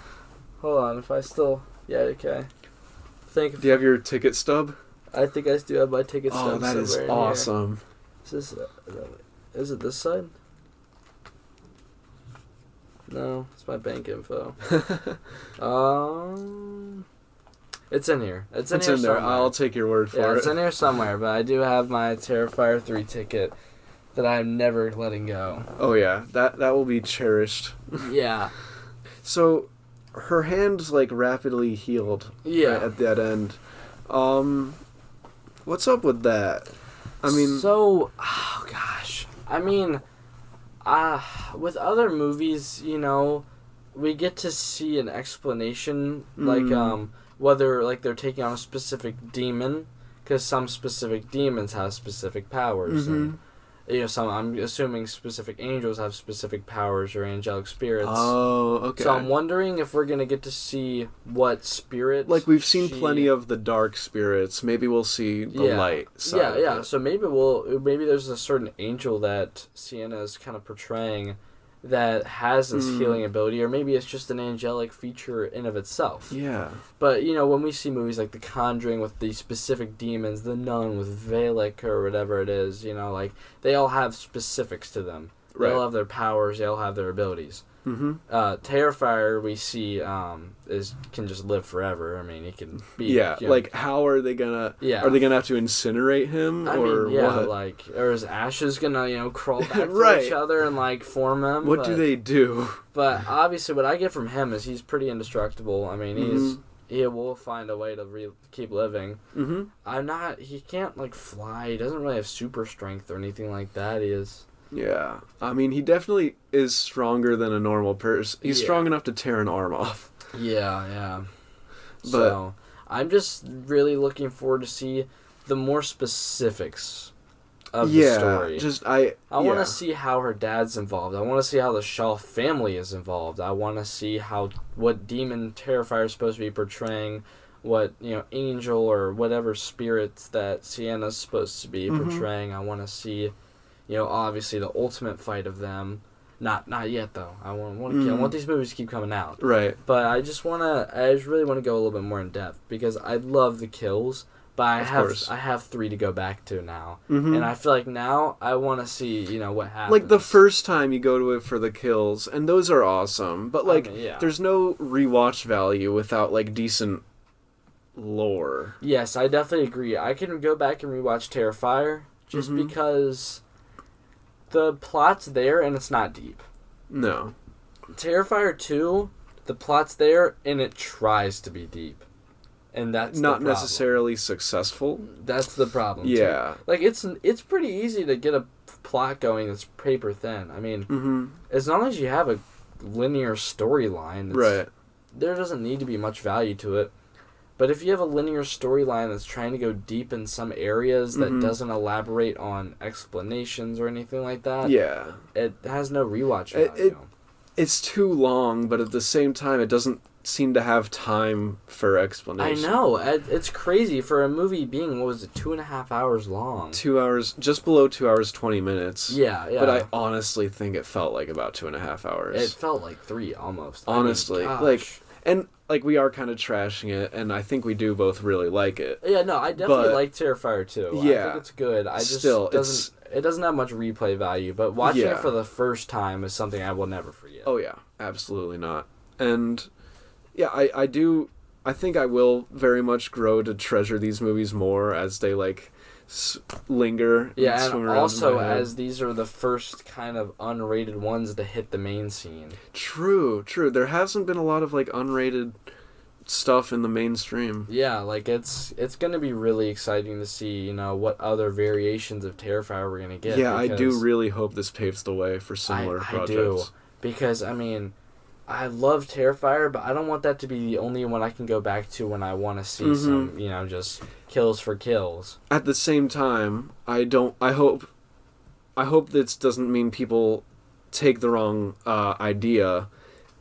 Hold on, if I still. Yeah, okay. Do you have your ticket stub? I think I do have my ticket stub. Oh, that is awesome. Is it this side? No, it's my bank info. It's in here. It's in there. Somewhere. I'll take your word for it. Yeah, it's in here somewhere, but I do have my Terrifier 3 ticket that I'm never letting go. Oh, yeah. That will be cherished. Yeah. So, her hand's, like, rapidly healed. Yeah. Right, at that end. What's up with that? I mean... So, oh, gosh. I mean... with other movies, you know, we get to see an explanation, like, whether, like, they're taking on a specific demon, because some specific demons have specific powers, and, you know, I'm assuming specific angels have specific powers or angelic spirits. Oh, okay. So I'm wondering if we're going to get to see what spirit... Like, we've seen plenty of the dark spirits. Maybe we'll see the light side. Yeah. So maybe there's a certain angel that Sienna is kind of portraying that has this healing ability, or maybe it's just an angelic feature in of itself. Yeah. But, you know, when we see movies like The Conjuring with the specific demons, The Nun with Valak or whatever it is, you know, like, they all have specifics to them. They all have their powers, they all have their abilities. Terrifier, we see, can just live forever. I mean, he can be... Yeah, you know, like, how are they gonna... Yeah. Are they gonna have to incinerate him, what? Like, or is ashes gonna, you know, crawl back to each other and, like, form him? What do they do? But, obviously, what I get from him is he's pretty indestructible. I mean, he will find a way to keep living. He can't, like, fly. He doesn't really have super strength or anything like that. He is... Yeah. I mean, he definitely is stronger than a normal person. He's strong enough to tear an arm off. Yeah. So, I'm just really looking forward to see the more specifics of the story. I want to see how her dad's involved. I want to see how the Shaw family is involved. I want to see what demon Terrifier is supposed to be portraying, what, you know, angel or whatever spirits that Sienna's supposed to be portraying. I want to see... You know, obviously the ultimate fight of them. Not yet though. I want these movies to keep coming out. Right. But I just really want to go a little bit more in depth because I love the kills, but I have 3 to go back to now, and I feel like now I want to see, you know, what happens. Like the first time you go to it for the kills, and those are awesome, but like there's no rewatch value without like decent lore. Yes, I definitely agree. I can go back and rewatch Terrifier just because. The plot's there, and it's not deep. No. Terrifier 2, the plot's there, and it tries to be deep. And that's not necessarily successful. That's the problem, yeah. too. Like, it's pretty easy to get a plot going that's paper thin. I mean, as long as you have a linear storyline, there doesn't need to be much value to it. But if you have a linear storyline that's trying to go deep in some areas that doesn't elaborate on explanations or anything like that, it has no rewatch value. It's too long, but at the same time, it doesn't seem to have time for explanation. I know. It's crazy for a movie being, 2.5 hours long? 2 hours, just below 2 hours, 20 minutes. Yeah. But I honestly think it felt like about 2.5 hours. It felt like 3 almost. Honestly. I mean, like, we are kind of trashing it, and I think we do both really like it. Yeah, no, I definitely like Terrifier 2. Yeah. I think it's good. It doesn't have much replay value, but watching it for the first time is something I will never forget. Oh, yeah. Absolutely not. And, yeah, I think I will very much grow to treasure these movies more as they, like... linger. Yeah, and also as these are the first kind of unrated ones to hit the main scene. True. There hasn't been a lot of like unrated stuff in the mainstream. Yeah, like it's gonna be really exciting to see, you know, what other variations of Terrifier we're gonna get. Yeah, I do really hope this paves the way for similar projects. I do, because I mean, I love Terrifier, but I don't want that to be the only one I can go back to when I want to see some, you know, just kills for kills. At the same time, I hope this doesn't mean people take the wrong idea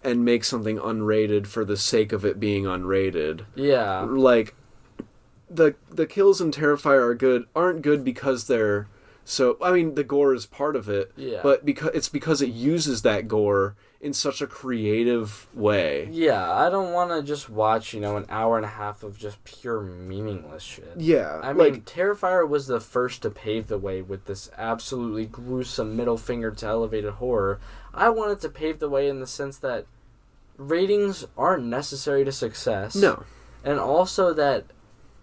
and make something unrated for the sake of it being unrated. Yeah. Like, the kills in Terrifier aren't good because they're so. I mean, the gore is part of it. Yeah. But because it uses that gore in such a creative way. Yeah, I don't want to just watch, an hour and a half of just pure meaningless shit. Yeah. I mean, Terrifier was the first to pave the way with this absolutely gruesome middle finger to elevated horror. I wanted to pave the way in the sense that ratings aren't necessary to success. No. And also that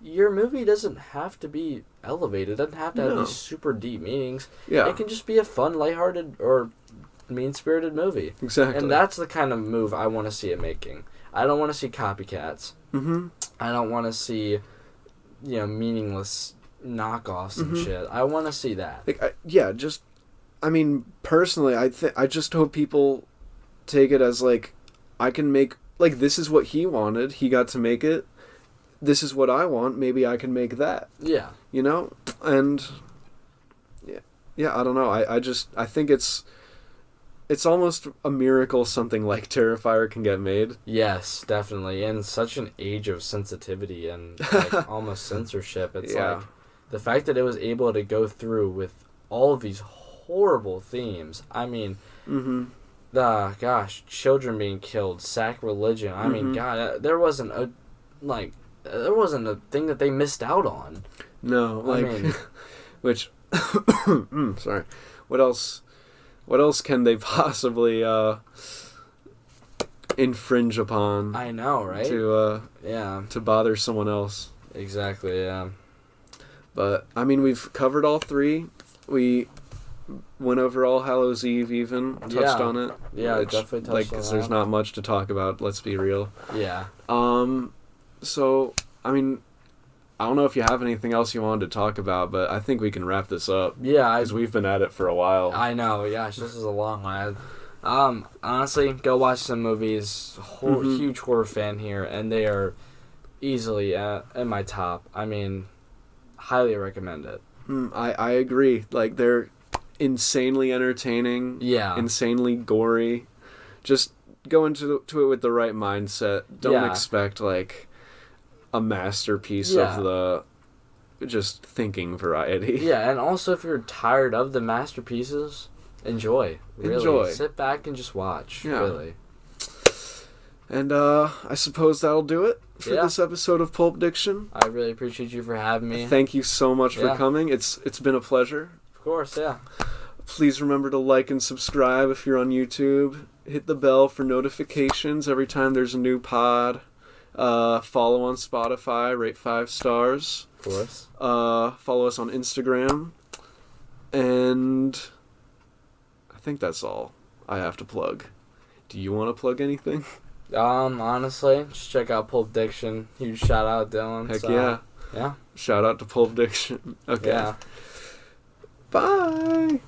your movie doesn't have to be elevated. It doesn't have to have these super deep meanings. Yeah. It can just be a fun, lighthearted, or mean-spirited movie. Exactly. And that's the kind of move I want to see it making. I don't want to see copycats. Mm-hmm. I don't want to see, meaningless knockoffs and shit. I want to see that. Personally, I just hope people take it as, I can make, this is what he wanted. He got to make it. This is what I want. Maybe I can make that. Yeah. And, yeah, I don't know. I think it's almost a miracle something like Terrifier can get made. Yes, definitely. In such an age of sensitivity and almost censorship. It's the fact that it was able to go through with all of these horrible themes. I mean, children being killed, sacrilegion. I mean, God, there wasn't a thing that they missed out on. No, which, sorry. What else can they possibly infringe upon? I know, right? To bother someone else. Exactly, yeah. But we've covered all three. We went over All Hallows Eve, even touched on it. Yeah, definitely touched on that. Because there's not much to talk about. Let's be real. Yeah. So I don't know if you have anything else you wanted to talk about, but I think we can wrap this up. Yeah, because we've been at it for a while. I know. Gosh, this is a long one. Honestly, go watch some movies. Huge horror fan here, and they are easily in my top. Highly recommend it. I agree. They're insanely entertaining. Yeah. Insanely gory. Just go into it with the right mindset. Don't expect a masterpiece of the just thinking variety. Yeah, and also if you're tired of the masterpieces, enjoy. Really. Enjoy. Sit back and just watch. Yeah. Really. And I suppose that'll do it for this episode of Pulp Diction. I really appreciate you for having me. Thank you so much for coming. It's been a pleasure. Of course, yeah. Please remember to like and subscribe if you're on YouTube. Hit the bell for notifications every time there's a new pod. Follow on Spotify, rate 5 stars. Of course. Follow us on Instagram. And I think that's all I have to plug. Do you want to plug anything? Honestly, just check out Pulp Diction. Huge shout out, Dylan. Heck yeah. Yeah. Shout out to Pulp Diction. Okay. Yeah. Bye.